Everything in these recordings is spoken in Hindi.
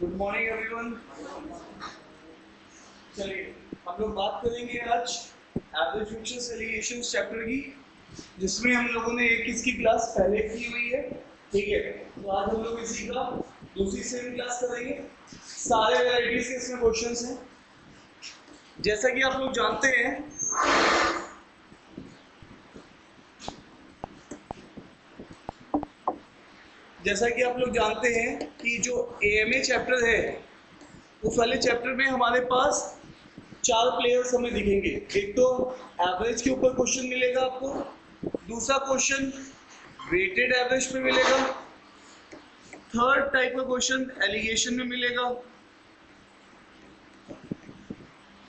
Good morning everyone. चलिए हम लोग बात करेंगे आज एवरेज फंक्शंस एलिगेशंस चैप्टर की, जिसमें हम लोगों ने एक इसकी क्लास पहले की हुई है। ठीक है, तो आज हम लोग इसी का दूसरी सेम क्लास करेंगे। सारे वैरायटीज के इसमें क्वेश्चंस हैं। जैसा कि आप लोग जानते हैं कि जो एएमए चैप्टर है उस वाले चैप्टर में हमारे पास 4 प्लेयर्स हमें दिखेंगे। एक तो एवरेज के ऊपर क्वेश्चन मिलेगा आपको, दूसरा क्वेश्चन वेटेड एवरेज पे मिलेगा, थर्ड टाइप का क्वेश्चन एलिगेशन में मिलेगा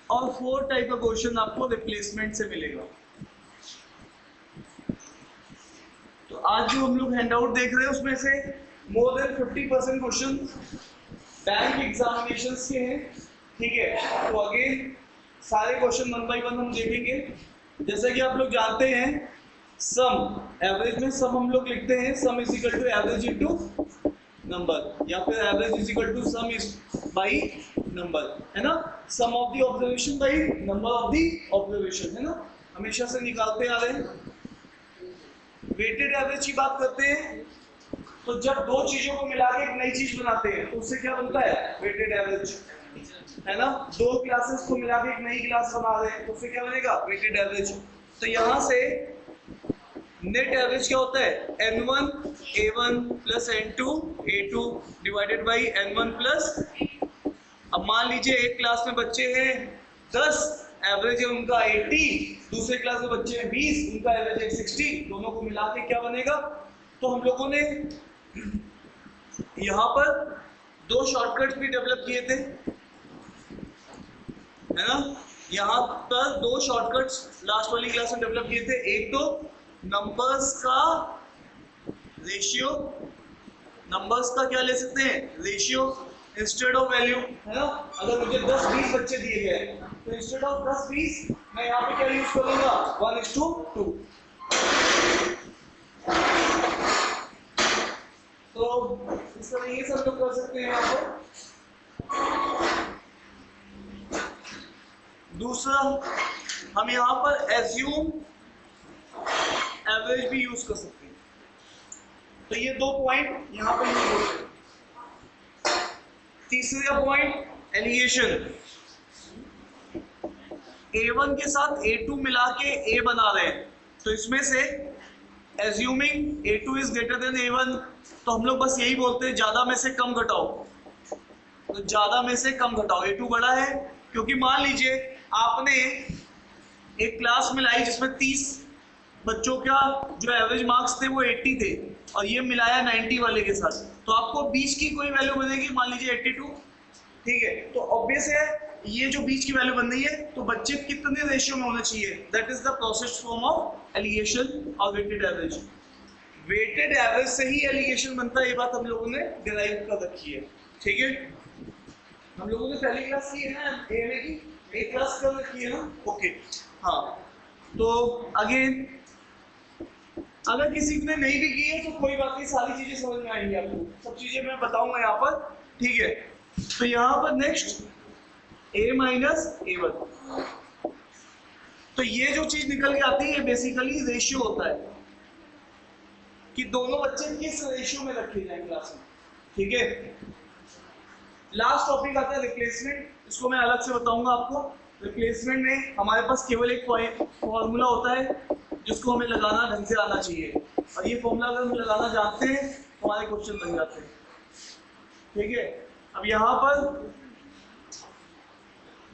और फोर्थ टाइप का क्वेश्चन आपको रिप्लेसमेंट से मिलेगा। तो आज जो हम लोग हैंडआउट देख रहे हैं उसमें से more than 50% question bank examinations के हैं। ठीक है, तो अगेन सारे क्वेश्चन वन बाय वन हम देखेंगे। जैसा कि आप लोग जानते हैं सम एवरेज में सम हम लोग लिखते हैं sum is equal to average into number, या फिर average is equal to sum is by number, है ना। Sum of the observation by number of the observation, है ना, हमेशा से निकालते आ रहे हैं। वेटेड एवरेज की बात करते हैं तो जब दो चीजों को मिला के एक नई चीज बनाते हैं तो उससे क्या बनता है, वेटेड एवरेज, है ना। दो क्लासेस को मिला के एक नई क्लास बना रहे हैं तो उससे क्या बनेगा, वेटेड एवरेज। तो यहां से नेट एवरेज क्या होता है, n1 a1 plus n2 a2 divided by n1 plus. अब मान लीजिए एक क्लास में बच्चे हैं 10, एवरेज है उनका 80, दूसरे क्लास में बच्चे हैं 20, उनका एवरेज है 60, दोनों को मिला के क्या बनेगा। तो हम लोगों ने यहाँ पर दो शॉर्टकट्स भी डेवलप किए थे, है ना। यहाँ पर दो शॉर्टकट्स लास्ट वाली क्लास में डेवलप किए थे। एक तो नंबर्स का रेशियो, नंबर्स का क्या ले सकते हैं, रेशियो इंस्टेड ऑफ वैल्यू, है ना। अगर मुझे 10-20 बच्चे दिए गए तो इंस्टेड ऑफ 10-20 मैं यहाँ पे क्या यूज करूंगा, 1:2। तो इस तरह ये सब लोग कर सकते हैं यहाँ पर। दूसरा हम यहाँ पर एज्यूम एवरेज भी यूज कर सकते हैं। तो ये दो पॉइंट यहाँ पर यूज होते हैं। तीसरा पॉइंट एलिगेशन, A1 के साथ A2 मिला के A बना रहे हैं तो इसमें से assuming A2 is greater than A1, तो हम लोग बस यही बोलते हैं ज्यादा में से कम घटाओ। तो ज्यादा में से कम घटाओ, A2 बड़ा है, क्योंकि मान लीजिए आपने एक क्लास मिलाई जिसमें 30 बच्चों का जो एवरेज मार्क्स थे वो 80 थे और ये मिलाया 90 वाले के साथ, तो आपको 20 की कोई वैल्यू बनेगी, मान लीजिए 82। ठीक है, तो ऑब्वियस है ये जो 20 की वैल्यू बन रही है तो बच्चे कितने रेशियो में होने चाहिए, that is the process form of alligation और वेटेड एवरेज। वेटेड एवरेज से ही एलिगेशन बनता है, ये बात हम लोगों ने डिराइव कर रखी है। ठीक है, हम लोगों ने पहली क्लास की है ना एएमए की, एक क्लास कर रखी है ना, ओके। हाँ, तो अगेन अगर किसी ने नहीं भी की है तो कोई बात नहीं, सारी चीजें समझ में आएंगी आपको, सब चीजें मैं बताऊंगा यहाँ पर। ठीक है, तो यहाँ पर नेक्स्ट a माइनस a1, तो ये जो चीज निकल के आती है ये बेसिकली रेशियो होता है कि दोनों बच्चे किस रेशियो में रखे जाए क्लास में। ठीक है, लास्ट टॉपिक आता है रिप्लेसमेंट, इसको मैं अलग से बताऊंगा आपको। रिप्लेसमेंट में हमारे पास केवल एक फॉर्मूला होता है जिसको हमें लगाना ढंग से आना चाहिए, और ये फॉर्मूला अगर हम लगाना जानते हैं तो हमारे क्वेश्चन बन जाते हैं। ठीक है, अब यहाँ पर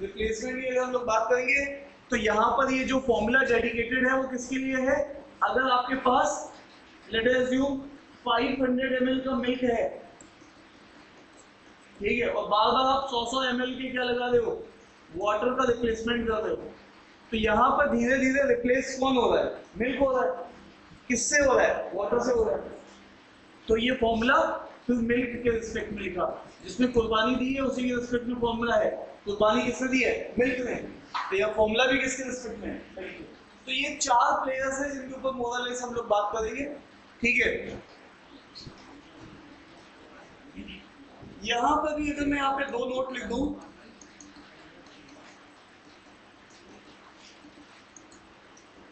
रिप्लेसमेंट की अगर हम लोग बात करेंगे तो यहाँ पर ये जो फॉर्मूला डेडिकेटेड है वो किसके लिए है, अगर आपके पास लेट अस अज्यूम 500 ml का मिल्क है, ठीक है, और बार बार आप 100 ml के क्या लगा रहे हो, वाटर का रिप्लेसमेंट कर रहे हो, तो यहाँ पर धीरे धीरे रिप्लेस कौन हो रहा है, मिल्क हो रहा है। किससे हो रहा है, वाटर से हो रहा है। तो ये फॉर्मूला फिर मिल्क के रिस्पेक्ट में लिखा, जिसने कुर्बानी दी है उसी के रिस्पेक्ट में फॉर्मूला है। कुर्बानी किसने दी है, मिल्क ने, तो यह फॉर्मूला भी किसके रिस्पेक्ट में है। तो ये 4 प्लेयर्स हैं जिनके ऊपर मोरलेस हम लोग बात करेंगे। ठीक है, यहां पर भी अगर मैं यहाँ पे 2 नोट लिख दूं,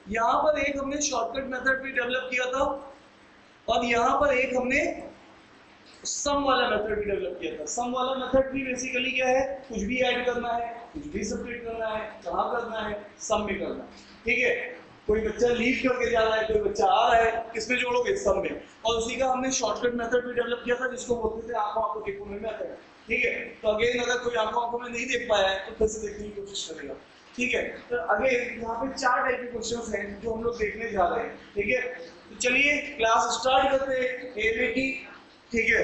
यहां पर एक हमने शॉर्टकट मेथड भी डेवलप किया था और यहां पर एक हमने सम वाला मेथड भी डेवलप किया था। सम वाला मेथड भी बेसिकली क्या है, कुछ भी ऐड करना है, कुछ भी सब्ट्रैक्ट करना है, कहाँ करना है, सम में करना है। ठीक है, कोई बच्चा लीव करके जा रहा है, कोई बच्चा आ रहा है, किसमें जोड़ोगे, सम में। और उसी का हमने शॉर्टकट मेथड भी डेवलप किया था जिसको बोलते थे आंखों आंखों देखने में मेथड। ठीक है, तो अगेन अगर कोई आंखों आंखों में नहीं देख पाया है तो फिर से देखने की कोशिश करेगा। ठीक है, तो अगेन यहाँ पे 4 टाइप के क्वेश्चंस हैं जो हम लोग देखने जा रहे हैं। ठीक है, तो चलिए क्लास स्टार्ट करते हैं एवे की। ठीक है,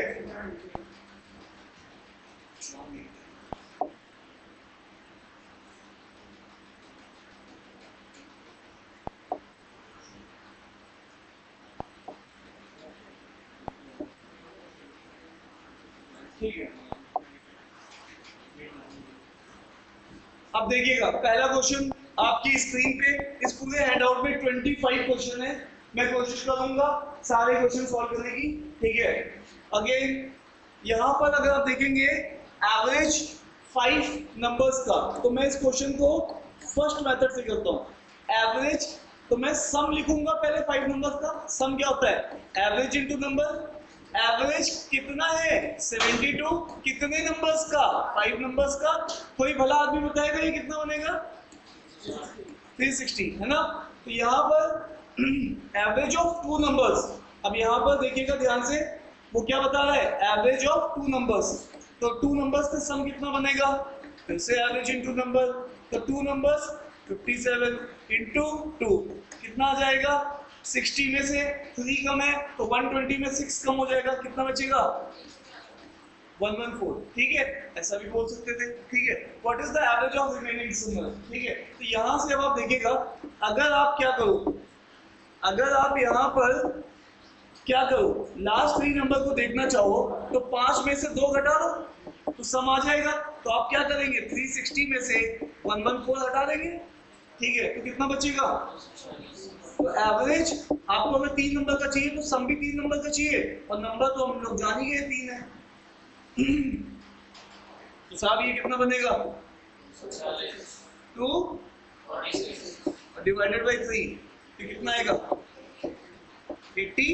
ठीक है, अब देखिएगा पहला क्वेश्चन आपकी स्क्रीन पे, इस पूरे हैंडआउट में 25 क्वेश्चन है। मैं कोशिश करूंगा सारे क्वेश्चन सॉल्व करने की। ठीक है, अगेन यहां पर अगर आप देखेंगे एवरेज 5 नंबर्स का, तो मैं इस क्वेश्चन को फर्स्ट मेथड से करता हूं। एवरेज, तो मैं सम लिखूंगा पहले 5 नंबर्स का। सम क्या होता है, एवरेज इनटू नंबर। एवरेज कितना है 72, कितने नंबर्स का, 5 नंबर्स का। कोई भला आदमी बताएगा ये कितना बनेगा, 360, है ना। तो यहाँ पर एवरेज ऑफ 2 नंबर्स। अब यहाँ पर देखिएगा ध्यान से, वो क्या बता रहा है, एवरेज ऑफ 2 नंबर्स। तो 2 नंबर्स का सम कितना बनेगा, फिर से एवरेज इनटू नंबर। तो 2 नंबर्स 57 इंटू 2 कितना आ जाएगा, 60 में से 3 कम है तो 120 में 6 कम हो जाएगा, कितना बचेगा, 114। ठीक है, ऐसा भी बोल सकते थे। ठीक है, what is the average of remaining symbol. ठीक है, तो यहां से अब आप देखिएगा, अगर आप क्या करो, अगर आप यहां पर क्या करो, लास्ट 3 नंबर को देखना चाहो तो 5 में से 2 घटा दो तो सम आ जाएगा। तो आप क्या करेंगे, 360 में से 114 हटा देंगे। ठीक है, तो कितना बचेगा, तो एवरेज आपको अगर 3 नंबर का चाहिए तो सम भी 3 नंबर का चाहिए, और नंबर तो हम लोग जान ही गए 3 है। तो साहब ये कितना बनेगा, 2 डिवाइडेड बाई 3, ये कितना आएगा, 82।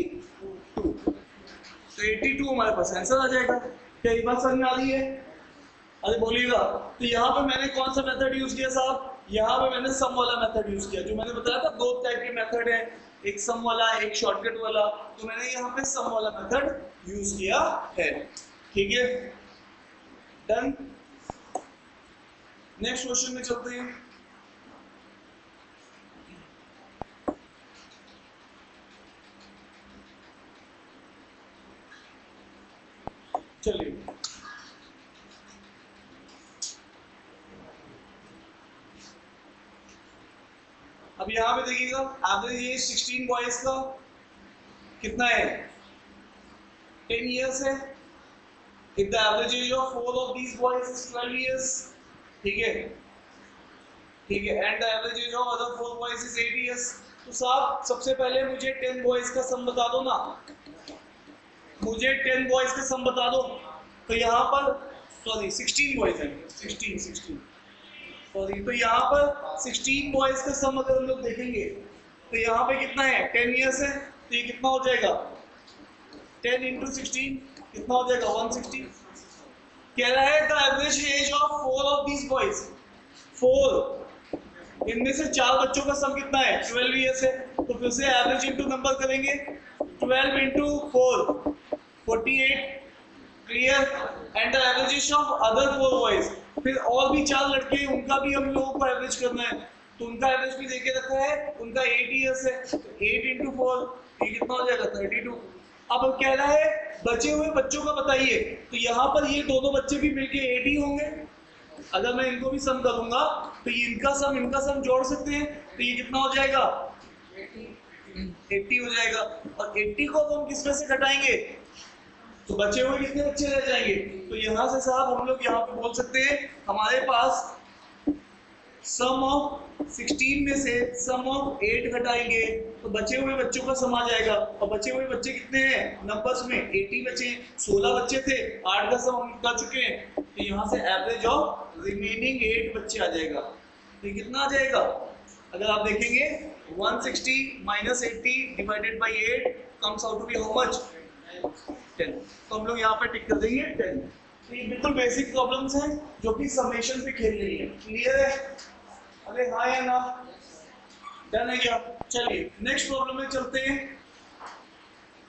तो 82 हमारे पास आंसर आ जाएगा। क्या ये बात समझ में आ रही है, अरे बोलिएगा। तो यहाँ पे मैंने कौन सा मेथड यूज किया साहब, यहाँ पे मैंने सम वाला मेथड यूज किया। जो मैंने बताया था 2 टाइप के मेथड है, एक सम वाला, एक शॉर्टकट वाला। तो मैंने यहाँ पे सम वाला मेथड यूज किया है। ठीक है, डन। नेक्स्ट क्वेश्चन में चलते हैं। चलिए, अब यहाँ पे देखिएगा एवरेज एज 16 बॉयज का कितना है, 10 इयर्स है। If the average age of 4 of these boys is 12 years, ठीक है, ठीक है, and the average age of other 4 boys is 8 years। तो साहब सबसे पहले मुझे 10 बॉयज का सम बता दो ना, मुझे 10 बॉयज का सम बता दो। तो यहाँ पर सॉरी 16 बॉयज हैं, 16 सॉरी। तो यहाँ पर 16 बॉयज का सम अगर हम लोग देखेंगे तो यहाँ पे कितना है, 10 इयर्स है। तो ये कितना हो जाएगा, 10 इंटू 16 कितना हो जाएगा, 160। कह रहा है the average age of 4 of these boys, 4 इनमें से 4 बच्चों का सम कितना है, 12 इयर्स है। तो फिर से एवरेज इंटू नंबर करेंगे, 12 into 4 48, clear. And the average age of other 4 boys, फिर और भी 4 लड़के, उनका भी हम लोगों को एवरेज करना है। तो उनका एवरेज भी देके रखा है, उनका 8 इयर्स है। 8 इंटू 4 ये कितना हो जाएगा, 32। अब कह रहा है बचे हुए बच्चों का बताइए। तो यहाँ पर ये दोनों बच्चे भी मिलके 80 होंगे। अगर मैं इनको भी सम करूंगा तो ये इनका सम जोड़ सकते हैं। तो ये कितना हो जाएगा, 80 हो जाएगा। और 80 को हम किसमें से घटाएंगे, तो बचे हुए कितने बच्चे रह जाएंगे। तो यहाँ से साहब हम लोग यहाँ पे बोल सकते हैं हमारे पास सम ऑफ 16 में से सम ऑफ 8 घटाएंगे तो बचे हुए बच्चों का सम आ जाएगा। और बचे हुए बच्चे कितने हैं नंबर्स में 80 बचे हैं। 16 बच्चे थे, 8 का सम हम कर चुके हैं, तो यहाँ से एवरेज ऑफ रिमेनिंग 8 बच्चे आ जाएगा। तो ये कितना आ जाएगा अगर आप देखेंगे 160 minus 80 divided by 8 comes out to be how much 10। तो हम लोग यहाँ पे टिक कर देंगे 10। तो ये बिल्कुल बेसिक प्रॉब्लम्स हैं जो कि समेशन पे खेल रही है। क्लियर है? अरे हाँ या ना? डन है क्या? चलिए नेक्स्ट प्रॉब्लम में चलते हैं।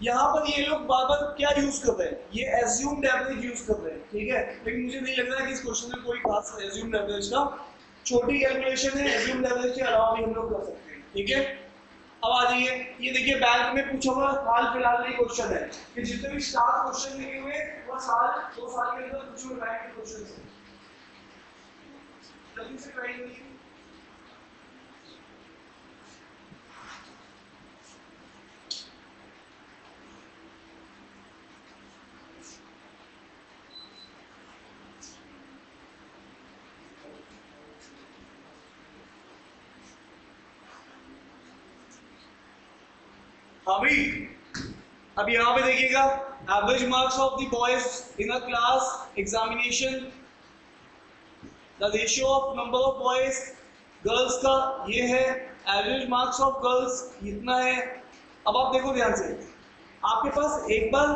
यहाँ पर ये लोग बार बार क्या यूज कर रहे हैं, ये एज्यूम्ड एवरेज यूज कर रहे हैं, ठीक है। लेकिन मुझे नहीं लग रहा है कि इस क्वेश्चन में कोई खास एज्यूम्ड एवरेज का, छोटी कैलकुलेशन है, एज्यूम्ड एवरेज के अलावा भी हम लोग कर सकते हैं, ठीक है। अब आ जाइए, ये देखिए बैंक में पूछा हुआ हाल फिलहाल में क्वेश्चन है कि जितने भी स्टार क्वेश्चन लिखे हुए वो साल 2 साल के अंदर पूछे हुए बैंक के क्वेश्चन है। जल्दी से ट्राई करिए। अभी अब यहाँ पे देखिएगा average marks of the boys in a class examination, the ratio of number of boys girls का ये है, एवरेज मार्क्स ऑफ गर्ल्स इतना है। अब आप देखो ध्यान से, आपके पास एक बार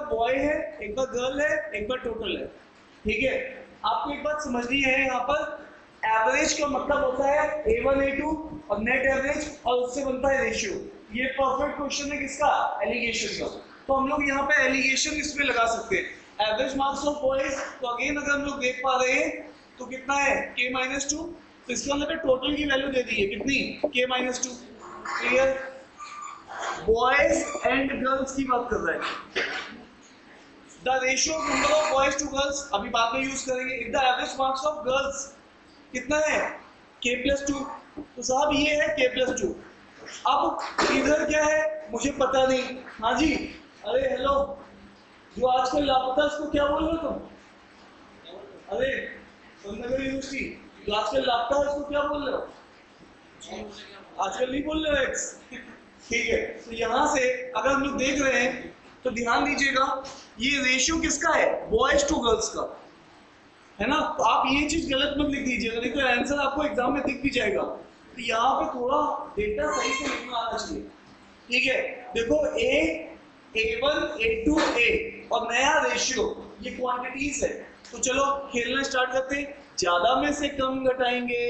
बॉय है, एक बार गर्ल है, एक बार टोटल है, ठीक है। आपको एक बात समझनी है, यहाँ पर एवरेज का मतलब होता है A1 A2 और नेट एवरेज और उससे बनता है रेशियो। ये परफेक्ट क्वेश्चन है किसका? एलिगेशन का। तो हम लोग यहाँ पे एलिगेशन इसमें लगा सकते हैं। एवरेज मार्क्स ऑफ बॉयज, तो अगेन अगर हम लोग देख पा रहे हैं तो कितना है K-2, तो इसके अंदर टोटल की वैल्यू दे दी है कितनी K-2। Clear? Boys and girls की बात कर रहे हैं। The ratio of number of boys to girls अभी बाद में यूज करेंगे। If the average marks of girls कितना है K+2, तो साहब ये है K+2। अब इधर क्या है मुझे पता नहीं। हाँ जी, अरे हेलो, जो आजकल लापता उसको क्या बोल रहे हो तुम? अरे नगर यूनिवर्सिटी जो आजकल लापता है उसको क्या बोल रहे हो? आजकल नहीं बोल रहे हो एक्स, ठीक है। तो यहाँ से अगर हम लोग देख रहे हैं तो ध्यान दीजिएगा, ये रेशियो किसका है? बॉयज टू गर्ल्स का है ना। तो आप ये चीज गलत मत लिख दीजिएगा, नहीं तो आंसर आपको एग्जाम में दिख भी जाएगा। तो यहाँ पे थोड़ा डेटा सही से लिखना आना चाहिए, ठीक है। देखो A1 A2 A और नया रेशियो ये क्वांटिटीज है। तो चलो खेलना स्टार्ट करते हैं। ज्यादा में से कम घटाएंगे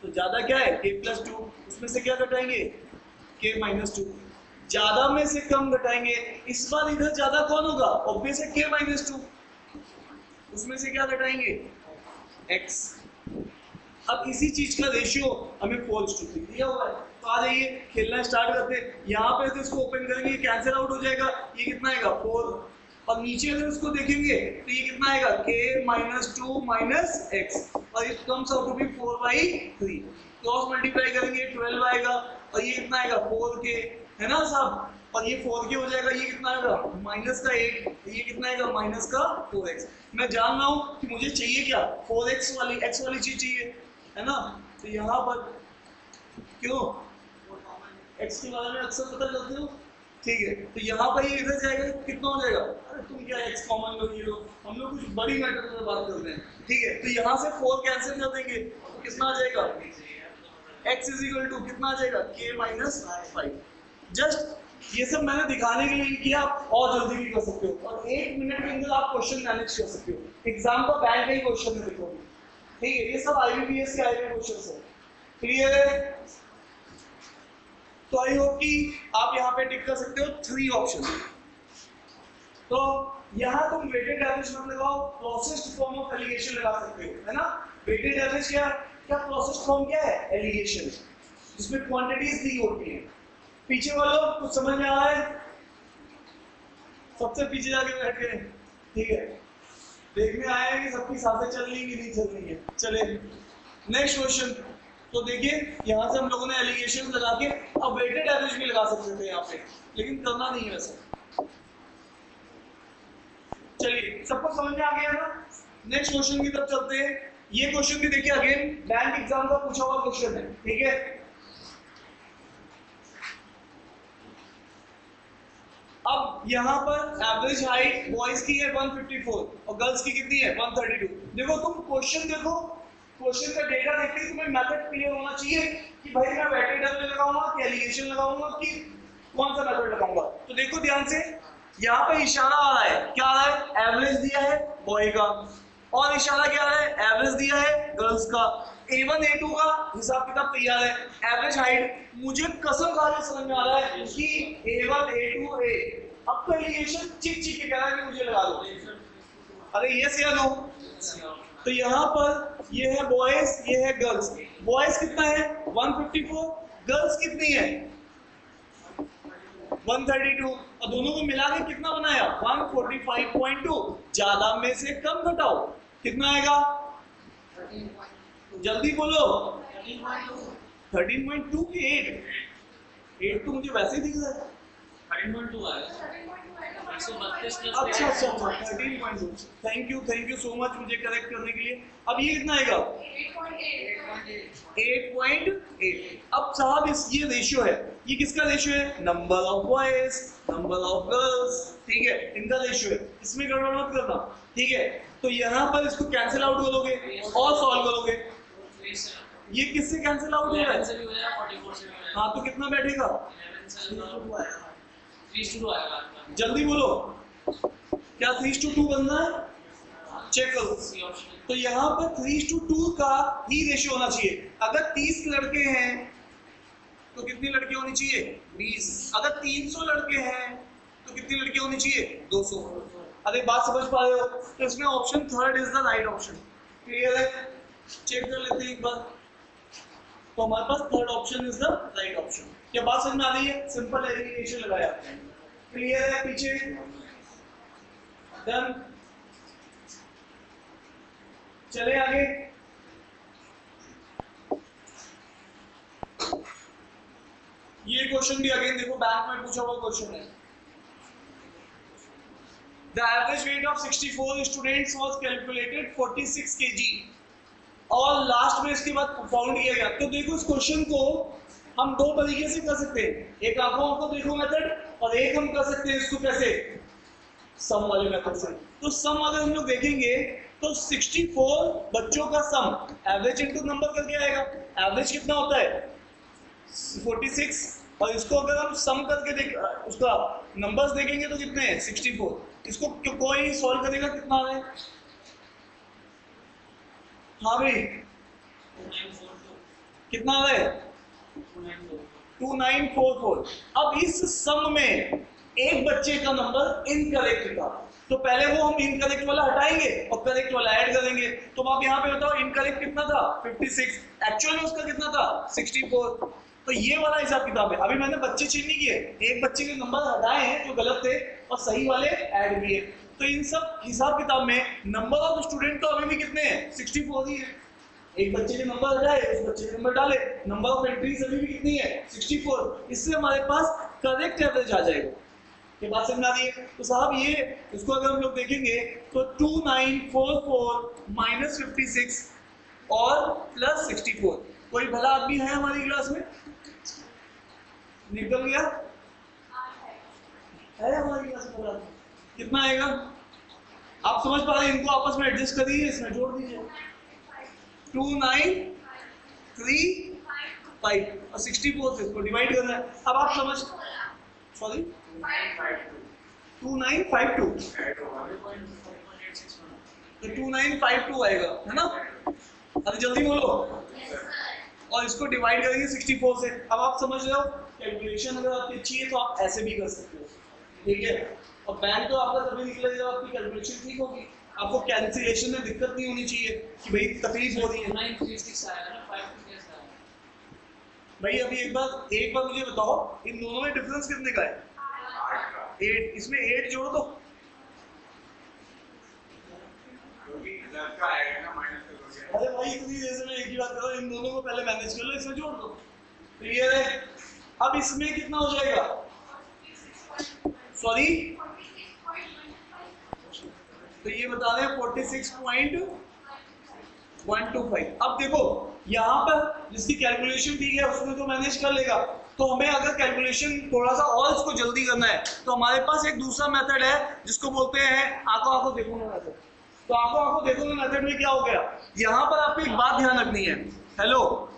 तो ज्यादा क्या है K+2, उसमें से क्या घटाएंगे K-2। ज्यादा में से कम घटाएंगे, इस बार इधर ज्यादा कौन होगा? ऑब्वियस है K-2, उसमें से क्या घटाएंगे x। अब इसी चीज का रेशियो हमें 4:3 दिया हुआ है। तो आ जाइए खेलना स्टार्ट करते हैं। यहाँ पे तो इसको ओपन करेंगे, कैंसिल आउट हो जाएगा, ये कितना आएगा 4, और नीचे अगर उसको देखेंगे तो ये कितना आएगा K-2 माइनस x, और it comes out to be 4/3। Cross multiply करेंगे 12 आएगा, और ये कितना आएगा 4K, है ना साहब। और ये 4K हो जाएगा, ये कितना आएगा माइनस का 8, ये कितना आएगा माइनस का 4x। मैं जान रहा हूँ कि मुझे चाहिए क्या 4x वाली x वाली चीज चाहिए, है ना। तो यहाँ पर क्यों x के बारे में अक्सर पता करते हो, ठीक है। तो यहाँ पर ये इधर जाएगा तो कितना हो जाएगा? अरे तुम क्या x कॉमन लो, ये लो, हम लोग कुछ बड़ी मैटर में बात कर रहे हैं, ठीक है। तो यहाँ से 4 कैंसिल कर देंगे तो कितना आ जाएगा x इज इक्वल टू कितना आ जाएगा K-5। जस्ट ये सब मैंने दिखाने के लिए किया, आप और जल्दी भी कर सकते हो, और 1 मिनट के अंदर आप क्वेश्चन मैनेज कर सकते हो। एग्जाम का बैंक का ही क्वेश्चन है, देखो, ठीक है। ये सब IBPS के आए हुए क्वेश्चन है। क्लियर है? तो आई होप कि आप यहाँ पे टिक कर सकते हो 3 ऑप्शन। तो यहाँ तुम वेटेड एवरेज मत लगाओ, क्लोजेस्ट फॉर्म ऑफ एलिगेशन लगा सकते हो, है ना। वेटेड एवरेज क्या क्लोजेस्ट फॉर्म क्या है? एलिगेशन, जिसमें क्वांटिटीज दी होती है। पीछे वालों कुछ समझ में आ रहा है? सबसे पीछे जाके बैठ गए, ठीक है। देखने आए हैं कि सबकी सांसें चल रही है कि नहीं चल रही है। चले नेक्स्ट क्वेश्चन। तो देखिए यहाँ से हम लोगों ने एलिगेशन लगा के अब वेटेड एवरेज भी लगा सकते थे यहाँ पे, लेकिन करना नहीं है वैसे। चलिए सबको समझ में आ गया ना? नेक्स्ट क्वेश्चन की तरफ चलते हैं। ये क्वेश्चन भी देखिए, अगेन बैंक एग्जाम का पूछा हुआ क्वेश्चन है, ठीक है। अब यहाँ पर एवरेज हाइट बॉयज की है 154 और गर्ल्स की कितनी है 132। देखो तुम क्वेश्चन देखो, क्वेश्चन का डेटा देखते ही तुम्हें मेथड क्लियर होना चाहिए कि भाई मैं वेटेड डबल लगाऊंगा कि एलिगेशन लगाऊंगा कि कौन सा मेथड लगाऊंगा। तो देखो ध्यान से, यहाँ पे इशारा आ रहा है, क्या आ रहा है? एवरेज दिया है बॉय का, और इशारा क्या आ रहा है? एवरेज दिया है गर्ल्स का। A1 A2 का हिसाब किताब तैयार है। एवरेज हाइट मुझे कसम खा के समझ में आ रहा है कि A1 A2 A। अब तो एलिगेशन चिक चिक के कह रहा है कि मुझे लगा दो। अरे यस या नो? तो यहाँ पर ये है बॉयज, ये है गर्ल्स। बॉयज कितना है 154, गर्ल्स कितनी है 132, और दोनों को मिला के कितना बनाया 145.2। ज्यादा में से कम घटाओ, कितना आएगा? जल्दी बोलो। 13.2 के 8 तो मुझे वैसे ही दिख रहा है। 13.2 आएगा। अच्छा 13.2। थैंक यू सो मच मुझे करेक्ट करने के लिए। अब ये कितना आएगा 8.8। अब साहब ये रेशियो है, ये किसका रेशियो है? Number of boys number of girls, ठीक है, इनका रेशियो है, इसमें गड़बड़ मत करना, ठीक है। तो यहाँ पर इसको कैंसिल आउट करोगे और सॉल्व करोगे, ये किससे कैंसिल आउट हो रहा है? हाँ तो कितना बैठेगा? 3:2 आएगा। जल्दी बोलो, क्या 3:2 बनना है? चेक करो। तो यहाँ पर 3:2 का ही रेशियो होना चाहिए। अगर 30 लड़के हैं तो कितनी लड़कियां होनी चाहिए? 20। अगर 300 लड़के हैं तो कितनी लड़कियां होनी चाहिए? 200। अरे बात समझ पा रहे हो? तो इसमें option third is the right option. Clear है? चेक कर लेते हैं एक बार। तो हमारे पास third option is the right option. क्या बात समझ में आ रही है? सिंपल एलिमिनेशन लगाया। क्लियर है? पीछे डन। चले आगे। ये क्वेश्चन भी अगेन देखो बैंक में पूछा हुआ क्वेश्चन है। The average weight of 64 students was calculated 46 kg और लास्ट में इसके बाद फाउंड किया गया। तो देखो इस क्वेश्चन को हम दो तरीके से कर सकते हैं, एक आंखों देखो मेथड, और एक हम कर सकते हैं इसको कैसे? सम वाले मेथड से। तो सम अगर हम लोग देखेंगे तो 64 बच्चों का सम एवरेज इनटू नंबर करके आएगा। एवरेज कितना होता है 46, और इसको अगर हम सम करके देख उसका नंबर्स देखेंगे तो कितने हैं 64। इसको कोई सॉल्व करेगा कितना आ रहा है? हाँ भाई कितना आ रहा है? 2944। अब इस सम में एक बच्चे का नंबर इनकरेक्ट था, तो पहले वो हम इनकरेक्ट वाला हटाएंगे और करेक्ट वाला ऐड करेंगे। तो आप यहाँ पे बताओ इनकरेक्ट कितना था 56, एक्चुअल में उसका कितना था 64। तो ये वाला हिसाब किताब है। अभी मैंने बच्चे चेंज नहीं किए, एक बच्चे के नंबर हटाए हैं जो गलत थे और सही वाले ऐड किए। तो इन सब हिसाब किताब में नंबर ऑफ स्टूडेंट तो अभी भी कितने हैं 64 ही है। एक बच्चे के नंबर हटाए, उस बच्चे के नंबर डाले, नंबर ऑफ एंट्रीज अभी भी कितनी है 64। इससे हमारे पास करेक्ट एवरेज आ जाएगा। ये बात समझ आ रही है? तो साहब ये इसको अगर हम लोग देखेंगे तो 2944 माइनस 56 और प्लस 64। कोई भला आदमी है हमारी क्लास में? निकल गया है हमारी क्लास में? कितना आएगा आप समझ पा रहे हैं? इनको आपस में एडजस्ट करिए, इसमें जोड़ दीजिए। 2935 और 64 से इसको डिवाइड करना है। अब आप समझ, सॉरी 2952, तो 2952 आएगा, है ना? अरे जल्दी बोलो। और इसको डिवाइड करेंगे 64 से। अब आप समझ रहे हो? कैलकुलेशन अगर आपकी अच्छी है तो आप ऐसे भी कर सकते हो, ठीक है। और बैंक तो आपका तभी निकलेगा जब आपकी कैलकुलेशन ठीक होगी। आपको कैंसिलेशन में दिक्कत नहीं होनी चाहिए कि भाई तकलीफ हो रही है। 936 आएगा ना, 52 कैसा है? भाई अभी एक बार मुझे बताओ, इन दोनों में डिफरेंस कितने का है? 8। इसमें 8 जोड़ दो। अरे भाई इतनी देर से मैं एक ही बात कर रहा हूँ, इन दोनों को पहले मैनेज कर लो, इसमें जोड़ दो। क्लियर है? अब इसमें कितना हो जाएगा? सॉरी तो ये बता रहे हैं 46.125। अब देखो यहाँ पर जिसकी कैलकुलेशन दी है उसमें तो मैनेज कर लेगा, तो हमें अगर कैलकुलेशन थोड़ा सा और इसको जल्दी करना है तो हमारे पास एक दूसरा मेथड है जिसको बोलते हैं आंखों आंखों देखो ना मेथड। तो आंखों आंखों देखो ना मेथड में क्या हो गया, यहाँ पर आपको एक बात ध्यान रखनी है, हेलो,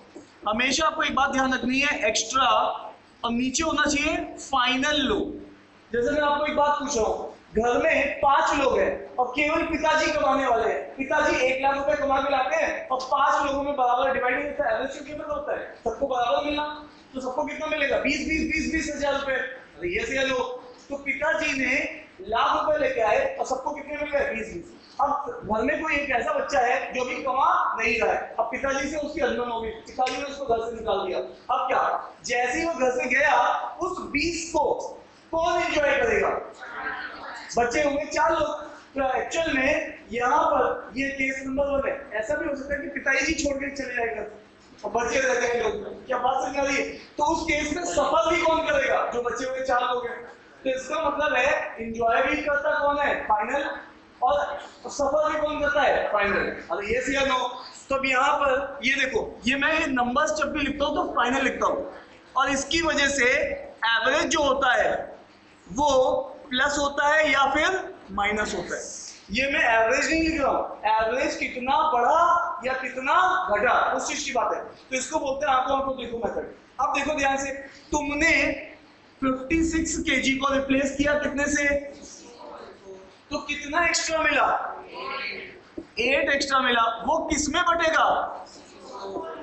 हमेशा आपको एक बात ध्यान रखनी है, एक्स्ट्रा और नीचे होना चाहिए फाइनल लोग। जैसे मैं आपको एक बात पूछ रहा हूँ, घर में 5 लोग हैं और केवल पिताजी कमाने वाले हैं, पिताजी 1 लाख रुपए कमा के लाते हैं और 5 लोगों में बराबर डिवाइड होता है, एवरेज कितना होता है, सबको बराबर मिलना, तो सबको कितना मिलेगा 20 हजार रुपए। अरे ये से लो, तो पिताजी ने लाख रुपए लेके आए और सबको कितने मिल गए 20। अब घर में कोई एक ऐसा बच्चा है जो भी कमा नहीं रहा है, अब पिताजी से उसकी अनबन हो गई, पिताजी ने उसको घर से निकाल दिया। अब क्या, जैसे ही वो घर से गया उस 20 को कौन एंजॉय करेगा, बच्चे होंगे 4 लोग। तो एक्चुअल में यहाँ पर ये केस नंबर 1 है। ऐसा भी हो सकता है कि पिताजी छोड़ के चले जाएगा और बच्चे रहते हैं लोग, क्या बात समझ आ रही है? तो उस केस में सफर भी कौन करेगा, जो बच्चे हुए 4 लोग हैं। तो इसका मतलब है एंजॉय भी करता कौन है, फाइनल, और सफर भी कौन करता है, फाइनल। अरे ये सी या नो? तो अब यहाँ पर ये देखो, ये मैं नंबर्स जब भी लिखता हूँ तो फाइनल लिखता हूँ, और इसकी वजह से एवरेज जो होता है वो प्लस होता है या फिर माइनस होता है। ये मैं एवरेज नहीं लिख रहा हूँ, एवरेज कितना बढ़ा या कितना घटा उस चीज की बात है। तो इसको बोलते हैं आंखों आंखों देखो मेथड। अब देखो ध्यान से, तुमने 56 केजी को रिप्लेस किया कितने से, तो कितना एक्स्ट्रा मिला, 8 एक्स्ट्रा मिला, वो किस में बटेगा,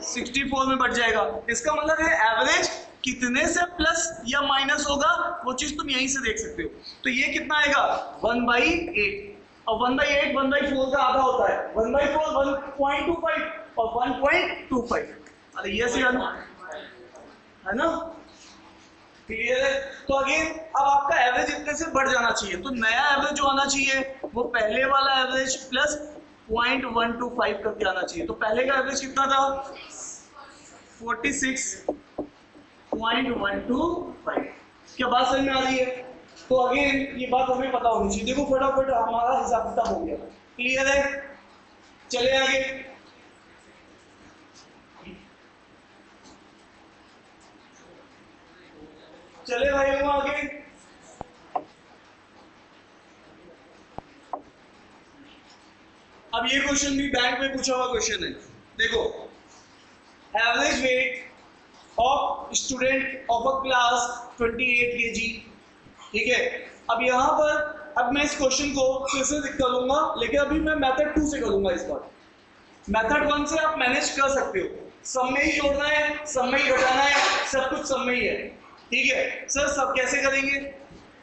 64 में बट जाएगा। इसका मतलब है एवरेज कितने से प्लस या माइनस होगा वो चीज तुम यहीं से देख सकते हो। तो ये कितना आएगा 1/8, और 1/8 1/4 का आधा होता है, 1/4 1.25 और 1.25। अरे ये से है ना, क्लियर है? तो अगेन अब आपका एवरेज इतने से बढ़ जाना चाहिए, तो नया एवरेज जो आना चाहिए वो पहले वाला एवरेज प्लस 0.125 करके आना चाहिए। तो पहले का एवरेज कितना था 46.125। क्या बात समझ में आ रही है? तो अगेन ये बात हमें पता होनी चाहिए। देखो फटाफट हमारा हिसाब किताब हो गया, क्लियर है? चले आगे, चले भाई लोग आगे। अब ये क्वेश्चन भी बैंक में पूछा हुआ क्वेश्चन है। देखो, average weight of student of a class 28 kg, ठीक है। अब यहाँ पर अब मैं इस क्वेश्चन को फिर से कर लूंगा, लेकिन अभी मैं मेथड 2 से करूंगा इस बार। मेथड 1 से आप मैनेज कर सकते हो, सब में ही जोड़ना है, सब में ही घटाना है, सब कुछ सब में ही है, ठीक है। सर सब कैसे करेंगे?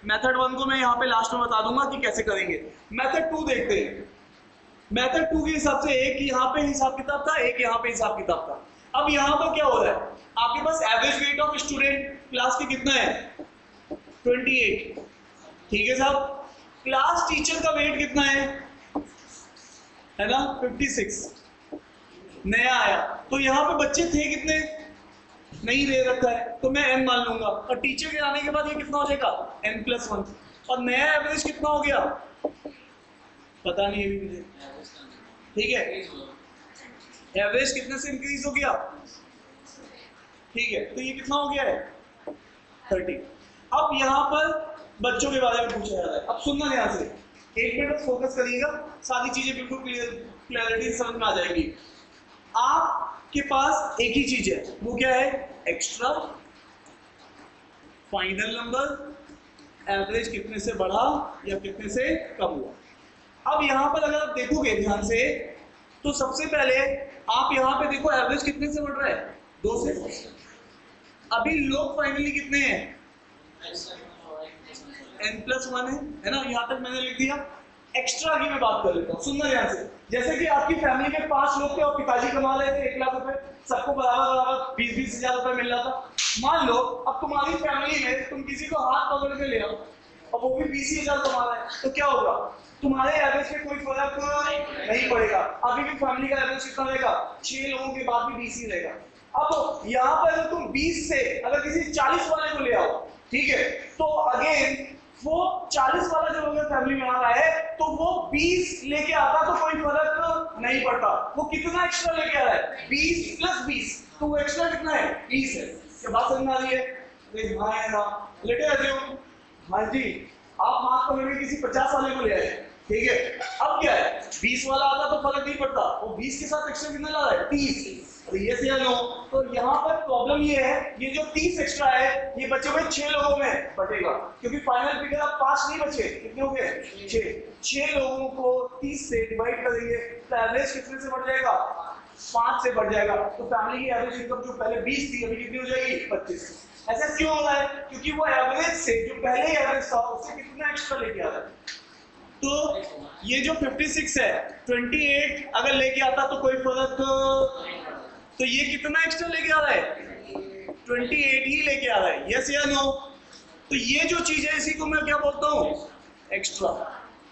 मेथड 1 को मैं यहाँ पे लास्ट में बता दूंगा कि कैसे करेंगे। मेथड 2 देखते हैं। मेथड 2 के हिसाब से एक यहाँ पे हिसाब किताब था, एक यहाँ पे हिसाब किताब था। अब यहाँ पर क्या हो रहा है, आपके पास average weight of student class के कितना है 28, ठीक है साहब। क्लास टीचर का वेट कितना है ना 56, नया आया। तो यहाँ पे बच्चे थे कितने, नहीं दे रखा है, तो मैं n मान लूंगा, और टीचर के आने के बाद ये कितना हो जाएगा n+1, और नया एवरेज कितना हो गया पता नहीं अभी मुझे, ठीक है। एवरेज कितने से इंक्रीज हो गया, ठीक है। तो ये कितना हो गया है 30। अब यहाँ पर बच्चों के बारे में पूछा जा रहा है। अब सुनना ध्यान से, 1 मिनट बस फोकस करिएगा, सारी चीजें बिल्कुल क्लियरिटी समझ में आ जाएगी। आपके पास एक ही चीज है, वो क्या है, एक्स्ट्रा, फाइनल नंबर, एवरेज कितने से बढ़ा या कितने से कम हुआ। अब यहाँ पर अगर आप देखोगे ध्यान से, तो सबसे पहले आप यहाँ पे देखो एवरेज कितने से बढ़ रहा है 2 से। अभी लोग फाइनली कितने हैं n+1 है ना, यहाँ तक मैंने लिख दिया। एक्स्ट्रा की मैं बात कर लेता हूँ, सुनना ध्यान से। जैसे कि आपकी फैमिली में 5 लोग थे और पिताजी कमा रहे थे 1 लाख रुपए, सबको बराबर 20-20 हजार रुपए मिल रहा था। मान लो अब तुम्हारी फैमिली में तुम किसी को हाथ पकड़ के ले आओ और वो भी 20 हजार कमा रहा है, तो क्या होगा, तुम्हारे एवरेज में कोई फर्क नहीं पड़ेगा। अभी भी फैमिली का एवरेज कितना रहेगा, 6 लोगों के बाद भी 20 ही रहेगा। अब यहाँ पर अगर तुम 20 से अगर किसी 40 वाले को ले आओ, ठीक है, तो अगेन वो 40 वाला जो अगर फैमिली में आ रहा है तो वो 20 लेके आता तो कोई फर्क नहीं पड़ता। वो कितना एक्स्ट्रा लेके आ रहा है? 20 प्लस 20, तो वो एक्स्ट्रा कितना है? 20 है। क्या बात समझ में आ रही है? हाँ है ना? लेटे रहते हो? हाँ जी। आप मार्क्स पकड़ के किसी 50 वाले को ले आए, ठीक है? अब क्या है, 20 वाला आता तो फर्क नहीं पड़ता, वो 20 के साथ एक्स्ट्रा कितना ला रहा है? 30। तो ये से लो, तो यहाँ पर प्रॉब्लम ये है, ये जो 30 एक्स्ट्रा है ये बचे हुए 6 लोगों में बटेगा, क्योंकि फाइनल फिगर अब 5 नहीं बचे, कितने हो गए? 6 लोगों को 30 से डिवाइड करेंगे तो एवरेज कितने से बढ़ जाएगा? 5 से बढ़ जाएगा। तो फैमिली की एवरेज इनकम जो पहले 20 थी अभी कितनी हो जाएगी? 25। ऐसा क्यों हो रहा है? क्योंकि वो एवरेज से, जो पहले एवरेज था उससे कितना एक्स्ट्रा लेके आ रहा है। तो ये जो 56 है, 28 अगर लेके आता तो कोई फर्क, तो ये कितना एक्स्ट्रा लेके आ रहा है? 28 ही लेके आ रहा है। यस या नो? तो ये जो चीज है इसी को मैं क्या बोलता हूँ? एक्स्ट्रा।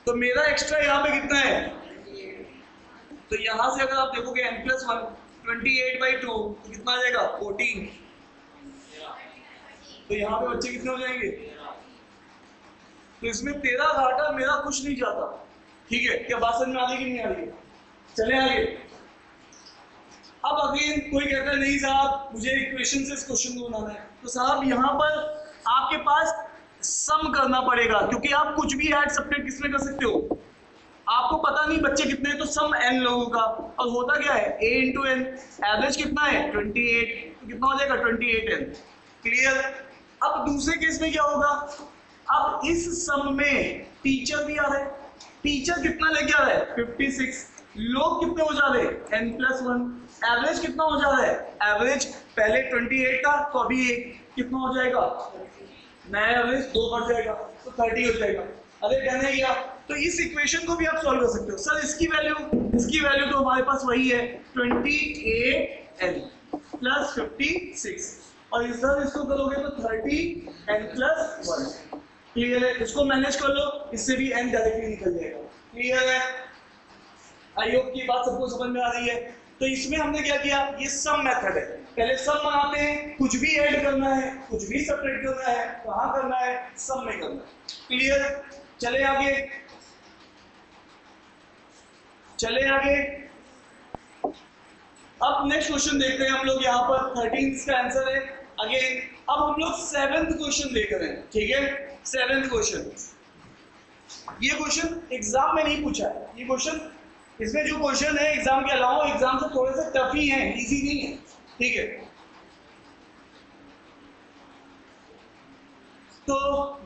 तो मेरा एक्स्ट्रा यहाँ पे कितना है? तो यहाँ से अगर आप देखोगे n+1, 28/2 तो कितना आ जाएगा? 14। तो यहाँ पे बच्चे कितने हो जाएंगे? तो इसमें तेरा घाटा मेरा कुछ नहीं जाता, ठीक है? क्या बात समझ में आ रही कि नहीं आ रही है? चले आगे। अब अगेन कोई कहता है नहीं साहब मुझे इक्वेशन से इस क्वेश्चन को बनाना है, तो साहब यहाँ पर आपके पास सम करना पड़ेगा, क्योंकि आप कुछ भी ऐड सब्ट्रैक्ट किसमें कर सकते हो? आपको पता नहीं बच्चे कितने हैं, तो सम n लोगों का, और होता क्या है? a into n, एवरेज कितना है? 28, तो कितना हो जाएगा? 28n। क्लियर? अब दूसरे केस में क्या होगा? अब इस सम में टीचर भी आ रहा है, टीचर कितना लेके आ रहा है? 56। लोग कितने हो जा रहे हैं? n+1। एवरेज कितना हो जा रहा है? एवरेज पहले 28 था तो अभी 1 कितना हो जाएगा? नया एवरेज 2 बढ़ जाएगा तो 30 हो जाएगा। अरे डन है क्या? तो इस इक्वेशन को भी आप सॉल्व कर सकते हो। सर इसकी वैल्यू तो हमारे पास वही है 28n प्लस 56, और इधर इसको करोगे तो 30n+1। क्लियर है? इसको मैनेज कर लो, इससे भी n डायरेक्टली निकल जाएगा। क्लियर है? आई होप की बात सबको समझ में आ रही है। तो इसमें हमने क्या किया? ये सम मेथड है। पहले सम बनाते हैं, कुछ भी ऐड करना है, कुछ भी सब्ट्रैक्ट करना है, कहाँ करना है? सम में करना है। क्लियर? चले आगे, चले आगे। अब नेक्स्ट क्वेश्चन देखते हैं हम लोग। यहाँ पर 13 इसका आंसर है। अगेन अब हम लोग 7th क्वेश्चन देख रहे हैं, ठीक है? 7th क्वेश्चन, ये क्वेश्चन एग्जाम में नहीं पूछा है। ये क्वेश्चन, इसमें जो क्वेश्चन है एग्जाम के अलावा, एग्जाम से थोड़े से टफ ही हैं, इजी नहीं है, ठीक है? तो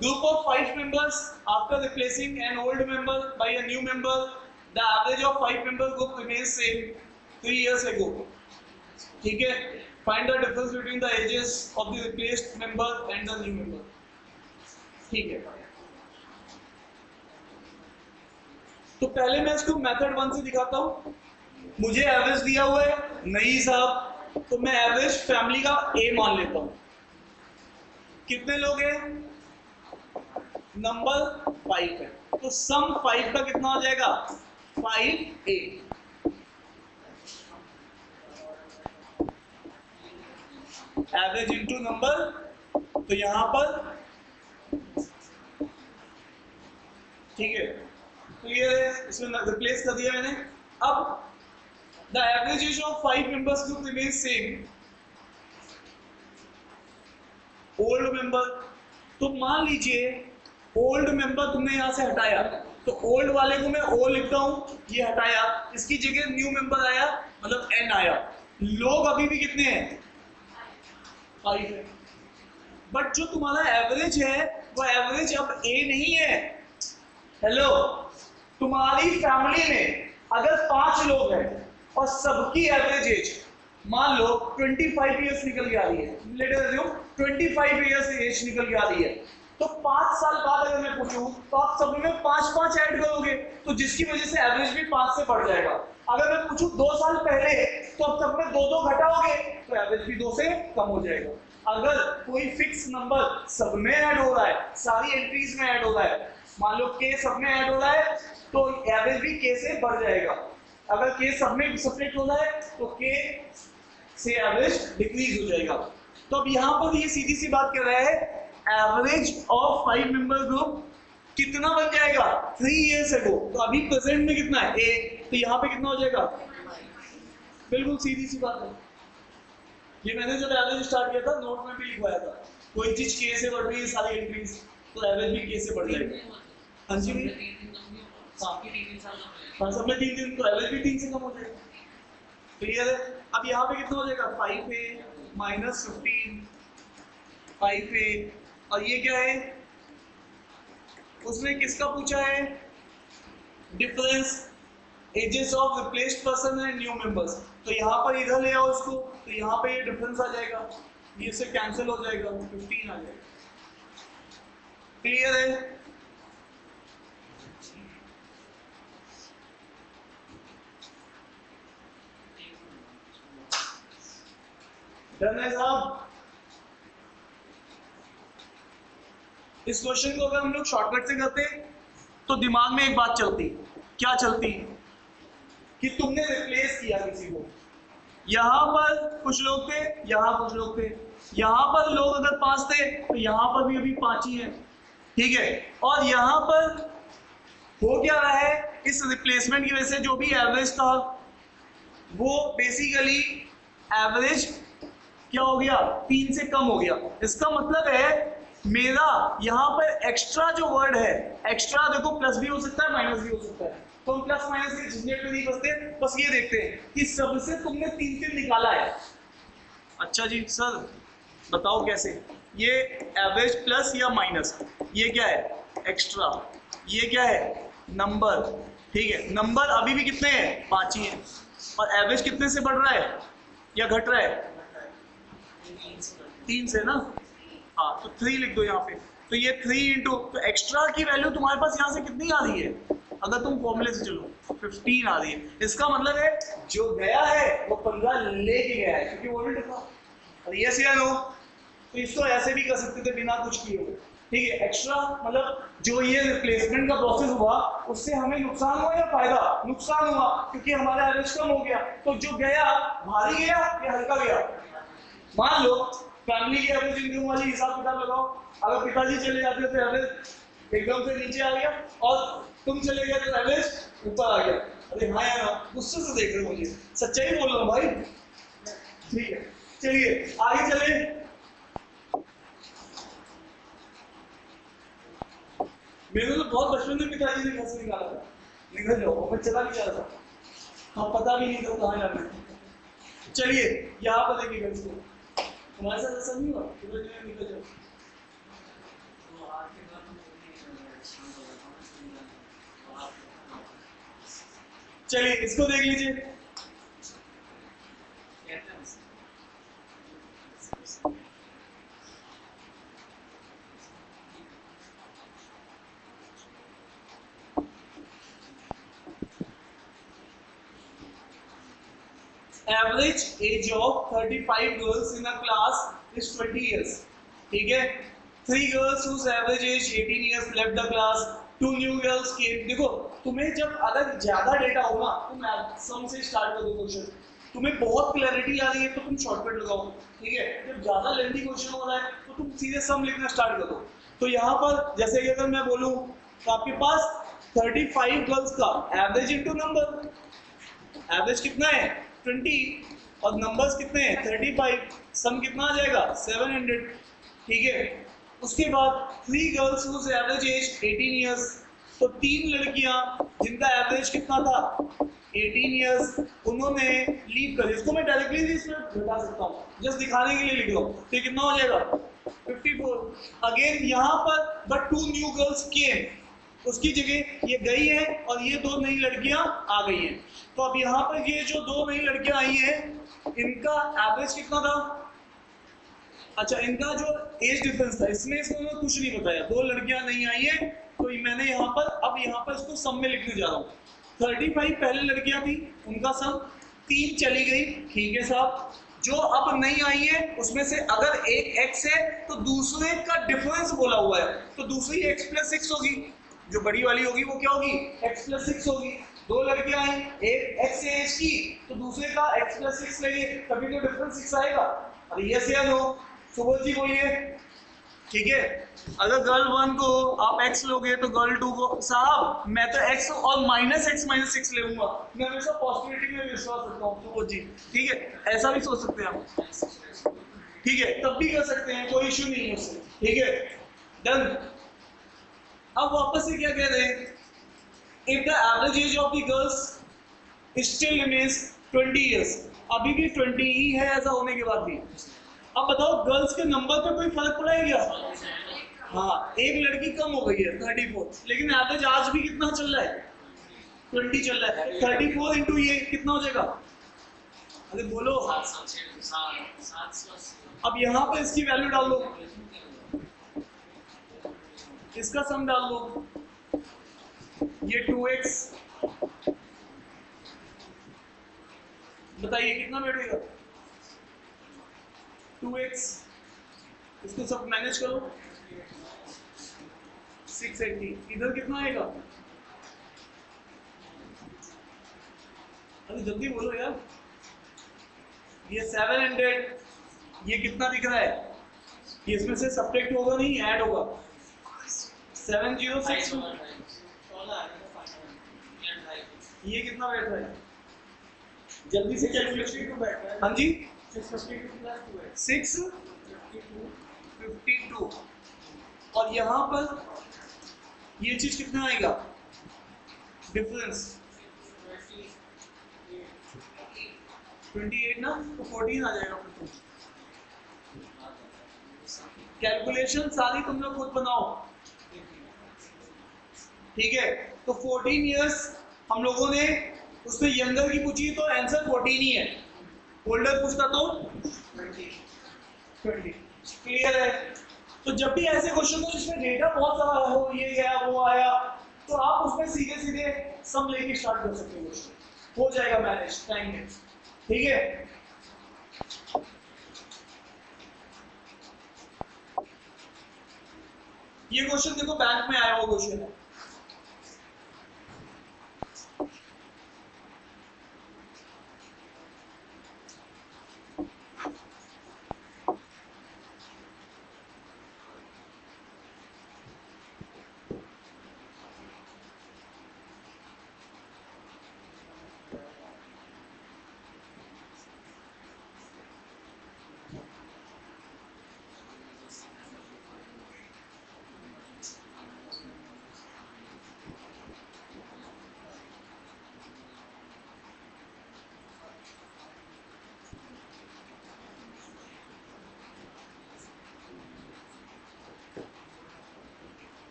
group of 5 members after replacing an old member by a new member, the average of 5 member group remains same 3 years ago, ठीक है? Find the difference between the ages of the replaced member and the new member, ठीक है? तो पहले मैं इसको मेथड 1 से दिखाता हूँ। मुझे एवरेज दिया हुआ है, नहीं साहब, तो मैं एवरेज फैमिली का A मान लेता हूँ। कितने लोग हैं? नंबर 5 है, तो सम 5 का कितना हो जाएगा? 5a। एवरेज इंटू नंबर, तो यहां पर, ठीक है? तो ये इसमें रिप्लेस कर दिया मैंने। अब the average age of 5 members group remains same. Old member, तो मान लीजिए ओल्ड मेंबर तुमने यहां से हटाया, तो ओल्ड वाले को मैं ओ लिखता हूं, ये हटाया, इसकी जगह न्यू मेंबर आया, मतलब n आया। लोग अभी भी कितने हैं? 5 है। बट जो तुम्हारा एवरेज है वो एवरेज अब a नहीं है। हेलो, तुम्हारी फैमिली में अगर 5 लोग हैं और सबकी एवरेज एज मान लो 25 इयर्स निकल के आ रही है, let us assume 25 years age निकल के आ रही है, तो 5 साल बाद अगर मैं पूछूं तो आप सब में 5-5 ऐड करोगे, तो जिसकी वजह से एवरेज भी 5 से बढ़ जाएगा। अगर मैं पूछूं 2 साल पहले, तो आप सब में 2-2 घटाओगे तो एवरेज भी 2 से कम हो जाएगा। अगर कोई फिक्स नंबर सब में ऐड हो रहा है, सारी एंट्रीज में ऐड हो रहा है, मान लो k सब में ऐड हो रहा है, तो एवरेज भी k से बढ़ जाएगा। अगर k सब में सब्ट्रैक्ट हो रहा है तो k से एवरेज डिक्रीज हो जाएगा। तो अब यहाँ पर ये सीधी सी बात कर रहा है, एवरेज ऑफ 5 member ग्रुप कितना बन जाएगा 3 years ago। तो अभी प्रेजेंट में कितना है ए, तो यहाँ पे कितना हो जाएगा, बिल्कुल सीधी सी बात है। ये मैंने जब एवरेज स्टार्ट किया था नोट में भी लिखवाया था, कोई चीज के से बढ़ रही है सारी एंट्रीज, तो एवरेज भी के से बढ़ जाएगा। हाँ जी हाँ, सब में 3 दिन, तो एवरेज भी 3 से कम हो जाएगा। क्लियर है। अब यहाँ पे कितना हो जाएगा 5a माइनस 15 5a, और ये क्या है, उसने किसका पूछा है, difference ages of replaced person and new members. तो यहाँ पर इधर ले आओ इसको, तो यहाँ पे ये डिफरेंस आ जाएगा, ये से कैंसिल हो जाएगा, 15 आ जाएगा। क्लियर है। डन है साहब। इस क्वेश्चन को अगर हम लोग शॉर्टकट से करते तो दिमाग में एक बात चलती, क्या चलती, कि तुमने रिप्लेस किया किसी को, यहां पर कुछ लोग थे, यहां कुछ लोग थे, यहां पर लोग अगर 5 थे तो यहां पर भी अभी 5 ही है, ठीक है। और यहां पर हो क्या रहा है, इस रिप्लेसमेंट की वजह से जो भी एवरेज था वो बेसिकली एवरेज क्या हो गया, 3 से कम हो गया। इसका मतलब है मेरा यहाँ पर एक्स्ट्रा जो वर्ड है, एक्स्ट्रा देखो प्लस भी हो सकता है माइनस भी हो सकता है, तो हम प्लस माइनस के झंझट में नहीं फंसते, बस ये देखते हैं कि सबसे तुमने 3 निकाला है। अच्छा जी सर बताओ कैसे, ये एवरेज प्लस या माइनस, ये क्या है एक्स्ट्रा, ये क्या है नंबर, ठीक है। नंबर अभी भी कितने हैं 5 ही हैं, और एवरेज कितने से बढ़ रहा है या घट रहा है, 3 से ना, हाँ तो 3 लिख दो यहाँ पे। तो ये 3 इंटू, तो एक्स्ट्रा की वैल्यू तुम्हारे पास यहाँ से कितनी आ रही है, अगर तुम फॉर्मूले से चलो 15 आ रही है। इसका मतलब है जो गया है वो 15 लेके गया है, क्योंकि वो भी लिखा। और यस या नो, तो इसको ऐसे भी कर सकते थे बिना कुछ किए हुए, ठीक है। एक्स्ट्रा मतलब जो ये रिप्लेसमेंट का प्रोसेस हुआ उससे हमें नुकसान हुआ या फायदा, नुकसान हुआ, क्योंकि हमारा एवरेज कम हो गया। तो जो गया भारी गया या हल्का गया, मान लो फैमिली की एवरेज इनकम वाली हिसाब किताब लगाओ, अगर पिताजी चले जाते तो एवरेज एकदम से नीचे आ गया, और तुम चले गए तो एवरेज ऊपर आ गया। अरे हाँ यार गुस्से से देख रहे हो मुझे, सच्चाई बोल रहा हूँ भाई, ठीक है। चलिए आगे चले। मेरे तो बहुत बचपन में पिताजी ने घर से निकाला था, निकल जाओ, मैं चला नहीं जा रहा था, हाँ पता भी नहीं था कहाँ जाना है। चलिए यहाँ पर देखिएगा इसको, तुम्हारे साथ ऐसा नहीं हुआ, निकल जाओ। चलिए इसको देख लीजिए, average age of 35 girls in a class is 20 years, ठीक है। 3 girls whose average age 18 years left the class, 2 new girls came। देखो तुम्हें जब अगर ज्यादा डेटा होगा तुम सम से स्टार्ट करो क्वेश्चन, तुम्हें बहुत क्लैरिटी आ रही है तो तुम शॉर्टकट लगाओ, ठीक है। जब ज्यादा लेंथी क्वेश्चन हो रहा है तो तुम सीधे सम लिखना स्टार्ट करो। तो यहाँ पर जैसे कि अगर मैं बोलूँ तो आपके पास 35 गर्ल्स का एवरेज इंटू नंबर, एवरेज कितना है 20 और नंबर्स कितने हैं 35, सम कितना आ जाएगा 700, ठीक है। उसके बाद 3 girls whose average age 18 years, तो 3 लड़कियां जिनका एवरेज कितना था 18 इयर्स, उन्होंने लीव कर, इसको मैं डायरेक्टली भी इसमें घटा सकता हूँ, जस्ट दिखाने के लिए लिख रहा हूँ। तो कितना हो जाएगा 54। अगेन यहाँ पर बट 2 न्यू गर्ल्स केम, उसकी जगह ये गई है और ये 2 नई लड़कियां आ गई हैं। तो अब यहाँ पर ये जो 2 नई लड़कियां आई हैं इनका एवरेज कितना था, अच्छा इनका जो एज डिफरेंस था इसमें इसको कुछ नहीं बताया, 2 लड़कियां नहीं आई हैं, तो मैंने यहाँ पर अब यहाँ पर इसको सम में लिखने जा रहा हूँ। 35 पहले लड़कियां थी उनका सम, 3 चली गई, ठीक है साहब। जो अब नहीं आई है उसमें से अगर एक x है तो दूसरे का डिफरेंस बोला हुआ है, तो दूसरी x + 6 होगी, जो बड़ी वाली होगी वो क्या होगी x + 6 होगी। 2 लड़कियां आई, एक x से एज की तो दूसरे का x + 6 लगे, तभी तो डिफरेंस 6 आएगा। अरे यस या नो, सुबोध जी बोलिए। ठीक है, अगर गर्ल 1 को आप x लोगे तो गर्ल 2 को, साहब मैं तो x और -x-6 लूंगा, मैं हमेशा पॉसिबिलिटी में विश्वास रखता हूँ, तो वो जी ठीक है, ऐसा भी सोच सकते हैं आप, ठीक है, तब भी कर सकते हैं, कोई इशू नहीं है उससे, ठीक है, डन। अब वापस से क्या कह रहे हैं, if the average age of the girls still remains 20 years, अभी भी 20 ही है ऐसा होने के बाद भी। अब बताओ गर्ल्स के नंबर पे कोई फर्क पड़ा है क्या? हाँ, एक लड़की कम हो गई है 34, लेकिन एवरेज आज भी कितना चल रहा है? 20 चल रहा है। 34 इंटू ये कितना हो जाएगा? अरे बोलो। अब यहाँ पे इसकी वैल्यू डाल दो, इसका सम डाल दो, ये 2x, बताइए कितना बैठेगा? 2x, इसको सब मैनेज करो, 680, इधर कितना आएगा? अरे जल्दी बोलो यार, ये 700, ये कितना दिख रहा है? ये इसमें से सब्ट्रैक्ट होगा नहीं, ऐड होगा, 706, ये कितना बैठ रहा है? जल्दी से कैलकुलेशन बैठ रहा है। हाँ जी, 652 और यहाँ पर ये चीज कितना आएगा डिफरेंस? 28 ना, तो 14 आ जाएगा। कैलकुलेशन सारी तुम लोग खुद बनाओ, ठीक है। तो 14 इयर्स हम लोगों ने, उसने यंगर की पूछी तो आंसर 14 ही है, ओल्डर पूछता तो 20। क्लियर है? तो जब भी ऐसे क्वेश्चन हो जिसमें डेटा बहुत सारा हो, ये गया वो आया, तो आप उसमें सीधे सीधे सम लेके स्टार्ट कर सकते हो, क्वेश्चन हो जाएगा मैनेज टाइम में, ठीक है। ये क्वेश्चन देखो बैंक में आया हुआ क्वेश्चन है,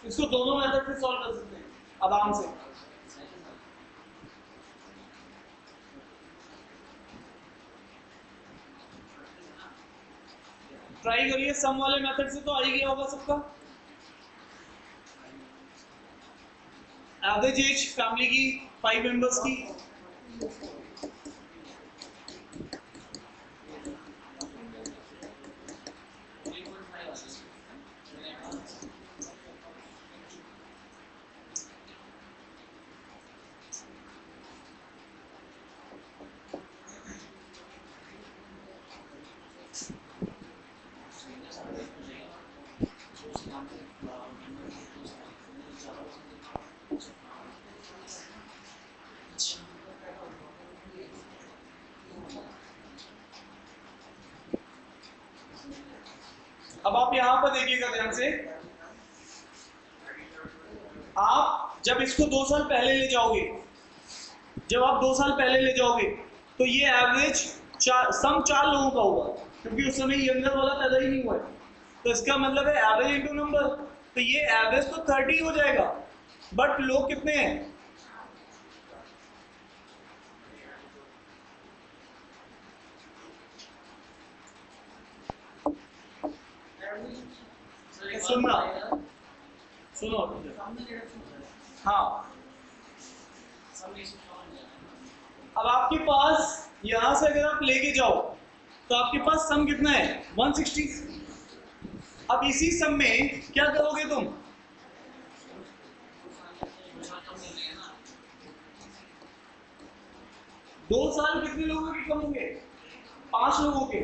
इसको दोनों मेथड से सॉल्व कर सकते हैं आराम से। ट्राई करिए, सम वाले मेथड से तो आ ही गया होगा सबका। एवरेज एज फैमिली की 5 मेंबर्स की, अब आप यहां पर देखिएगा ध्यान से, आप जब इसको 2 साल पहले ले जाओगे, जब आप 2 साल पहले ले जाओगे तो ये एवरेज सम 4 लोगों का होगा, क्योंकि उस समय यंगर वाला पैदा ही नहीं हुआ है, तो इसका मतलब है एवरेज इंटू नंबर, तो ये एवरेज तो 30 हो जाएगा, बट लोग कितने हैं? सुनना, सुनो, हाँ, अब आपके पास यहां से अगर आप लेके जाओ तो आपके पास सम कितना है? 160। अब इसी सम में क्या करोगे तुम? 2 साल कितने लोगों के कम होंगे? 5 लोगों के।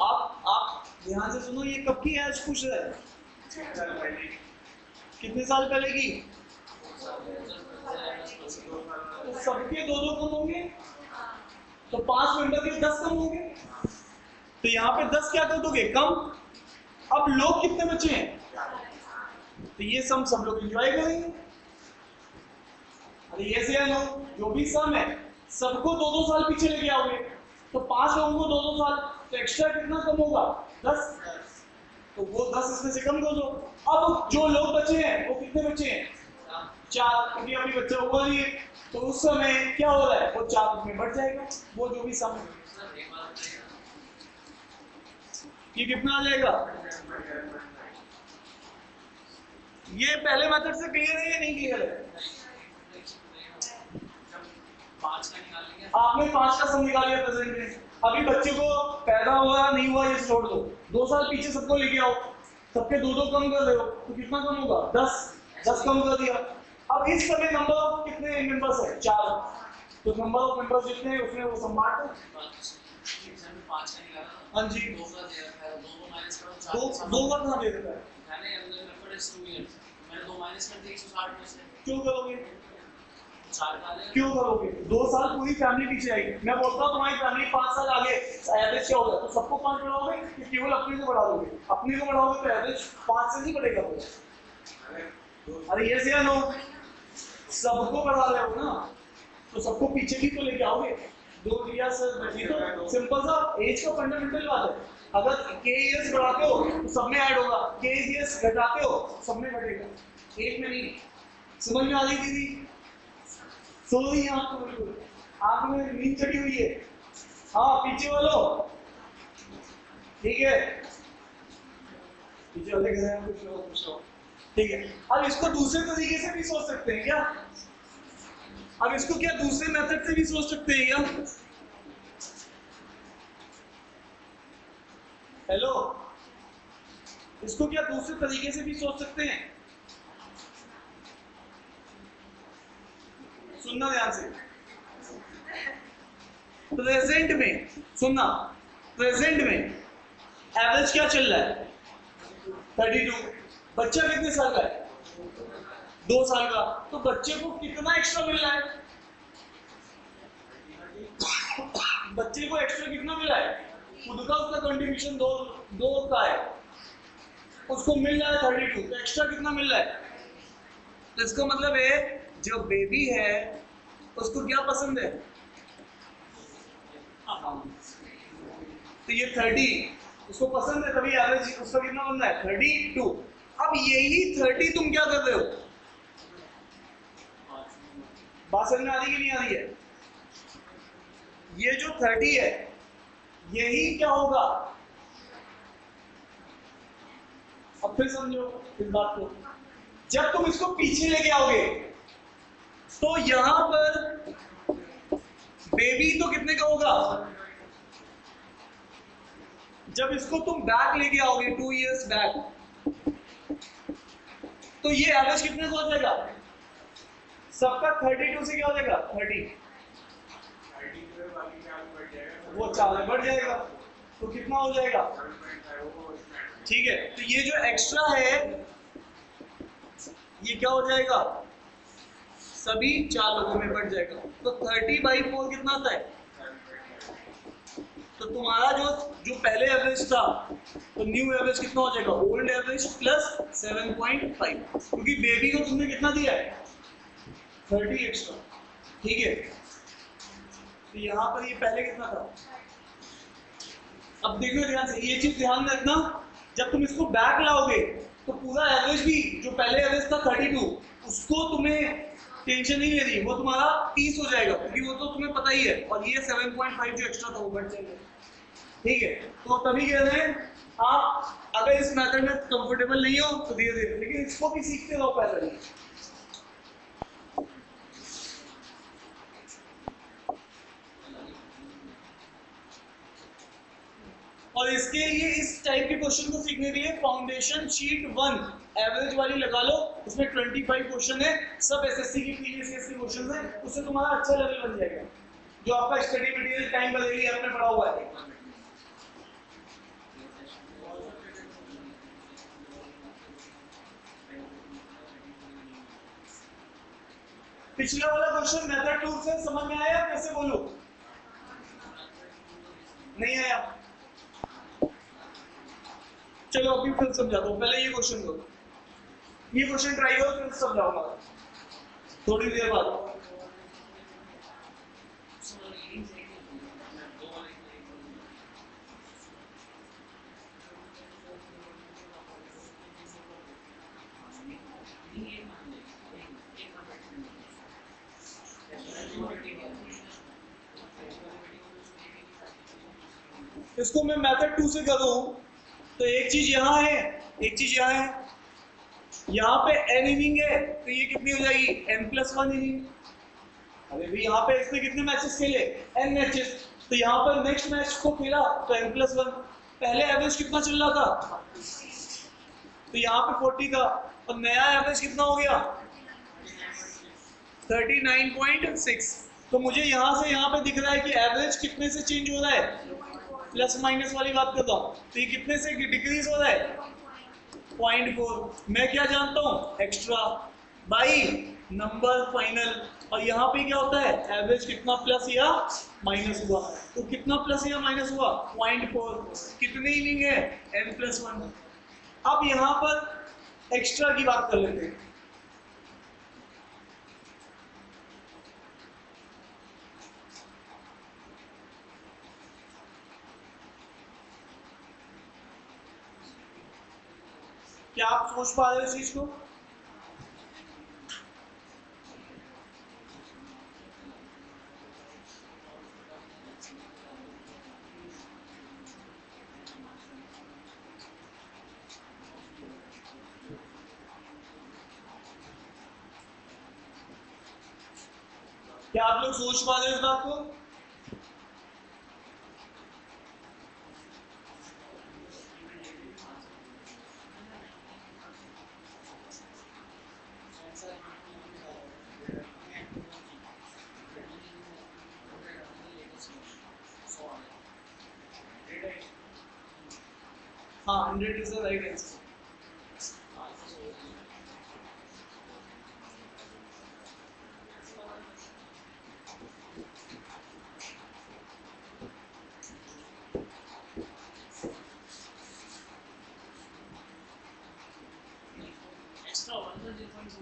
आप ध्यान से सुनो, ये कब की एज पूछ रहा है? कितने साल पहले की? तो सबके 2-2 कम होंगे, तो 5 मेंबर के 10 कम होंगे, तो यहाँ पे 10 क्या कर दोगे? कम। अब लोग कितने बचे हैं? तो ये सम सब लोग एंजॉय करेंगे। अरे ये से नो, जो भी सम है सबको 2-2 साल पीछे लेके आओगे, तो 5 लोगों को 2-2 साल, तो एक्स्ट्रा कितना कम होगा? 10। तो वो 10 इसमें से कम कर दो। अब जो लोग बचे हैं वो कितने बचे हैं? 4, क्योंकि अभी बच्चा हुआ नहीं है, तो उस समय क्या हो रहा है? वो 4 में बढ़ जाएगा, वो जो भी सम है। ये कितना आ जाएगा? ये पहले मेथड से क्लियर है या नहीं क्लियर है? आपने 5 का सम निकाल लिया प्रेजेंट में, अभी बच्चे को पैदा हुआ नहीं हुआ ये छोड़ दो, 2 साल पीछे सबको लेके आओ, सबके 2-2 कम कर रहे हो, तो कितना कम होगा? 10 कम कर दिया। अब इस समय नंबर ऑफ कितने मेंबर्स है? 4, तो नंबर ऑफ मेंबर्स जितने हैं उसमें वो सम बांट दो। हाँ जी, 2 का कहाँ दे देता है? क्यों करोगे? क्यों करोगे? 2 साल पूरी फैमिली पीछे आएगी। मैं बोलता हूँ तुम्हारी फैमिली 5 साल आगे, एवरेज क्या होगा? तो सबको 5 बढ़ाओगे कि केवल अपने को बढ़ा दोगे? अपने को बढ़ाओगे तो एवरेज 5 से नहीं बढ़ेगा। अरे ये से नो, सबको बढ़ा रहे हो ना, तो सबको पीछे भी तो लेके आओगे। 2 इयर्स तो सिंपल सा एज का फंडामेंटल बात है। अगर k इयर्स बढ़ाते हो तो सब में ऐड होगा, k इयर्स घटाते हो सब में घटेगा, एक में नहीं। समझ में आ रही दीदी? सो रही है आपको? बिल्कुल आंख में नींद चढ़ी हुई है। हाँ पीछे वालों, ठीक है, पीछे वाले कह रहे हैं कुछ लो, ठीक है। अब इसको दूसरे तरीके से भी सोच सकते हैं क्या? अब इसको क्या दूसरे मेथड से भी सोच सकते हैं क्या? हेलो, इसको क्या दूसरे तरीके से भी सोच सकते हैं? सुनना ध्यान से, प्रेजेंट में सुनना, प्रेजेंट में एवरेज क्या चल रहा है? 32। बच्चा कितने साल का है? 2 साल का। तो बच्चे को कितना एक्स्ट्रा मिल रहा है? बच्चे को एक्स्ट्रा कितना मिला है? खुद का उसका कंट्रीब्यूशन 2 का है, उसको मिल रहा है 32, तो एक्स्ट्रा कितना मिल रहा है? तो इसका मतलब है जो बेबी है उसको क्या पसंद है? तो ये 30 उसको पसंद है, तभी एवरेज उसका कितना बन रहा है? 32। अब यही 30 तुम क्या कर रहे हो? बात समझ में आ रही कि नहीं आ रही है? ये जो 30 है यही क्या होगा? अब फिर समझो इस बात को, जब तुम इसको पीछे लेके आओगे तो यहां पर बेबी तो कितने का होगा? जब इसको तुम बैक लेके आओगे 2 इयर्स बैक, तो ये एवरेज कितने का हो जाएगा? सबका 32 से क्या हो जाएगा? 30, वो 4 में बढ़ जाएगा, तो कितना हो जाएगा? ठीक है, तो ये जो एक्स्ट्रा है ये क्या हो जाएगा? सभी 4 लोगों में बढ़ जाएगा। तो 30/4 कितना आता है? तो तुम्हारा जो पहले एवरेज था, तो न्यू एवरेज कितना हो जाएगा? ओल्ड एवरेज प्लस 7.5, क्योंकि बेबी को तुमने कितना दिया है? 30 एक्स्ट्रा, ठीक है। तो यहाँ पर ये पहले कितना था? अब देखो ध्यान से, ये चीज ध्यान रखना, जब तुम इसको बैक लाओगे तो पूरा एवरेज भी जो पहले एवरेज था 32, उसको तुम्हें टेंशन नहीं ले रही, वो तुम्हारा 30 हो जाएगा, क्योंकि वो तो तुम्हें पता ही है, और ये 7.5 जो एक्स्ट्रा था वो बढ़ जाएगा, ठीक है। तो तभी कह रहे हैं आप अगर इस मेथड में कंफर्टेबल नहीं हो तो धीरे धीरे, लेकिन इसको भी सीखते रहो पहले ही। और इसके लिए इस टाइप के क्वेश्चन को सीखने के लिए फाउंडेशन शीट 1 एवरेज वाली लगा लो, उसमें 25 क्वेश्चन है, सब एसएससी की प्रीवियस ईयर के क्वेश्चन है, उससे तुम्हारा अच्छा लेवल बन जाएगा, जो आपका स्टडी मटेरियल टाइम बदलेगी आपने पढ़ा हुआ है। पिछला वाला क्वेश्चन मेथड टूल से समझ में आया? कैसे बोलूं? नहीं आया? चलो अभी फिर समझाता हूँ, पहले ये क्वेश्चन दो, ये क्वेश्चन ट्राई करो फिर समझाऊंगा थोड़ी देर बाद। इसको मैं मेथड 2 से करूं तो एक चीज यहाँ है, एक चीज यहाँ है, यहाँ पे n इनिंग है तो ये कितनी हो जाएगी n+1 इनिंग। अरे भाई यहाँ पे इसने कितने मैचेस खेले? n मैचेस, तो यहाँ पर नेक्स्ट मैच को खेला तो n+1। पहले एवरेज कितना चल रहा था? तो यहाँ पे 40 था और नया एवरेज कितना हो गया? 39.6। तो मुझे यहाँ से यहाँ पे दिख रहा है कि एवरेज कितने से चेंज हो रहा है? प्लस माइनस वाली बात करता हूँ, तो ये कितने से डिक्रीज हो रहा है? 0.4। मैं क्या जानता हूँ? Extra by number final. और यहाँ पे क्या होता है? एवरेज कितना प्लस या माइनस हुआ, तो कितना प्लस या माइनस हुआ? 0.4। कितनी इनिंग है? n+1। अब यहाँ पर एक्स्ट्रा की बात कर लेते हैं। क्या आप सोच पा रहे हो इस चीज को? क्या आप लोग सोच पा रहे हो इस बात को? हाँ, 100 is the right answer. Extra 1.0.2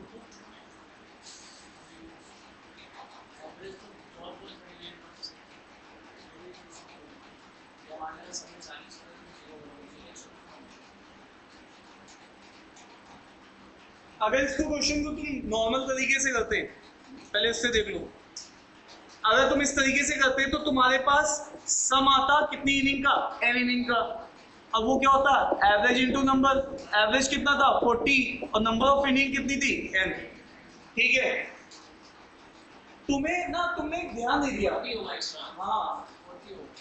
average तो 4.29 जमाने में समय 40 अगर इसको क्वेश्चन को तुम नॉर्मल तरीके से करते, पहले इससे देख लो, अगर तुम इस तरीके से करते तो तुम्हारे पास सम आता कितनी इनिंग का? n इनिंग का। अब वो क्या होता? Average into number. एवरेज कितना था? 40 और नंबर ऑफ इनिंग कितनी थी? n। ठीक है, तुम्हें ना तुमने ध्यान नहीं दिया। हाँ,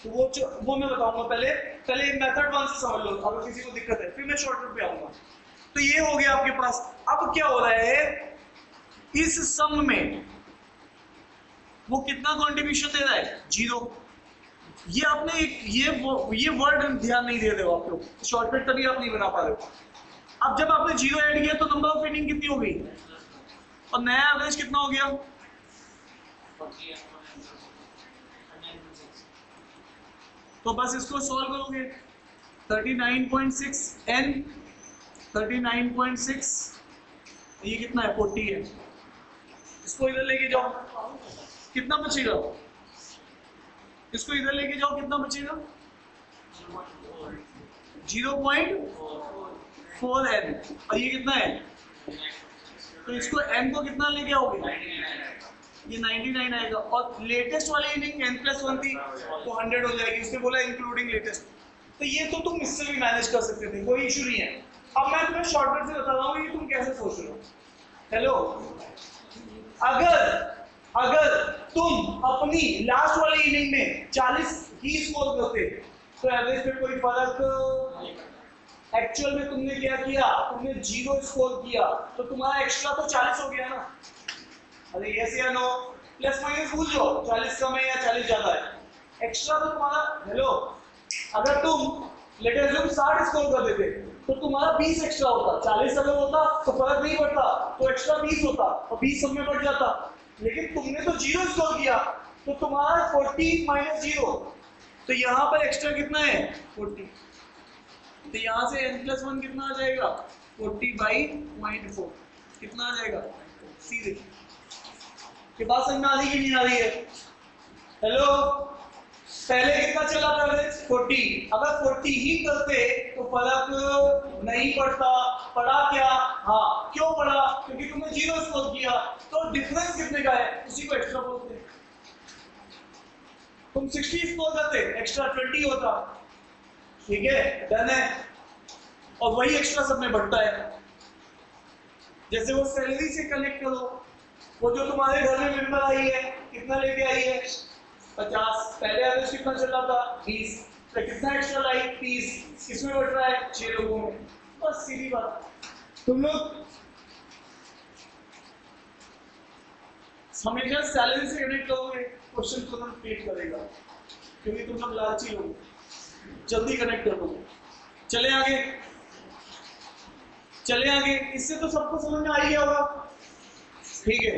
तो वो मैं बताऊंगा, पहले मेथड 1 से समझ लो, अगर किसी को दिक्कत है फिर मैं शॉर्टकट पे आऊंगा। तो ये हो गया आपके पास। अब क्या हो रहा है? इस सम में वो कितना कंट्रीब्यूशन दे रहा है? 0। ये आपने ये वर्ड ध्यान नहीं दे रहे हो आप लोग, शॉर्टकट तभी आप नहीं बना पा रहे हो। अब जब आपने 0 ऐड किया तो नंबर ऑफ इनिंग कितनी हो गई और नया एवरेज कितना हो गया? तो बस इसको सॉल्व करोगे, 39.6 n 39.6, ये कितना है? 40 है। इसको इधर लेके जाओ, कितना बचेगा? इसको इधर लेके जाओ, कितना बचेगा? 0.4 n। और ये कितना है? तो इसको n को कितना लेके आओगे? ये 99 आएगा। और लेटेस्ट वाली इनिंग n+1 थी तो 100 हो जाएगी। उसने बोला इंक्लूडिंग लेटेस्ट। तो ये तो तुम इससे भी मैनेज कर सकते थे, कोई इशू नहीं है। अब मैं तुम्हें शॉर्टकट से बता रहा हूँ कि तुम कैसे सोच रहे हो। हेलो, अगर तुम अपनी लास्ट वाली इनिंग में 40 ही स्कोर करते तो एवरेज पे कोई फर्क एक्चुअल में तुमने क्या किया, तुमने 0 स्कोर किया, तो तुम्हारा एक्स्ट्रा तो 40 हो गया ना। अरे यस या नो, प्लस माइनस भूल जाओ, 40 कम है या 40 ज्यादा है, एक्स्ट्रा तो तुम्हारा, हेलो, अगर तुम लेट अस अज्यूम 60 स्कोर कर देते तो तुम्हारा 20 एक्स्ट्रा होता, 40 अगर होता तो फर्क नहीं पड़ता, तो एक्स्ट्रा 20 होता और 20 सब में बढ़ जाता। लेकिन तुमने तो 0 स्कोर किया, तो तुम्हारा 40 माइनस 0, तो यहाँ पर एक्स्ट्रा कितना है 40, तो यहाँ से n+1 कितना आ जाएगा 40/0.4, कितना आ जाएगा सीधे। ये बात समझ में आ रही कि नहीं आ रही है? हेलो, पहले कितना चला था एवरेज 40, अगर 40 ही करते तो फर्क नहीं पड़ता, पड़ा क्या? हाँ, क्यों पड़ा? क्योंकि तुमने 0 स्कोर किया, तो डिफरेंस कितने का है उसी को एक्स्ट्रा बोलते हैं। तुम 60 स्कोर करते, एक्स्ट्रा 20 होता, ठीक है, डन है, और वही एक्स्ट्रा सब में बढ़ता है। जैसे वो सैलरी से कनेक्ट करो, वो जो तुम्हारे घर में मेंबर आई है कितना लेके आई है 50, पहले एवरेज कितना चल रहा था 20, तो कितना एक्स्ट्रा लाई 30, किसमें बढ़ रहा है 6 लोगों में, बस सीधी बात। तुम लोग हमेशा सैलरी से कनेक्ट करोगे, क्वेश्चन तुरंत क्लिक करेगा, क्योंकि तुम लोग लालची हो, जल्दी कनेक्ट कर दोगे। चले आगे, चले आगे, इससे तो सबको समझ में आ ही गया होगा, ठीक है।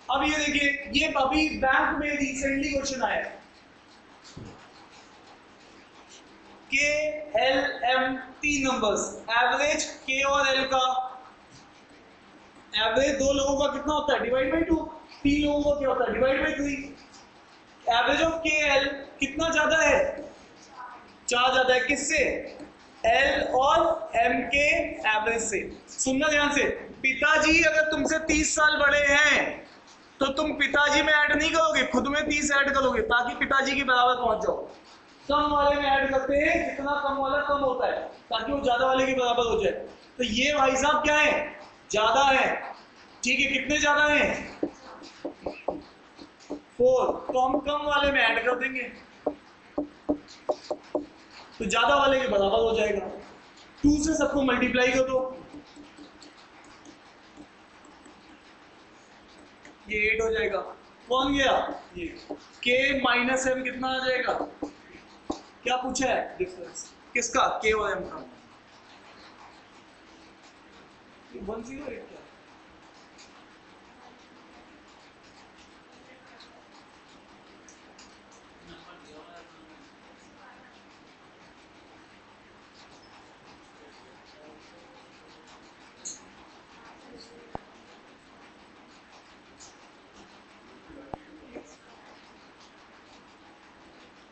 अब ये देखिए, ये अभी बैंक में रिसेंटली क्वेश्चन आया है, के एल एम 3 नंबर्स, एवरेज के और एल का, एवरेज 2 लोगों का कितना होता है डिवाइड बाई 2, 3 लोगों का क्या होता है डिवाइड बाई 3। एवरेज ऑफ के एल कितना ज्यादा है 4 ज्यादा है, किससे? एल और एम के एवरेज से। सुनना ध्यान से, पिताजी अगर तुमसे 30 साल बड़े हैं तो तुम पिताजी में ऐड नहीं करोगे, खुद में 30 ऐड करोगे ताकि पिताजी के बराबर पहुंच जाओ। कम वाले में ऐड करते हैं, जितना कम वाला कम होता है ताकि वो ज्यादा वाले के बराबर हो जाए। तो ये भाई साहब क्या है, ज्यादा है, ठीक है, कितने ज्यादा है 4, तो हम कम वाले में ऐड कर देंगे तो ज्यादा वाले के बराबर हो जाएगा। 2 से सबको मल्टीप्लाई कर दो, ये 8 हो जाएगा, कौन गया ये, k माइनस m कितना आ जाएगा, क्या पूछा है डिफरेंस किसका, k और m का, 108 क्या?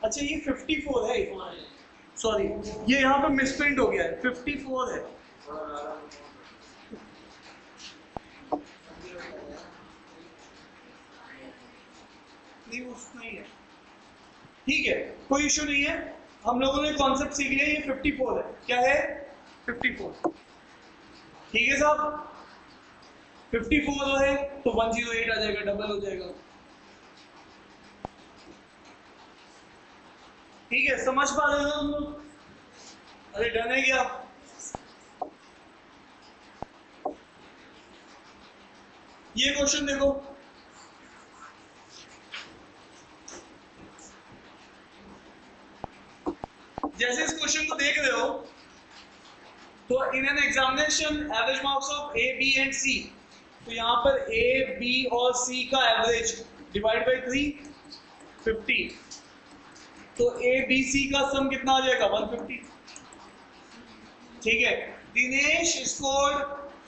अच्छा ये 54 है, सॉरी ये यहाँ पे मिसप्रिंट हो गया है, 54 है। नहीं उतना ही है, ठीक है, कोई इशू नहीं है, हम लोगों ने कॉन्सेप्ट सीख लिया, ये 54 है, क्या है 54, ठीक है साहब, 54 है तो 108 आ जाएगा, डबल हो जाएगा, ठीक है, समझ पा रहे हो हम लोग? अरे डन है क्या? ये क्वेश्चन देखो, जैसे इस क्वेश्चन को देख रहे हो तो in an examination average marks of A B and C, तो यहाँ पर ए बी और सी का एवरेज डिवाइड बाई 3 50, तो ए बी सी का सम कितना आ जाएगा 150, ठीक है। Dinesh scored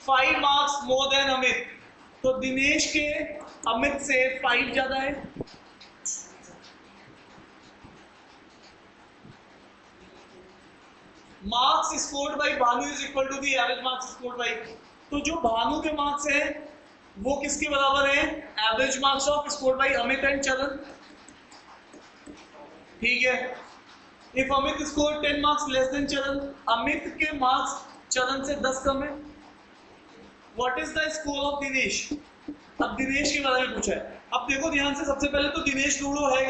5 marks more than Amit, तो दिनेश के अमित से 5 ज्यादा है, marks scored by Bhanu is equal to the average marks scored by, तो जो भानु के मार्क्स हैं वो किसके बराबर है, average marks of scored by Amit and चरण, ठीक है। If Amit score 10 marks less than चरण, अमित के मार्क्स चरण से 10 कम है, what is the score of Dinesh, अब दिनेश के बारे में पूछा है। अब देखो ध्यान से, सबसे पहले तो दिनेश लूडो है,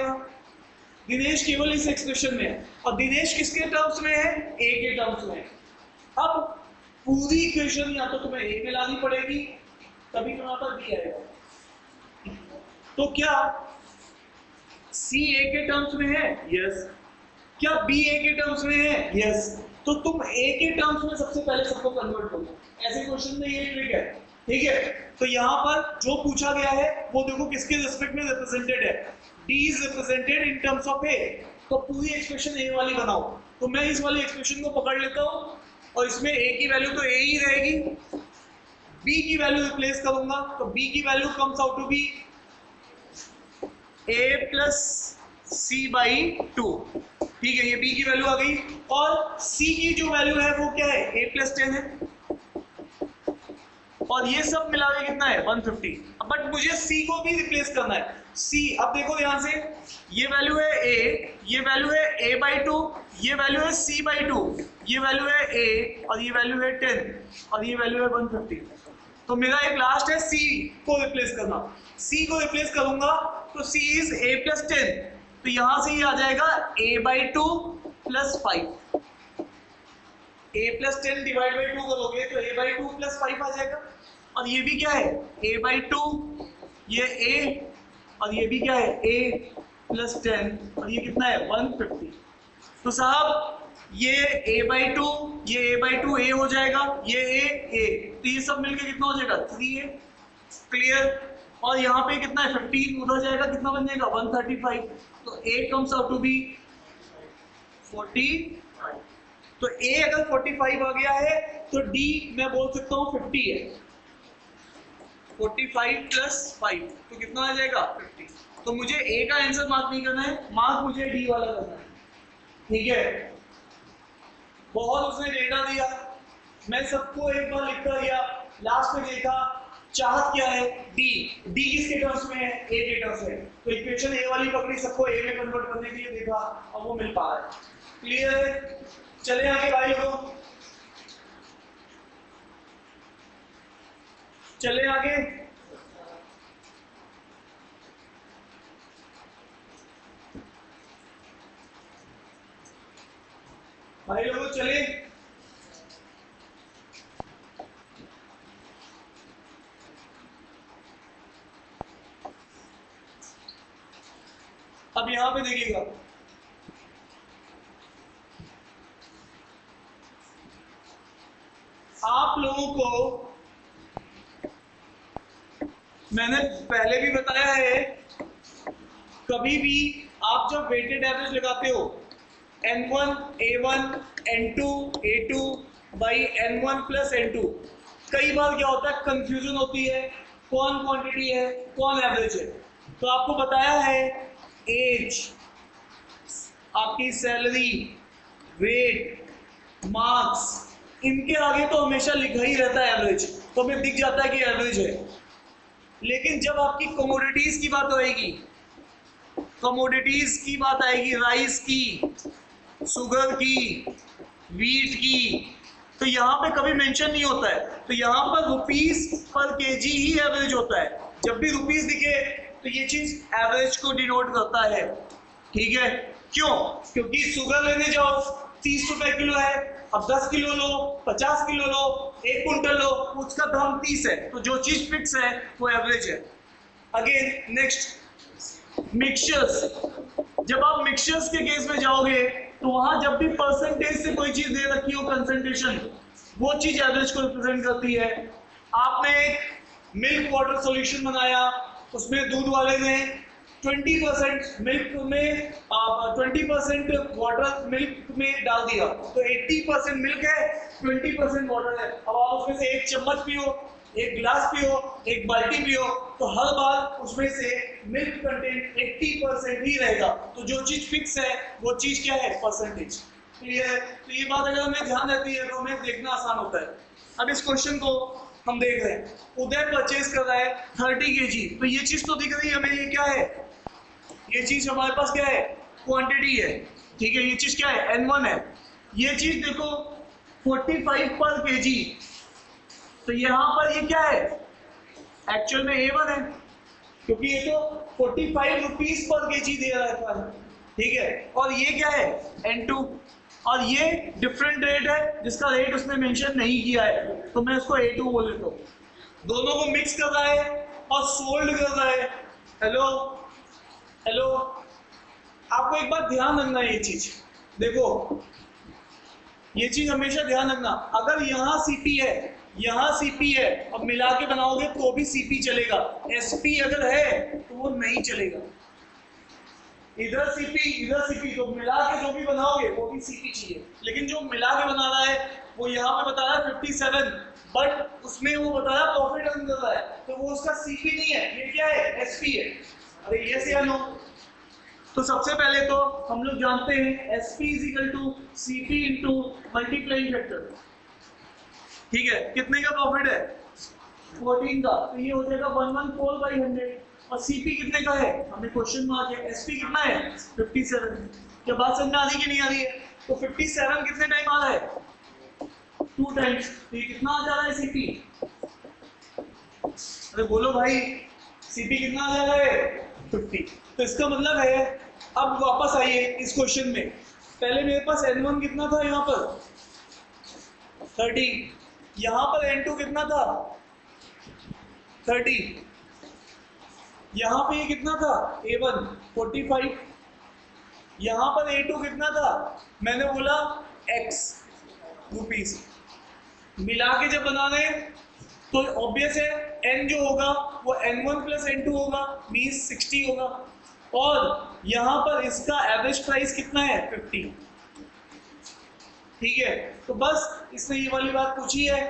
दिनेश केवल इस एक्सप्रेशन में है, और दिनेश किसके टर्म्स में है? ए के टर्म्स में है। अब पूरी इक्वेशन या तो तुम्हें ए में लानी पड़ेगी, तभी तुम्हारे पास बी आएगा। तो क्या सी ए के टर्म्स में है? यस। क्या बी ए के टर्म्स में है? यस। तो तुम ए के टर्म्स में सबसे पहले सबको कन्वर्ट करो। ऐसे क्वेश्चन में ये ट्रिक है, ठीक है। तो यहाँ पर जो पूछा गया है वो देखो किसके रिस्पेक्ट में रिप्रेजेंटेड है, D is represented in terms of A। तो पूरी एक्सप्रेशन A वाली बनाओ। तो मैं इस वाली एक्सप्रेशन को पकड़ लेता हूँ और इसमें A की वैल्यू तो A ही रहेगी, B की वैल्यू रिप्लेस करूंगा तो B की value comes out to be A plus C by 2। ठीक है, ये B की वैल्यू आ गई, और C की जो वैल्यू है वो क्या है? A प्लस 10 है, और ये सब मिला के कितना है? 150। बट मुझे C को भी रिप्लेस करना है। C, अब देखो ध्यान से, ये वैल्यू है A, ये वैल्यू है A बाई 2, ये वैल्यू है C बाई 2, ये वैल्यू है A, और ये वैल्यू है 10, और ये वैल्यू है 150। तो मेरा एक लास्ट है C को रिप्लेस करना। C को रिप्लेस करूंगा तो C इज A प्लस 10, तो यहां से ये आ जाएगा A by 2 plus 5। A plus 10 divide by 2 करोगे तो A बाई 2 प्लस 5 आ जाएगा, और ये भी क्या है? A बाई 2, ये A, और ये भी क्या है? A प्लस 10, और ये कितना है? 150। तो साहब ये A बाई 2, ये A बाई 2 A हो जाएगा, ये A, तो ये सब मिलके कितना हो जाएगा? 3A। क्लियर? और यहाँ पे कितना है? 15 उधर जाएगा, कितना बन जाएगा? 135। तो A comes out to be 45। तो A अगर 45 आ गया है तो D मैं बोल सकता हूँ 50 है। 45 प्लस 5 तो कितना आ जाएगा? 50। तो मुझे A का आंसर मार्क नहीं करना है, मार्क मुझे D वाला करना है। ठीक है, बहुत उसने डेटा दिया, मैं सबको एक बार लिखता दिया, लास्ट में देखा चाहत क्या है? D। D किसके टर्म्स में है? A के टर्म्स में। तो इक्वेशन A वाली पकड़ी, सबको A में कन्वर्ट करने के लिए देखा, और वो मिल पा रहा है। क्लियर है? चले आगे भाई लोगों, चले आगे। भाई लोगों चले, अब यहां पे देखिएगा, आप लोगों को मैंने पहले भी बताया है, कभी भी आप जब वेटेड एवरेज लगाते हो N1 A1 N2 A2 by N1 plus N2, कई बार क्या होता है? कंफ्यूजन होती है, कौन क्वांटिटी है कौन एवरेज है। तो आपको बताया है एज, आपकी सैलरी, वेट, मार्क्स, इनके आगे तो हमेशा लिखा ही रहता है एवरेज, तो हमें दिख जाता है कि एवरेज है। लेकिन जब आपकी कमोडिटीज की बात आएगी, कमोडिटीज की बात आएगी, राइस की, शुगर की, वीट की, तो यहाँ पे कभी मेंशन नहीं होता है। तो यहाँ पर रुपीस पर केजी ही एवरेज होता है। जब भी रुपीस दिखे तो ये चीज एवरेज को डिनोट करता है। ठीक है, क्यों? क्योंकि शुगर लेने जाओ 30 रुपए किलो है, अब 10 किलो लो, 50 किलो लो, 1 कुंटल लो, उसका दाम 30 है। तो जो चीज फिक्स है वो एवरेज है। Again next, mixtures. जब आप मिक्सचर्स के केस में जाओगे तो वहां जब भी परसेंटेज से कोई चीज दे रखी हो, कंसंट्रेशन, वो चीज एवरेज को रिप्रेजेंट करती है। आपने एक मिल्क वाटर सॉल्यूशन बनाया, उसमें दूध वाले ने 20% मिल्क में 20% वाटर मिल्क में डाल दिया, तो 80% मिल्क है, 20% वाटर है। अब आप उसमें से एक चम्मच पियो, एक गिलास पियो, एक बाल्टी पियो, तो हर बार उसमें से मिल्क कंटेंट 80% ही रहेगा। तो जो चीज फिक्स है वो चीज क्या है? परसेंटेज। क्लियर है? तो ये बात अगर हमें ध्यान रहती है तो हमें देखना आसान होता है। अब इस क्वेश्चन को हम देख रहे हैं, उदय परचेज कर रहा है 30 kg, तो ये चीज तो दिख रही है हमें, ये क्या है? ये चीज हमारे पास क्या है? क्वांटिटी है। ठीक है, ये चीज क्या है? N1 है। ये चीज देखो 45 पर केजी, तो यहाँ पर ये क्या है? एक्चुअल में A1 है, क्योंकि ये तो 45 रुपीज पर केजी दे रहा है। ठीक है, और ये क्या है N2, और ये डिफरेंट रेट है जिसका रेट उसने मेंशन नहीं किया है, तो मैं उसको A2 बोल देता हूँ। दोनों को मिक्स कर रहा है और सोल्ड कर रहा है। हेलो हेलो, आपको एक बात ध्यान रखना है, ये चीज देखो, ये चीज हमेशा ध्यान रखना, अगर यहाँ CP है, यहाँ CP है और मिला के बनाओगे तो भी CP चलेगा, SP अगर है तो वो नहीं चलेगा। इधर CP तो मिला के जो भी बनाओगे वो भी CP चाहिए, लेकिन जो मिला के बना रहा है वो यहाँ पे बता रहा है 57, बट उसमें वो बता रहा है प्रॉफिट अर्न कर रहा है, तो वो उसका CP नहीं है, ये क्या है SP है। अरे ये से नो, तो सबसे पहले तो हम लोग जानते हैं SP is equal to CP into multiplying factor, ठीक है, कितने का प्रॉफिट है 14 का, तो ये हो जाएगा 114/100, और CP कितने का है, हमें क्वेश्चन मार्क है, SP कितना है 57। क्या बात समझ में आ रही कि नहीं आ रही है? तो 57 कितने टाइम आ रहा है 2 टाइम्स, तो ये कितना आ जा रहा है CP, अरे बोलो भाई CP कितना आ जा रहा है 50। तो इसका मतलब है, अब वापस आइए इस क्वेश्चन में, पहले मेरे पास N1 कितना था यहाँ पर 30, यहाँ पर N2 कितना था 30, यहाँ पे ये कितना था A1 45, यहाँ पर A2 कितना था, मैंने बोला X रुपीस, मिला के जब बना रहे तो ऑब्वियस है N जो होगा वो N1 प्लस N2 होगा, मीन्स 60 होगा, और यहाँ पर इसका एवरेज प्राइस कितना है 50, ठीक है। तो बस इसने ये वाली बात पूछी है,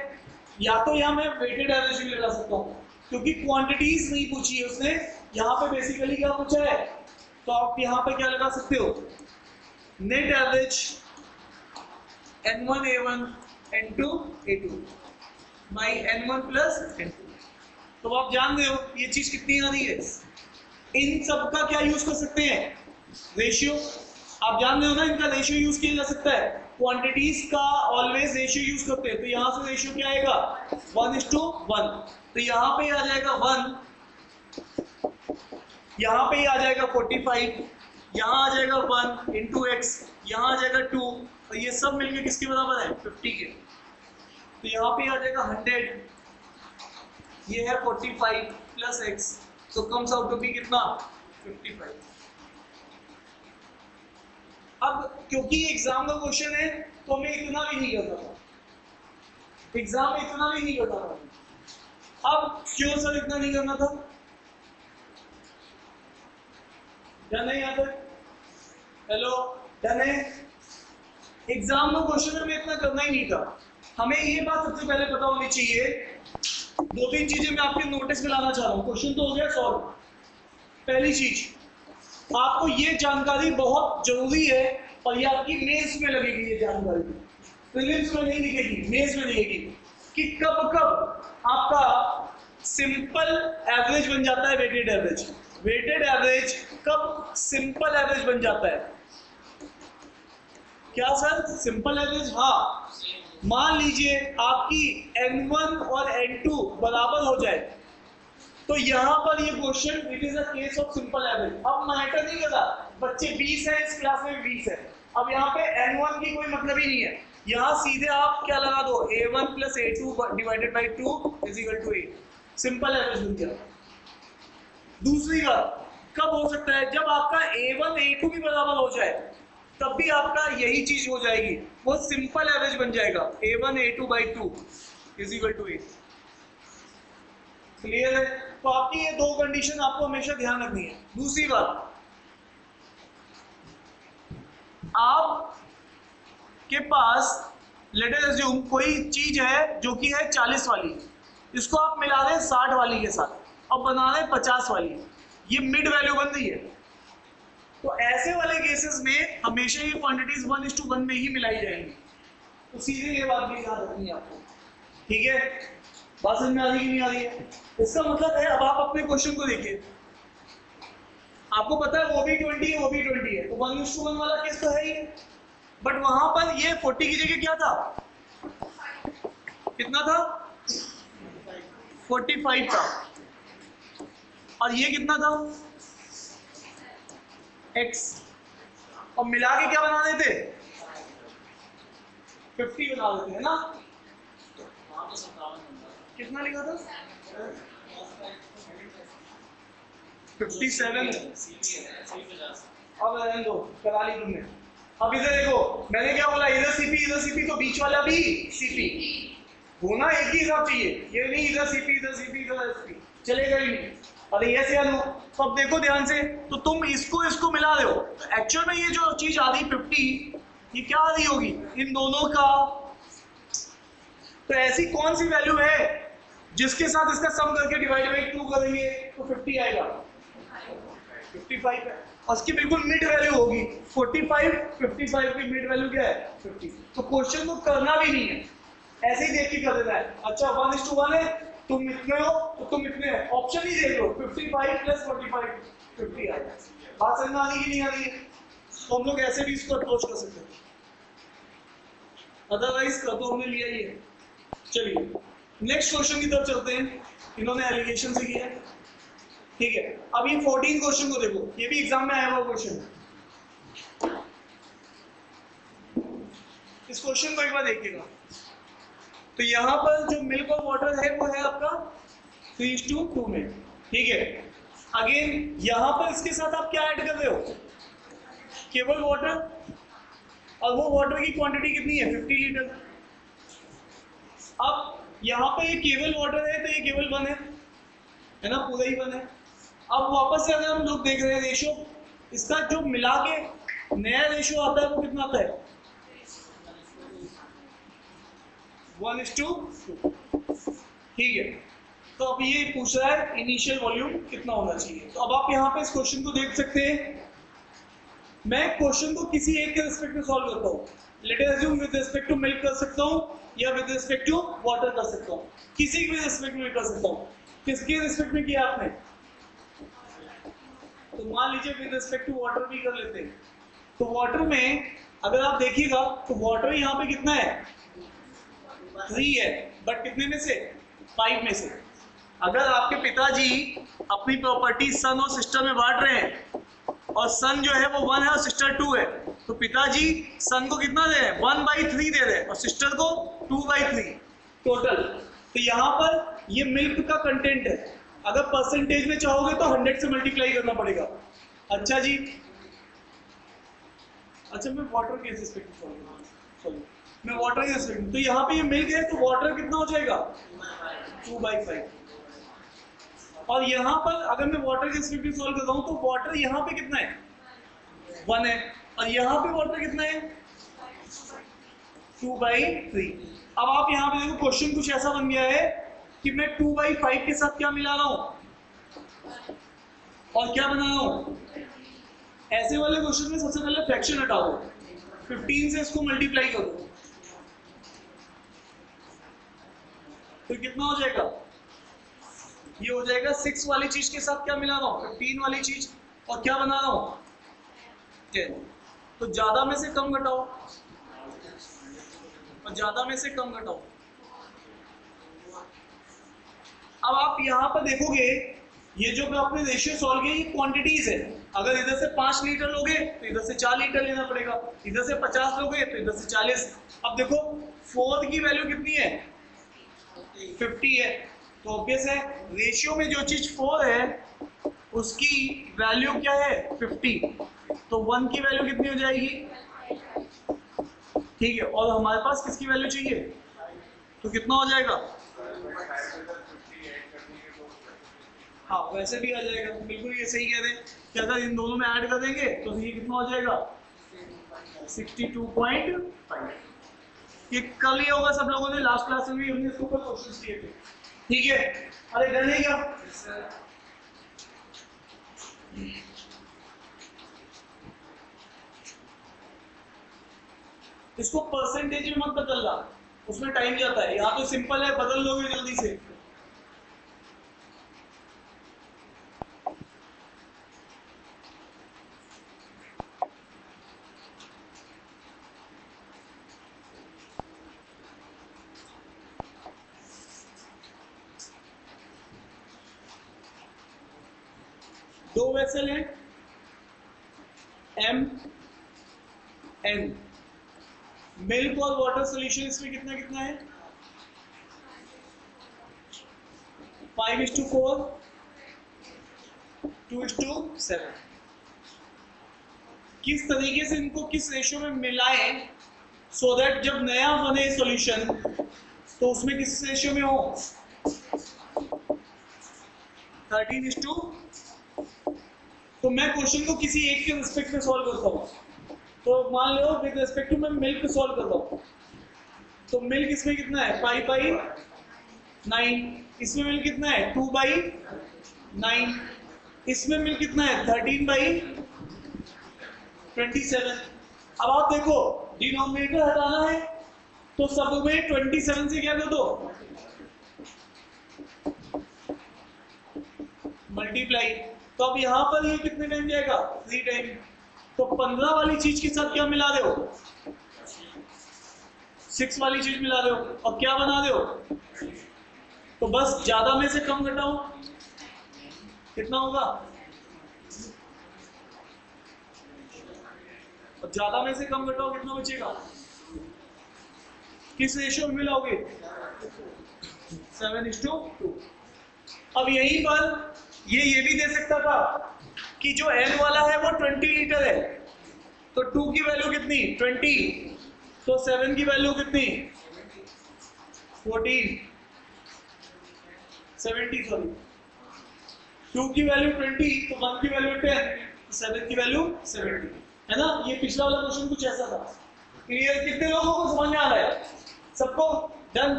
या तो यहाँ मैं वेटेड एवरेज भी लगा सकता हूँ, क्योंकि क्वांटिटीज नहीं पूछी है उसने, यहाँ पे बेसिकली क्या पूछा है, तो आप यहाँ पे क्या लगा सकते हो, net average N1 A1 N2 A2 by N1 plus N2। तो आप जान रहे हो ये चीज कितनी आ रही है, इन सब का क्या यूज कर सकते हैं, रेशियो, आप जान रहे हो ना, इनका रेशियो यूज किया जा सकता है, क्वांटिटीज का ऑलवेज रेशियो यूज करते हैं, तो यहाँ से रेशियो क्या आएगा 1:1, तो यहाँ पे आ जाएगा 1, यहाँ पे आ जाएगा 45, यहाँ आ जाएगा 1 इंटू एक्स, यहाँ आ जाएगा 2, तो ये सब मिलके किसके बराबर है 50 के, तो यहाँ पे आ जाएगा 100, ये है 45 प्लस एक्स, तो कम्स आउट टू बी कितना 55। अब क्योंकि एग्जाम का क्वेश्चन है तो हमें इतना भी नहीं करता था, एग्जाम में इतना भी नहीं करता था। अब क्यों सर इतना नहीं करना था, क्या नहीं आता, हेलो क्या नहीं, एग्जाम का क्वेश्चन हमें इतना करना ही नहीं था। हमें ये बात सबसे पहले पता होनी चाहिए, 2-3 चीजें मैं आपके नोटिस में लाना चाह रहा हूँ, क्वेश्चन तो हो गया सॉल्व। पहली चीज, आपको ये जानकारी बहुत जरूरी है और ये आपकी मेंस में लगेगी, ये जानकारी प्रीलिम्स में नहीं दिखेगी, मेंस में दिखेगी, कि कब कब आपका सिंपल एवरेज बन जाता है वेटेड एवरेज, वेटेड एवरेज कब सिंपल एवरेज बन जाता है। क्या सर सिंपल एवरेज, हाँ, मान लीजिए आपकी N1 और N2 बराबर हो जाए, तो यहाँ पर ये question it is a case of simple average. अब मैटर नहीं करता बच्चे 20 है, इस क्लास में 20 है, अब यहाँ पे N1 की कोई मतलब ही नहीं है, यहाँ सीधे आप क्या लगा दो A1 plus A2 divided by 2 is equal to 8, simple average बन गया। दूसरी बात कब हो सकता है, जब आपका A1 A2 भी बराबर हो जाए, तब भी आपका यही चीज हो जाएगी, वो सिंपल एवरेज बन जाएगा, A1 A2 by 2 is equal to 8। Clear है? तो आपकी ये दो कंडीशन आपको हमेशा ध्यान रखनी है। दूसरी बात, आप के पास लेट अस अज्यूम कोई चीज है जो कि है 40 वाली, इसको आप मिला रहे 60 वाली के साथ और बना रहे 50 वाली, ये मिड वैल्यू बन रही है। तो ऐसे वाले केसेस में हमेशा ये क्वांटिटीज 1:1 में ही मिलाई जाएंगी, तो सीधे ये बात भी याद रखनी है आपको, ठीक है? बात समझ में आ रही कि नहीं आ रही है? इसका मतलब है, अब आप अपने क्वेश्चन को देखिए, आपको पता है वो भी 20 है, वो भी 20 है, तो 1:1 वाला केस तो है ही, बट वहां पर ये 40 की जगह क्या था, कितना था 45 था, और ये कितना था x, और मिला के क्या बना देते, 50 बना देते है ना। वहाँ तो 57 बनता है। कितना लिखा था, 57। अब रहने दो, करा ली तुमने। अब इधर देखो, मैंने क्या बोला, इधर सीपी तो बीच वाला भी सीपी होना एक ही हिसाब चाहिए, ये नहीं इधर सीपी इधर एसपी, चलेगा ही नहीं। अरे ये से लो, तो अब देखो ध्यान से, तो तुम इसको मिला रहे हो, तो एक्चुअल में ये जो चीज आ रही 50, ये क्या आ रही होगी इन दोनों का। तो ऐसी कौन सी वैल्यू है जिसके साथ इसका सम करके डिवाइड बाई 2 करेंगे तो 50 आएगा, 55 है, और इसकी बिल्कुल मिड वैल्यू होगी 45, 55 की मिड वैल्यू क्या है 50। तो क्वेश्चन को करना भी नहीं है, ऐसे ही देख के कर देना है। अच्छा 1:1 है, तुम इतने हो तो तुम इतने हैं, ऑप्शन ही देख लो, 55 + 45 50 आएगा। बात समझ में आ रही कि नहीं आ रही है, तो हम लोग ऐसे भी इसको अप्रोच कर सकते हैं, अदरवाइज कर तो हमने लिया ही है। चलिए नेक्स्ट क्वेश्चन की तरफ चलते हैं, इन्होंने एलिगेशन से किया, ठीक है। अब ये 14 क्वेश्चन को देखो, ये भी एग्जाम में आया हुआ क्वेश्चन है, इस क्वेश्चन को एक बार देखिएगा। तो यहाँ पर जो मिल्क और वाटर है वो है आपका 3:2 में, ठीक है। अगेन यहाँ पर इसके साथ आप क्या ऐड कर रहे हो, केवल वाटर, और वो वाटर की क्वांटिटी कितनी है 50 लीटर। अब यहाँ पे ये केवल वाटर है तो ये केवल 1 है ना, पूरा ही 1 है। अब वापस से अगर हम लोग देख रहे हैं रेशो, इसका जो मिला के नया रेशो आता है वो कितना आता है 1:2, ठीक है। तो अब ये पूछ रहा है इनिशियल वॉल्यूम कितना होना चाहिए। तो अब आप यहाँ पे इस क्वेश्चन को देख सकते हैं, मैं क्वेश्चन को किसी एक के रिस्पेक्ट में सॉल्व करता हूँ। Let us assume with respect to milk कर सकता हूँ या विद रिस्पेक्ट टू वाटर कर सकता हूँ, किसी भी रिस्पेक्ट में कर सकता हूँ। किसके रिस्पेक्ट में किया आपने, तो मान लीजिए विद रिस्पेक्ट टू वाटर भी कर लेते हैं। तो वाटर में अगर आप देखिएगा तो वाटर यहाँ पे कितना है 3 है, बट कितने में से 5 में से। अगर आपके पिताजी अपनी प्रॉपर्टी सन और सिस्टर में बांट रहे हैं और सन जो है वो 1 है और सिस्टर 2 है, तो पिताजी सन को कितना दे रहे हैं 1/3 दे रहे हैं और सिस्टर को 2/3 टोटल। तो यहाँ पर ये मिल्क का कंटेंट है, अगर परसेंटेज में चाहोगे तो 100 से मल्टीप्लाई करना पड़ेगा। अच्छा जी, अच्छा मैं वाटर के रिस्पेक्ट में मैं वाटर के रिस्पेक्ट में, तो यहाँ पे ये मिल्क है तो वाटर कितना हो जाएगा 2/5। और यहाँ पर अगर मैं वाटर के रिस्पेक्ट में सॉल्व करता हूँ तो वाटर यहाँ पे कितना है 1 है, और यहाँ पे वाटर कितना है 2/3। अब आप यहाँ पे देखो क्वेश्चन कुछ ऐसा बन गया है कि मैं 2/5 के साथ क्या मिला रहा हूँ और क्या बना रहा हूँ। ऐसे वाले क्वेश्चन में सबसे पहले फ्रैक्शन हटाओ, 15 से इसको मल्टीप्लाई करो, तो कितना हो जाएगा, ये हो जाएगा 6 वाली चीज के साथ क्या मिला रहा हूँ 15 वाली चीज, और क्या बना रहा हूँ 10। तो ज्यादा में से कम घटाओ और ज्यादा में से कम घटाओ। अब आप यहाँ पर देखोगे ये जो आपने रेशियो सॉल्व किया ये क्वांटिटीज है। अगर इधर से 5 लीटर लोगे तो इधर से 4 लीटर लेना पड़ेगा, इधर से 50 लोगे तो इधर से 40। अब देखो 4 की वैल्यू कितनी है 50 है, तो ऑब्वियस है रेशियो में जो चीज 4 है उसकी वैल्यू क्या है 50, तो 1 की वैल्यू कितनी हो जाएगी, ठीक है। और हमारे पास किसकी वैल्यू चाहिए, तो कितना हो जाएगा, हाँ वैसे भी आ जाएगा। बिल्कुल ये सही कह रहे हैं कि अगर इन दोनों में ऐड कर देंगे तो ये कितना हो जाएगा 62.5। ये कल ही होगा, सब लोगों ने लास्ट क्लास में भी हमने इसके ऊपर क्वेश्चंस किए थे, ठीक है। अरे डन है क्या, इसको परसेंटेज में मत बदलना, उसमें टाइम जाता है। यहाँ तो सिंपल है, बदल लोगे जल्दी से। दो वेसल हैं M n। मिल्क और वाटर सोल्यूशन इसमें कितना कितना है? 5:4, 2:7। किस तरीके से इनको किस रेशियो में मिलाएं सो दैट जब नया बने सॉल्यूशन तो उसमें किस रेशियो में हो? 13:। तो मैं क्वेश्चन को किसी एक के रिस्पेक्ट में सॉल्व करता हूँ। तो मान लो विद रिस्पेक्ट टू मैं मिल्क सॉल्व करता हूँ, तो मिल्क इसमें कितना है? 5/9। इसमें मिल्क कितना है? 2/9। इसमें मिल्क कितना है? 13/27। अब आप देखो डिनोमिनेटर हटाना है तो सब में 27 से क्या कर दो? मल्टीप्लाई। तो अब यहां पर ये कितने टाइम जाएगा? 3 टाइम। तो 15 वाली चीज के साथ क्या मिला रहे हो? 6 वाली चीज मिला रहे हो और क्या बना रहे हो? तो बस ज्यादा में से कम घटाओ, कितना होगा? और ज्यादा में से कम घटाओ, कितना बचेगा? किस रेशियो में मिलाओगे? 7:2। अब यहीं पर ये भी दे सकता था कि जो n वाला है वो 20 लीटर है, तो 2 की वैल्यू कितनी? 20। तो 7 की वैल्यू कितनी? 14, 70 सॉरी। 2 की वैल्यू 20, तो 1 की वैल्यू 10, तो 7 की वैल्यू 70, है ना? ये पिछला वाला क्वेश्चन कुछ ऐसा था। क्लियर? कितने लोगों को समझ में आ रहा है? सबको? डन।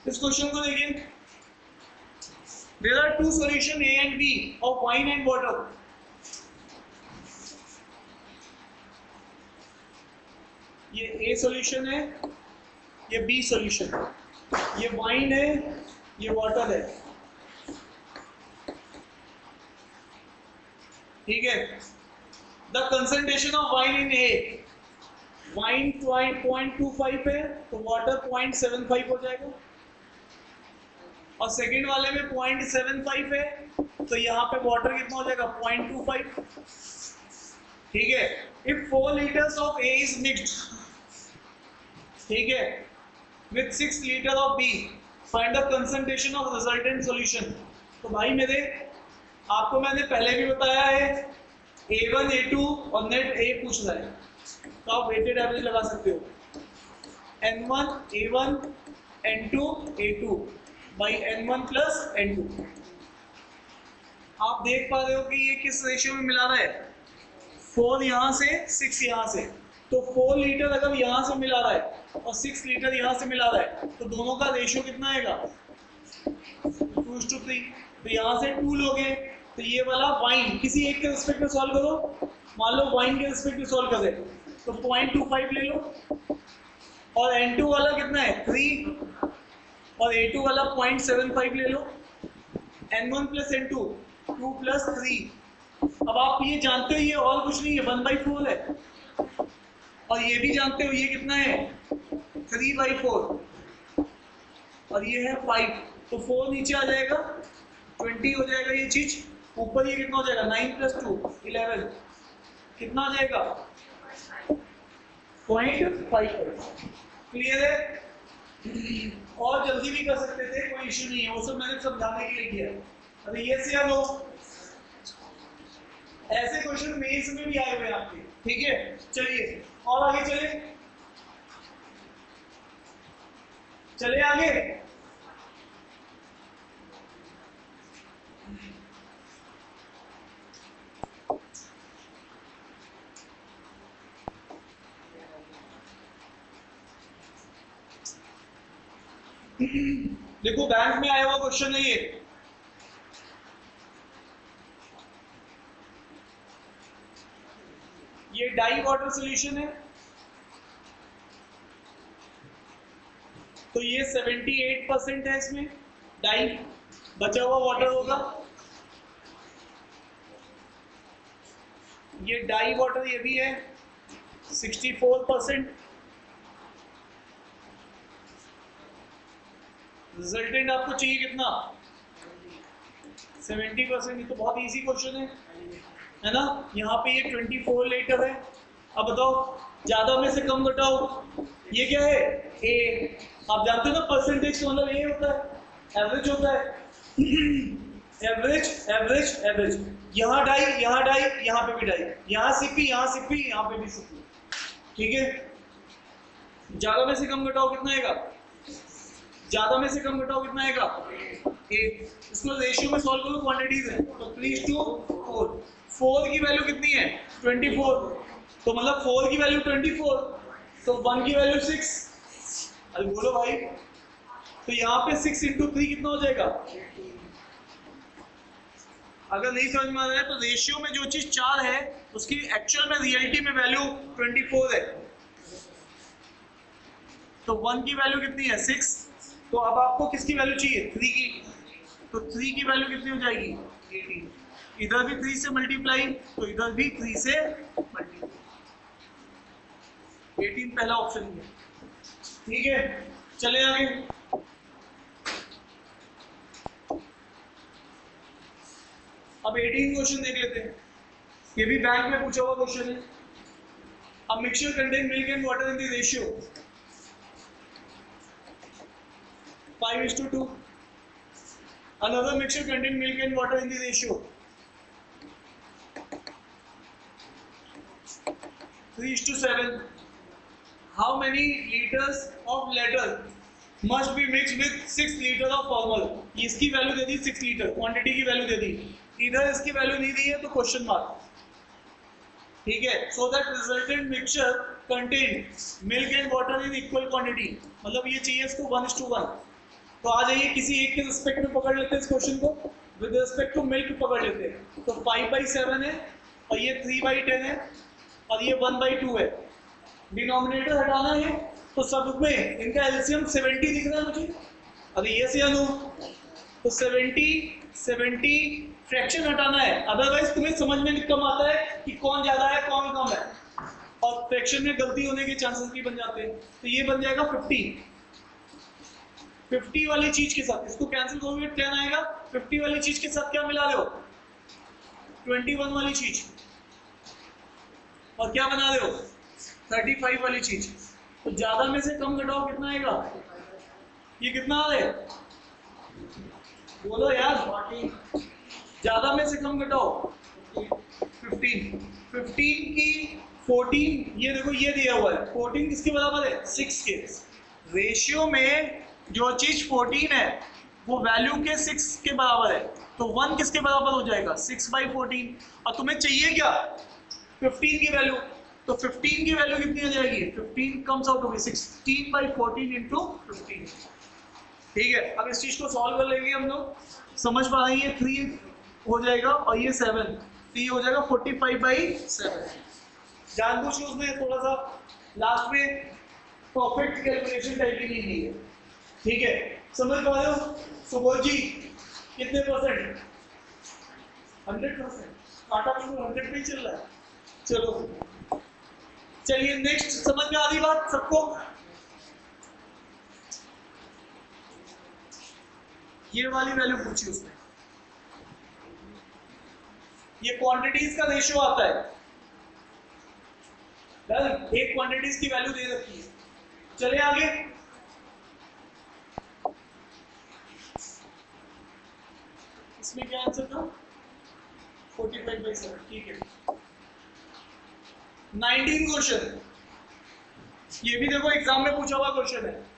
इस क्वेश्चन को देखिए। There are two solutions A and B of wine and water. ये A सॉल्यूशन है, ये B सॉल्यूशन है, ये वाइन है, ये वाटर है, ठीक है? The concentration of wine in A, wine 0.25 है तो वाटर 0.75 हो जाएगा, और सेकेंड वाले में 0.75 है तो यहाँ पे वाटर कितना हो जाएगा? 0.25, ठीक है? If 4 liters of A is mixed, ठीक है, with 6 liters of B, find the concentration of resultant solution। तो भाई मेरे आपको मैंने पहले भी बताया है A1 A2 और नेट A पूछ रहा है, तो आप वेटेड एवरेज लगा सकते हो। N1 A1 N2 A2 by N1 plus N2। आप देख पा रहे हो कि ये किस रेशियो में मिला रहा है? 4 यहाँ से 6 यहाँ से, तो 4 लीटर अगर यहाँ से मिला रहा है और 6 लीटर यहाँ से मिला रहा है तो दोनों का रेशियो कितना आएगा? 2:3। तो यहाँ से 2 लोगे तो ये वाला वाइन किसी एक के रिस्पेक्ट में सॉल्व करो। मान लो वाइन के रिस्पेक्ट में सॉल्व कर दे तो 0.25 ले लो, और N2 वाला कितना है? 3, और A2 वाला 0.75 ले लो। N1 plus N2 2 plus 3। अब आप ये जानते हो ये और कुछ नहीं है, 1/4 है, और ये भी जानते हो ये कितना है? 3/4, और ये है 5, तो 4 नीचे आ जाएगा, 20 हो जाएगा ये चीज। ऊपर ये कितना हो जाएगा? 9 plus 2 11, कितना आ जाएगा? 0.5। क्लियर है? और जल्दी भी कर सकते थे, कोई इश्यू नहीं है, वो सब मैंने समझाने के लिए किया है। अरे ये से लो, ऐसे क्वेश्चन मेंस में भी आए हुए हैं आपके, ठीक है? चलिए और आगे चले आगे। देखो बैंक में आया हुआ क्वेश्चन है ये डाई वाटर सॉल्यूशन है, तो ये 78% है, इसमें डाई, बचा हुआ वाटर होगा। ये डाई वाटर ये भी है 64%। रिजल्टेंट आपको चाहिए कितना? 70%, ये तो बहुत इजी क्वेश्चन है ना। यहाँ पे ये 24 लीटर है। अब बताओ ज्यादा में से कम घटाओ, ये क्या है ए। आप जानते हो ना परसेंटेज मतलब ये होता है, एवरेज होता है। एवरेज एवरेज एवरेज, यहाँ डाई यहाँ डाई, यहाँ पे भी डाई, यहाँ सीपी यहाँ सीपी, यहाँ पे भी सीपी। ठीक है, ज्यादा में से कम घटाओ कितना आएगा, ज्यादा में से कम घटाओ कितना आएगा ए। इसको रेशियो में सॉल्व करो, क्वांटिटीज है तो 3:4। 4 की वैल्यू कितनी है 24, तो मतलब 4 की वैल्यू 24, तो 1 की वैल्यू 6। अरे बोलो भाई, तो यहाँ पे 6 × 3 कितना हो जाएगा। अगर नहीं समझ में आ रहा है तो रेशियो में जो चीज 4 है उसकी एक्चुअल में रियलिटी में वैल्यू 24 है, तो 1 की वैल्यू कितनी है 6। तो अब आपको किसकी वैल्यू चाहिए 3 की, तो 3 की वैल्यू कितनी हो जाएगी 18। इधर भी 3 से मल्टीप्लाई, तो इधर भी 3 से मल्टीप्लाई, 18 पहला ऑप्शन है। ठीक है, चले आगे। अब 18 क्वेश्चन देख लेते हैं, ये भी बैंक में पूछा हुआ क्वेश्चन है। अब mixture contain milk and water in the ratio 5:2. Another mixture contain milk and water in the ratio 3:7. How many liters of letter must be mixed with 6 liters of formal? इसकी वैल्यू दे दी 6 लीटर, क्वांटिटी की वैल्यू दे दी, इधर इसकी वैल्यू नहीं दी है तो क्वेश्चन मार्क। ठीक है, so that resultant mixture contain milk and water in equal quantity, मतलब ये चाहिए इसको 1:1। तो आ जाइए किसी एक के रिस्पेक्ट में पकड़ लेते हैं इस क्वेश्चन को, विद रिस्पेक्ट टू मिल्क पकड़ लेते हैं। तो 5/7 है और ये 3/10 है और ये 1/2 है। डिनोमिनेटर हटाना है तो सब में इनका एलसीएम 70 दिख रहा है मुझे। अरे ये से लो तो 70 फ्रैक्शन हटाना है, अदरवाइज तुम्हें समझ में कम आता है कि कौन ज्यादा है कौन कम है, और फ्रैक्शन में गलती होने के चांसेस भी बन जाते हैं। तो ये बन जाएगा 50 वाली चीज के साथ, इसको कैंसिल करोगे 10 आएगा। 50 वाली चीज के साथ क्या मिला रहे हो 21 वाली चीज, और क्या बना रहे हो 35 वाली चीज। तो ज्यादा में से कम घटाओ कितना आएगा, ये कितना आ रहा है बोलो यार, ज्यादा में से कम घटाओ 15 की 14, ये देखो ये दिया हुआ है 14 किसके बराबर है 6 के। रेशियो में जो चीज 14 है वो वैल्यू के 6 के बराबर है, तो 1 किसके बराबर हो जाएगा 6/14। और तुम्हें चाहिए क्या 15 की वैल्यू, तो 15 की वैल्यू कितनी हो जाएगी 15 कम्स आउट होगी 16/14 × 15। ठीक है, अब इस चीज को सॉल्व कर लेंगे हम लोग, समझ पा रहे हैं। 3 हो जाएगा और ये 7, तो ये हो जाएगा 45/7। जानबूझ के उसने थोड़ा सा लास्ट में परफेक्ट कैलकुलेशन टाइप की नहीं दी है। ठीक है, समझ पा रहे हो। सुबोध जी कितने परसेंट 100%, काटा बिल्कुल 100 पे ही चल रहा है। चलो चलिए नेक्स्ट, समझ में आ रही बात सबको। ये वाली वैल्यू पूछी उसने, ये क्वांटिटीज का रेशियो आता है, एक क्वांटिटीज की वैल्यू दे रखी है। चले आगे, इसमें क्या आंसर था 45/7। ठीक है, 19 क्वेश्चन, ये भी देखो एग्जाम में पूछा हुआ क्वेश्चन है।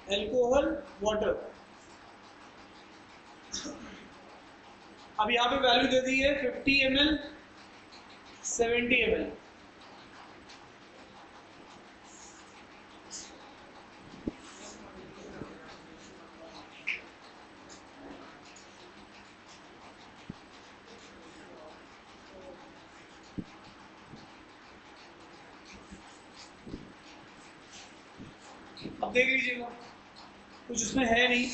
एल्कोहल वाटर, अब यहाँ पे वैल्यू दे दी है 50 ml 70 ml। अब देख लीजिएगा कुछ इसमें है नहीं।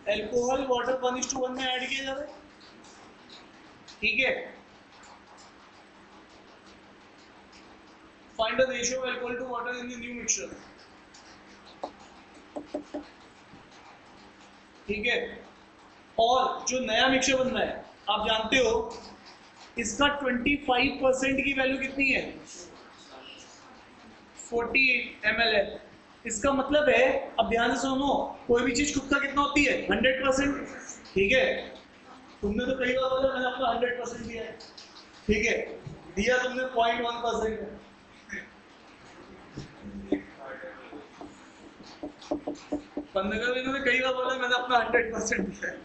अल्कोहल वाटर 1:1 में ऐड किया जाता है, ठीक है। Find the ratio of alcohol to water in the new mixture, ठीक है। और जो नया मिक्सचर बन रहा है, आप जानते हो इसका 25% की वैल्यू कितनी है, 40 ml है। इसका मतलब है, अब ध्यान से सुनो, कोई भी चीज खुद का कितना होती है, 100%, ठीक है। तुमने तो कई बार बोला मैंने आपको 100% दिया है, ठीक है, दिया तुमने 0.1% है। पंद्रह दिनों में कई बार बोला मैंने अपना 100% दिया है।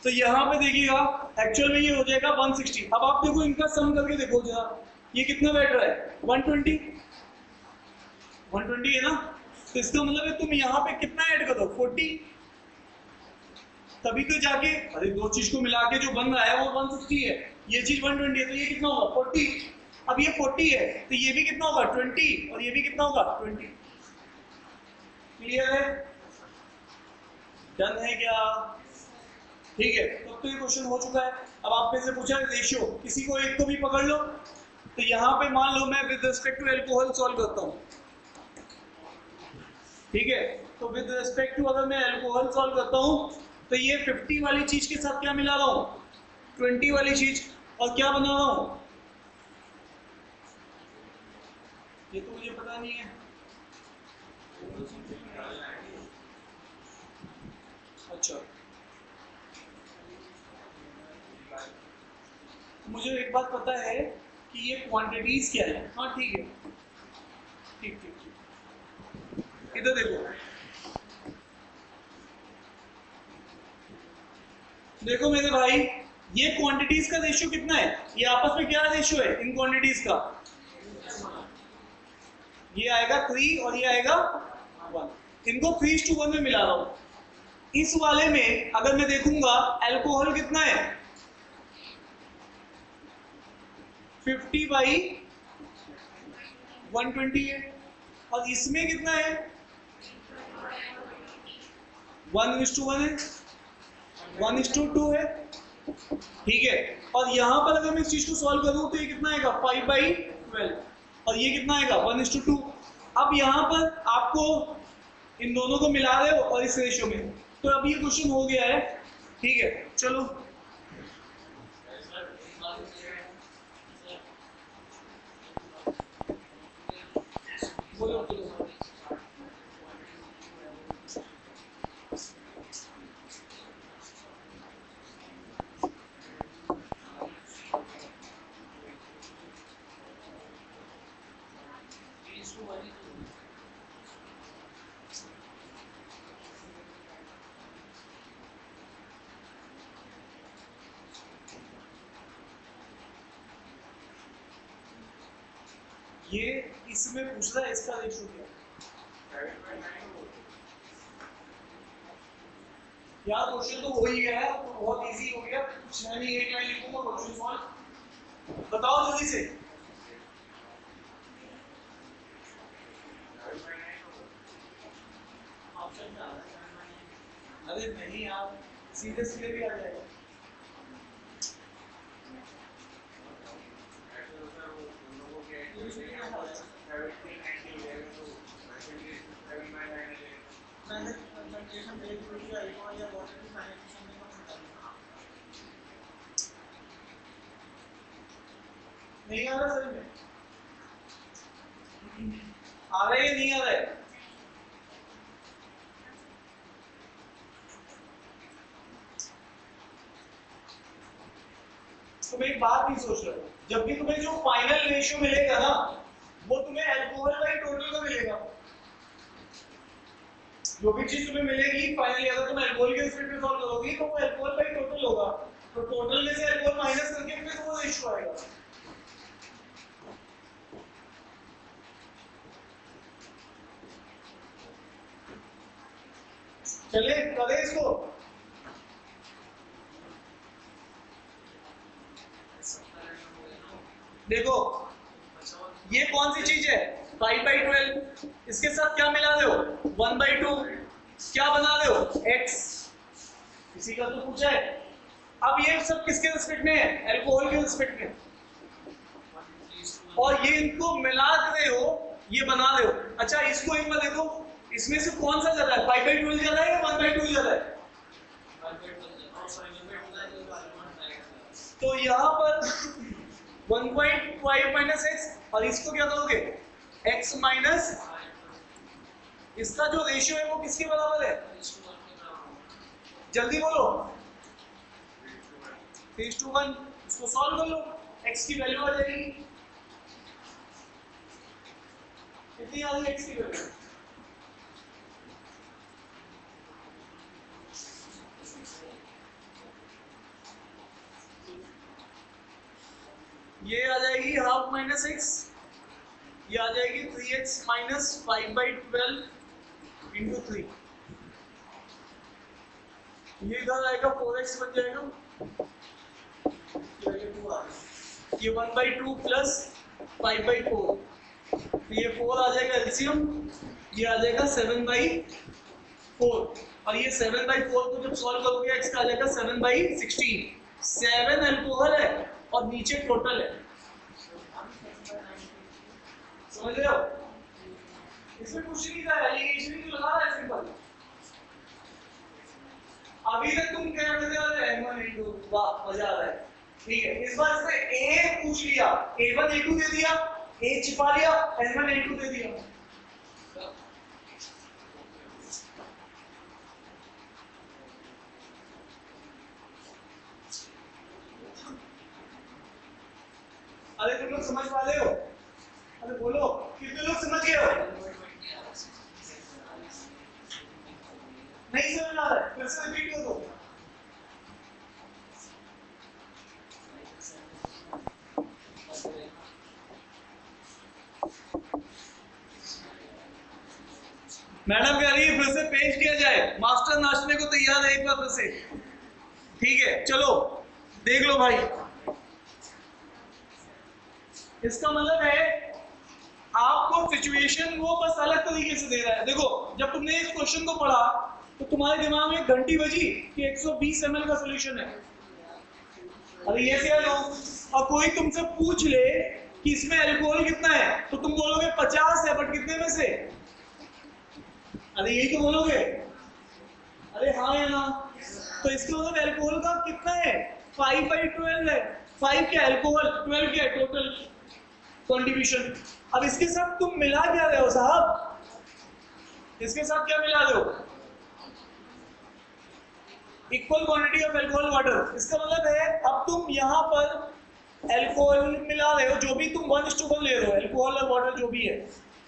तो यहाँ पे देखिएगा एक्चुअल में ये हो जाएगा 160। अब आप देखो इनका सम करके देखो जरा, ये कितना बैठ रहा है, 120 है ना। तो इसका मतलब है तुम यहाँ पे कितना ऐड करो, 40, तभी तो जाके, अरे दो चीज को मिला के जो बन रहा है वो 160 है, ये चीज 120 है, तो ये कितना होगा 40। अब ये 40 है तो ये भी कितना होगा 20, और ये भी कितना होगा 20। क्लियर है, डन है क्या, ठीक है। तो ये क्वेश्चन हो चुका है। अब आपने से पूछा रेशियो, किसी को एक को भी पकड़ लो। तो यहाँ पे मान लो मैं with respect to alcohol solve करता हूँ, ठीक है। तो विद रिस्पेक्ट टू अगर मैं अल्कोहल सॉल्व करता हूँ तो ये 50 वाली चीज के साथ क्या मिला रहा हूँ, 20 वाली चीज, और क्या बना रहा हूँ, ये तो मुझे पता नहीं है। अच्छा, मुझे एक बात पता है कि ये क्वांटिटीज क्या है, हाँ ठीक है, ठीक ठीक ठीक। इधर देखो, देखो मेरे भाई, ये क्वांटिटीज का रेशियो कितना है, ये आपस में क्या रेशियो है इन क्वांटिटीज का, ये आएगा 3 और ये आएगा 1, इनको 3:1 में मिला रहा हूं। इस वाले में अगर मैं देखूंगा अल्कोहल कितना है, 50/120 है, और इसमें कितना है 1:1 है, 1:2 है, ठीक है। और यहां पर अगर मैं इस चीज को सॉल्व करूं तो ये कितना आएगा 5/12, और ये कितना आएगा 1:2। अब यहां पर आपको इन दोनों को मिला रहे हो और इस रेशियो में, तो अब ये क्वेश्चन हो गया है, ठीक है। चलो बोलो, ये इसमें पूछ रहा है इसका रेशियो क्या है। यार क्वेश्चन तो हो ही गया है, तो बहुत इजी हो गया, कुछ है नहीं, एक लाइन लिखूंगा क्वेश्चन सॉल्व। बताओ जल्दी से, अरे नहीं यार, सीधे सीधे भी आ जाएगा। नहीं आ रहा सही में, आ रहा है नहीं आ रहा है, तुम एक बात नहीं सोच रहे हो, जब भी तुम्हें जो फाइनल रेशियो मिलेगा ना, वो तुम्हें अल्कोहल बाई टोटल का मिलेगा। जो भी चीज तुम्हें मिलेगी फाइनली, अगर तुम अल्कोहल के रिस्पेक्ट में सॉल्व करोगी तो वो अल्कोहल बाई टोटल होगा, तो टोटल में से अल्कोहल माइनस करके फिर वो रेशियो आएगा। चले करें इसको। देखो ये कौन सी चीज है 5/12, इसके साथ क्या मिला रहे हो 1/2, क्या बना रहे हो x, इसी का तो पूछा है। अब ये सब किसके रिस्पेक्ट में है, अल्कोहल के रिस्पेक्ट में, और ये इनको मिला रहे हो, ये बना रहे हो। अच्छा इसको एक बार देखो, इसमें से कौन सा ज्यादा है 5/12 ज्यादा है या 1/2 ज्यादा है? तो यहाँ पर 1.5 माइनस एक्स, और इसको क्या करोगे x माइनस, इसका जो रेशियो है वो किसके बराबर है, जल्दी बोलो 3:1। इसको सॉल्व कर लो, x की वैल्यू आ जाएगी, कितनी आ रही है x की वैल्यू, ये आ जाएगी हाफ माइनस एक्स, ये आ जाएगी 3x माइनस 5/12 इंटू 3, ये इधर आएगा 4x बन जाएगा, ये 1/2 प्लस 5/4, तो ये 4 आ जाएगा एलसीएम, ये आ जाएगा 7/4, और ये 7/4 को जब सॉल्व करोगे x का आ जाएगा 7/16, 7 अल्कोहल है और नीचे टोटल है, समझ रहे हो? इसमें कुछ नहीं था, एलिगेशन ही तो लगा रहा है सिंपल। अभी तक तुम क्या कर रहे हो n1 वाह मजा आ रहा है, ठीक है। इस बार इसमें a पूछ लिया, a1 a2 दे दिया, a छिपा लिया, n1 n2 दे दिया। अरे तुम लोग समझ पा रहे हो, अरे बोलो कितने लोग समझ गए हो, नहीं समझ आ रहा है, फिर से रिपीट कर दो। मैडम कह रही है फिर से पेश किया जाए, मास्टर नाचने को तैयार है एक बार फिर से, ठीक है चलो देख लो भाई। इसका मतलब है आपको सिचुएशन वो बस अलग तरीके से दे रहा है। देखो जब तुमने इस क्वेश्चन को पढ़ा तो तुम्हारे दिमाग में घंटी बजी कि 120 ml का सॉल्यूशन है, अरे ये क्या लो, और कोई तुमसे पूछ ले कि इसमें अल्कोहल कितना है तो तुम बोलोगे 50 है, बट कितने में से, अरे यही तो बोलोगे, अरे हाँ या ना। तो इसका मतलब अल्कोहल का कितना है 5/12 है, 5 क्या अल्कोहल, 12 क्या टोटल कंट्रीब्यूशन। अब इसके साथ तुम मिला क्या रहे हो साहब, इसके साथ क्या मिला रहे हो, equal quantity of alcohol water. इसका मतलब है अब तुम यहाँ पर अल्कोहल मिला रहे हो, जो भी तुम 1:1 ले रहे हो, अल्कोहल और वाटर जो भी है,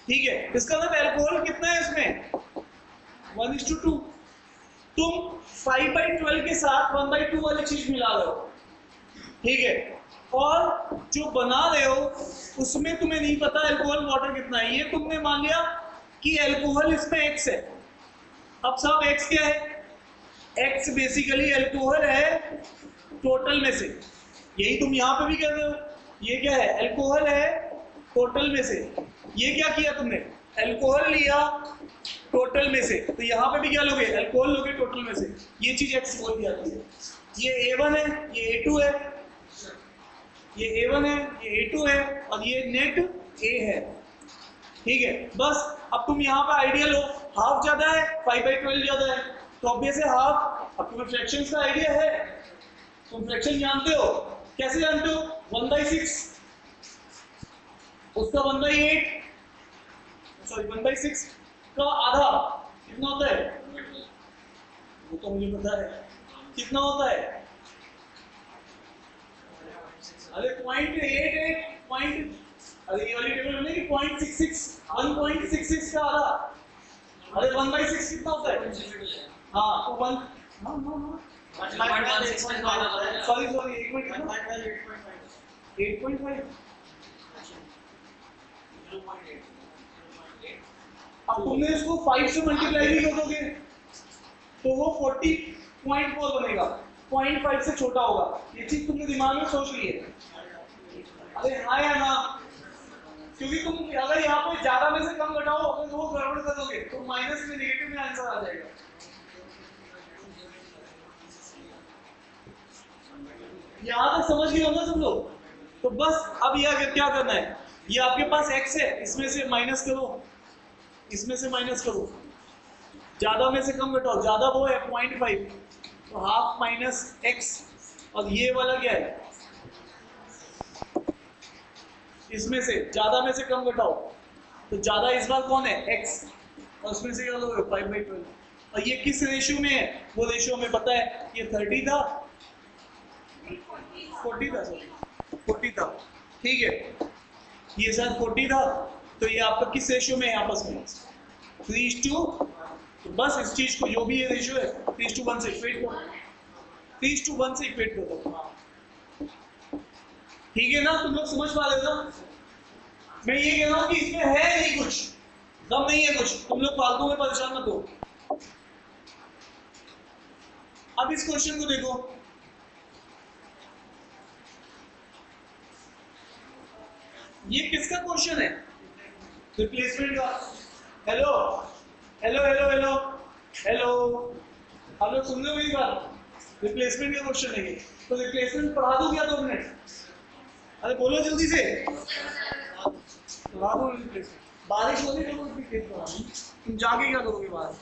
ठीक है। इसका मतलब अल्कोहल कितना है इसमें 1:2, तुम 5/12 के साथ 1/2 वाली चीज मिला रहे हो, ठीक है, और जो बना रहे हो उसमें तुम्हें नहीं पता अल्कोहल वाटर कितना है, ये तुमने मान लिया कि अल्कोहल इसमें x है। अब साहब x क्या है, x बेसिकली अल्कोहल है टोटल में से, यही तुम यहाँ पे भी कर रहे हो, ये क्या है अल्कोहल है टोटल में से, ये क्या किया तुमने अल्कोहल लिया टोटल में से, तो यहाँ पे भी क्या लोगे अल्कोहल लोगे टोटल में से, ये चीज x बोल दी जाती है। ये A1 है, ये A2 है, ये A1 है, ये A2 है, और ये नेट A है, ठीक है। बस अब तुम यहाँ पे आइडिया लो, हाफ ज्यादा है 5/12 ज्यादा है, तो ऑब्वियस है हाफ। अब तुम्हें फ्रैक्शंस का आइडिया है, तुम फ्रैक्शन जानते हो, कैसे जानते हो 1/6, उसका 1/8, सॉरी 1/6 का आधा कितना होता है, वो तो मुझे पता है कितना होता है, अरे 0.88 अरे ये वाली टेबल बनेगी 0.66, 1.66 का आधा, अरे 1/6 कितना होता है, हाँ तो 1, सॉरी एक मिनट, 8.5, अब तुमने इसको 5 से मल्टीप्लाई भी कर दोगे तो वो 40.4 बनेगा, 0.5 से छोटा होगा। ये चीज तुमने दिमाग में सोच ली है? अरे हाँ या ना? क्योंकि तुम अगर यहाँ पे ज्यादा में से कम घटाओ, अगर वो गड़बड़ कर दोगे तो माइनस में नेगेटिव में आंसर आ जाएगा। यहाँ तक समझ गए हो ना तुम लोग? तो बस अब ये आगे क्या करना है, ये आपके पास x है, इसमें से माइनस करो, इसमें से माइनस करो, ज्यादा में से कम घटाओ, ज्यादा वो है 0.5, तो हाफ माइनस x, और ये वाला क्या है, इसमें से ज्यादा में से कम घटाओ, तो ज्यादा इस बार कौन है, x, और उसमें से क्या लोगे 5/12, और ये किस रेशियो में है, वो रेशियो हमें पता है, ये 30 था, 40 था, सॉरी 40 था, ठीक है, ये शायद 40 था, तो ये आपका किस रेशियो में है आपस में, 3:1, तो बस इस चीज को जो भी ये रेशियो है 3:1 से इक्वेट करो, 3:1 से इक्वेट कर दो, ठीक है ना? तुम लोग समझ पा रहे हो ना? मैं ये कह रहा हूं कि इसमें है नहीं कुछ, दम नहीं है कुछ, तुम लोग फालतू में परेशान मत हो। अब इस क्वेश्चन को देखो, ये किसका क्वेश्चन है, रिप्लेसमेंट का। Hello hello hello hello hello, आप लोग सुन रहे हो मेरी बात? रिप्लेसमेंट का क्वेश्चन है ये, तो रिप्लेसमेंट पढ़ा दूं क्या 2 मिनट? अरे बोलो जल्दी से, पढ़ा दो रिप्लेसमेंट। बारिश हो रही है तो फिर तुम जाके क्या करोगे बाहर?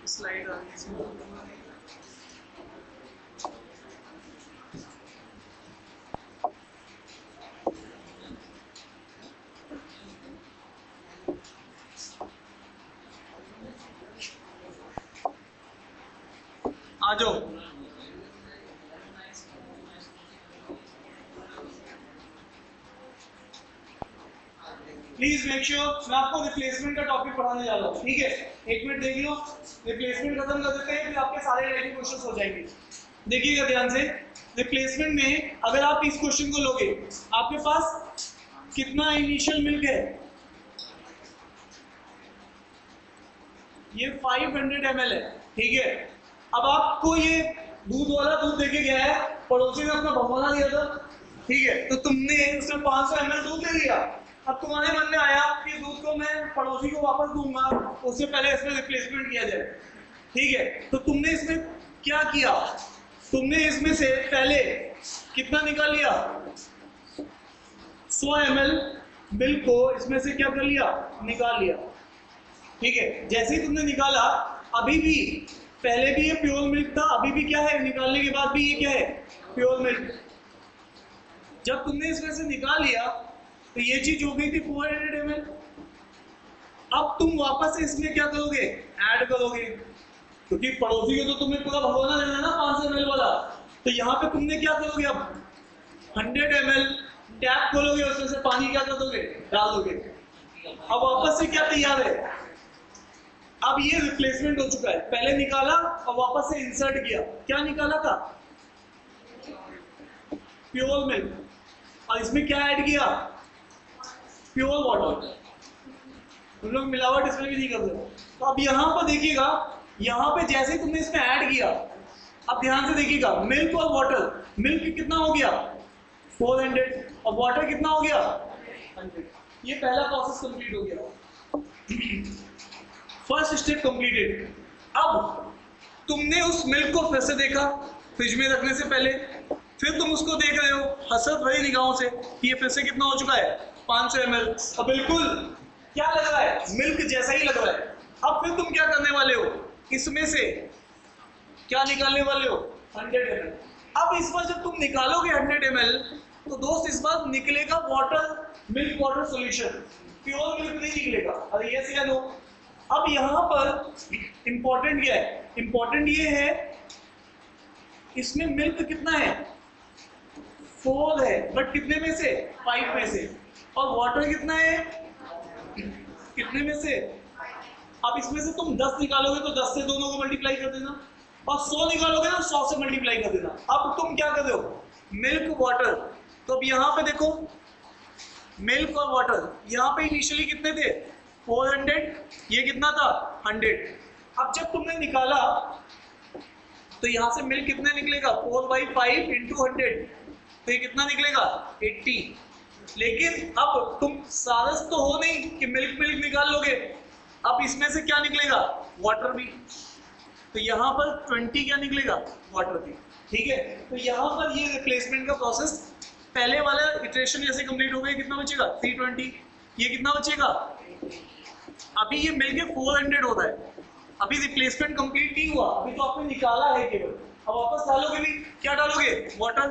स्लाइड आ गई, आ जाओ। प्लीज मेक श्योर, मैं आपको रिप्लेसमेंट का टॉपिक पढ़ाने जा रहा हूँ, ठीक है? 1 मिनट देख लो, रिप्लेसमेंट खत्म कर देते हैं, फिर आपके सारे रिलेटिव क्वेश्चंस हो जाएंगे। देखिएगा ध्यान से, रिप्लेसमेंट में अगर आप इस क्वेश्चन को लोगे, आपके पास कितना इनिशियल मिल्क है, ये 500 ml है, ठीक है? अब आपको ये दूध वाला दूध देके गया है, पड़ोसी ने अपना भगवाना दिया था, ठीक है? तो तुमने उसमें 500 ml दूध ले लिया। अब तुम्हारे मन में आया कि दूध को मैं पड़ोसी को वापस दूंगा, उससे पहले इसमें रिप्लेसमेंट किया जाए, ठीक है? तो तुमने इसमें क्या किया, तुमने इसमें से पहले कितना निकाल लिया, 100 ml मिल्क को इसमें से क्या कर लिया, निकाल लिया, ठीक है? जैसे ही तुमने निकाला, अभी भी पहले भी ये प्योर मिल्क था, अभी भी क्या है, निकालने के बाद भी ये क्या है, प्योर मिल्क। जब तुमने इसमें से निकाल लिया तो ये चीज हो गई थी 400 ml। अब तुम वापस से इसमें क्या करोगे, ऐड करोगे, क्योंकि पड़ोसी को तो तुम्हें पूरा भगवाना देना ना 500 ml वाला, तो यहाँ पे तुमने क्या करोगे, अब 100 ml टैप खोलोगे, उसमें से पानी क्या कर दोगे, डाल दोगे। अब वापस से क्या तैयार है, अब ये रिप्लेसमेंट हो चुका है, पहले निकाला और वापस से इंसर्ट किया, क्या निकाला था, प्योर मिल्क, और इसमें क्या ऐड किया, प्योर वाटर। तुम लोग मिलावट इसमें भी नहीं कर रहे। तो अब यहाँ पर देखिएगा, यहाँ पे जैसे ही तुमने इसमें ऐड किया, अब ध्यान से देखिएगा, मिल्क और वाटर, मिल्क कितना हो गया 400 और वाटर कितना हो गया 100। ये पहला प्रोसेस कंप्लीट हो गया, फर्स्ट स्टेप कंप्लीटेड। अब तुमने उस मिल्क को फिर से देखा फ्रिज में रखने से पहले, फिर तुम उसको देख रहे हो हसरत भरी निगाहों से कि ये फिर से कितना हो चुका है 500 ml, और बिल्कुल क्या लग रहा है, मिल्क जैसा ही लग रहा है। अब फिर तुम क्या करने वाले हो, इसमें से क्या निकालने वाले हो 100 ml। अब इस बार जब तुम निकालोगे 100 ml, तो दोस्त इस बार निकलेगा water, milk water solution, pure milk नहीं निकलेगा। अरे यस या नो? अब यहाँ पर इंपॉर्टेंट क्या है, इंपॉर्टेंट ये है इसमें मिल्क कितना है 4 है, बट कितने में से? 5 में से। और वाटर कितना है? कितने में से? अब इसमें से तुम 10 निकालोगे तो 10 से दोनों को मल्टीप्लाई कर देना, और 100 निकालोगे ना 100 से मल्टीप्लाई कर देना। अब तुम क्या कर रहे हो? Milk water. तो अब यहाँ पे देखो, मिल्क और वाटर, यहाँ पे इनिशियली कितने थे? 400, ये कितना था? 100। अब जब तुमने निकाला तो यहाँ से मिल्क कितने निकलेगा? 4/5 इंटू 100, तो ये कितना निकलेगा? 80। लेकिन अब तुम सारस तो हो नहीं कि मिल्क मिल्क निकाल लोगे, अब इसमें से क्या निकलेगा? वाटर भी। तो यहाँ पर 20 क्या निकलेगा? वाटर भी। ठीक है, तो यहाँ पर ये रिप्लेसमेंट का प्रोसेस पहले वाला इटरेशन जैसे कंप्लीट हो गया, कितना बचेगा? 320। ये कितना बचेगा? अभी ये मिलके 400 हो रहा है, अभी रिप्लेसमेंट कंप्लीट नहीं हुआ, अभी तो आपने निकाला है केवल। अब वापस डालोगे भी, क्या डालोगे? वाटर।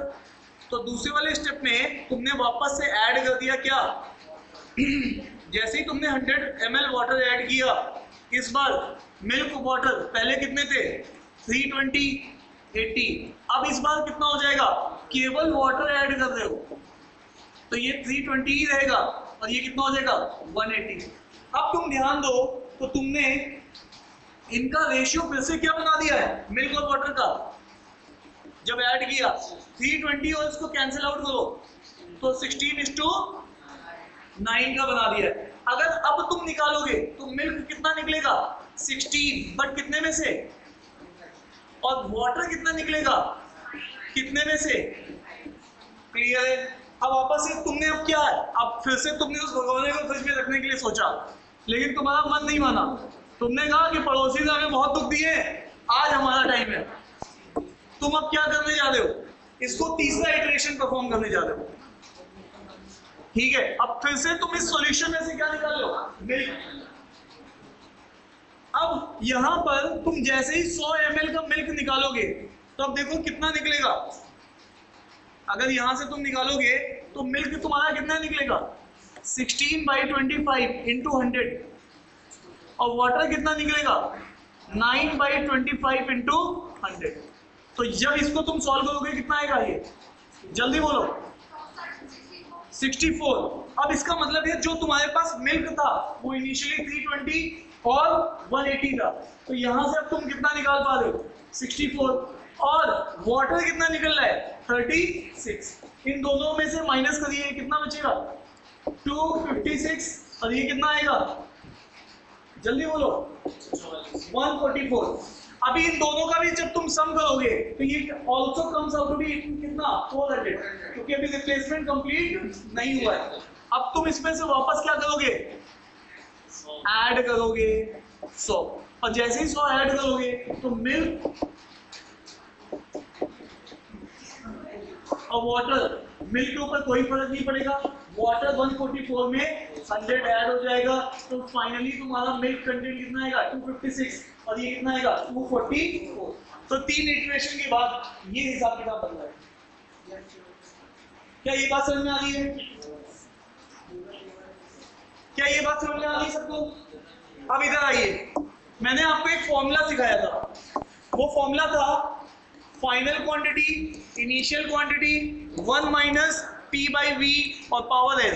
तो दूसरे वाले स्टेप में तुमने वापस से ऐड कर दिया क्या? जैसे ही तुमने 100 ml वाटर ऐड किया, इस बार मिल्क वाटर पहले कितने थे? 320, 80। अब इस बार कितना हो जाएगा? केवल वाटर ऐड कर रहे हो तो ये 320 ही रहेगा, और ये कितना हो जाएगा? 180। अब तुम ध्यान दो, तो तुमने इनका रेशियो फिर से क्या बना दिया है? मिल्क और वाटर का जब ऐड किया 320 और इसको कैंसिल आउट करो तो 16:9 का बना दिया है। अगर अब तुम निकालोगे तो मिल्क कितना निकलेगा? 16, बट कितने में से? और वाटर कितना निकलेगा? कितने में से? क्लियर है? अब वापस से तुमने अब क्या है? अब फिर से तुमने उस भगोने को फ्रिज में रखने के लिए सोचा, लेकिन तुम्हारा मन नहीं माना। तुमने कहा कि पड़ोसी ने हमें बहुत दुख दिए, आज हमारा टाइम है। तुम अब क्या करने जा रहे हो? इसको तीसरा इटरेशन परफॉर्म करने जा रहे हो। ठीक है, अब फिर से तुम इस सॉल्यूशन में से क्या निकाल लो? मिल्क। अब यहां पर तुम जैसे ही 100 ml का मिल्क निकालोगे तो अब देखो कितना निकलेगा। अगर यहां से तुम निकालोगे तो मिल्क तुम्हारा कितना निकलेगा? 16/25 इंटू 100, और वाटर कितना निकलेगा? 9/25 इंटू 100। तो जब इसको तुम सॉल्व करोगे कितना आएगा? ये जल्दी बोलो। 64। अब इसका मतलब है जो तुम्हारे पास मिल्क था वो इनिशियली 320 और 180 था, तो यहां से अब तुम कितना निकाल पा रहे हो? 64। और वाटर कितना निकल रहा है? 36। इन दोनों में से माइनस करिए, कितना बचेगा? 256। और ये कितना आएगा? जल्दी बोलो। 144। अभी इन दोनों का भी जब तुम सम करोगे तो ये also comes out to be कितना? 400, क्योंकि अभी रिप्लेसमेंट कंप्लीट नहीं हुआ है। अब तुम इसमें से वापस क्या करोगे? ऐड करोगे 100, और जैसे ही 100 ऐड करोगे तो मिल्क और वाटर, मिल्क के ऊपर कोई फर्क नहीं पड़ेगा। वाटर 144 में 100 ऐड हो जाएगा, तो फाइनली तुम्हारा मिल्क कंटेंट कितना आएगा? 256, और ये कितना आएगा? 244। तो 3 इटरेशन के बाद ये हिसाब किताब बदला है। क्या ये बात समझ में आ रही है? क्या ये बात समझ में आ रही है सबको? अब इधर आइए, मैंने आपको एक फॉर्मूला सिखाया था। वो फॉर्मूला था final quantity, initial quantity, 1 minus P/V और पावर L।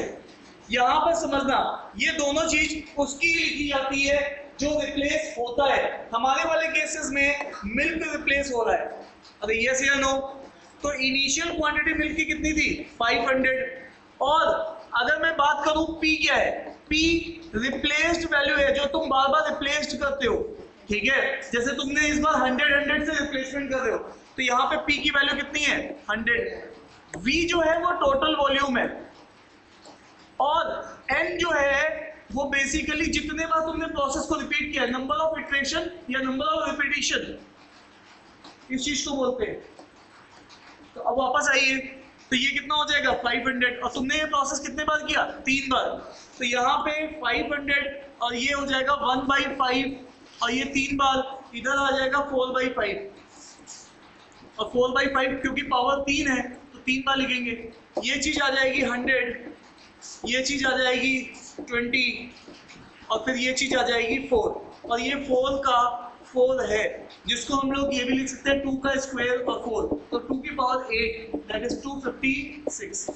यहां पर समझना, ये दोनों चीज उसकी लिखी जाती है जो रिप्लेस होता है। हमारे वाले केसेस में मिल्क रिप्लेस हो रहा है। अरे यस या नो? तो इनिशियल क्वांटिटी मिल्क की कितनी थी? 500। और अगर मैं बात करूं P क्या है? P रिप्लेस्ड वैल्यू है, जो तुम बार बार रिप्लेस्ड करते हो। ठीक है, जैसे तुमने इस बार 100 से रिप्लेसमेंट कर रहे हो, तो यहाँ पे P की वैल्यू कितनी है? 100। V जो है वो टोटल वॉल्यूम है, और N जो है वो बेसिकली जितने बार तुमने प्रोसेस को रिपीट किया है, नंबर ऑफ इटरेशन या नंबर ऑफ रिपीटिशन, इस चीज को बोलते हैं। तो अब वापस आइए, तो ये कितना हो जाएगा? 500, और तुमने ये प्रोसेस कितने बार किया? 3 बार। तो यहाँ पे 500 और ये हो जाएगा 1/5, और ये 3 बार इधर आ जाएगा 4/5, और 4/5 क्योंकि पावर 3 है तो 3 बार लिखेंगे। ये चीज आ जाएगी 100, ये चीज आ जाएगी 20, और फिर ये चीज आ जाएगी 4, और ये 4 का 4 है, जिसको हम लोग ये भी लिख सकते हैं 2 का स्क्वायर और 4, तो 2 की पावर 8 दैट इज 256।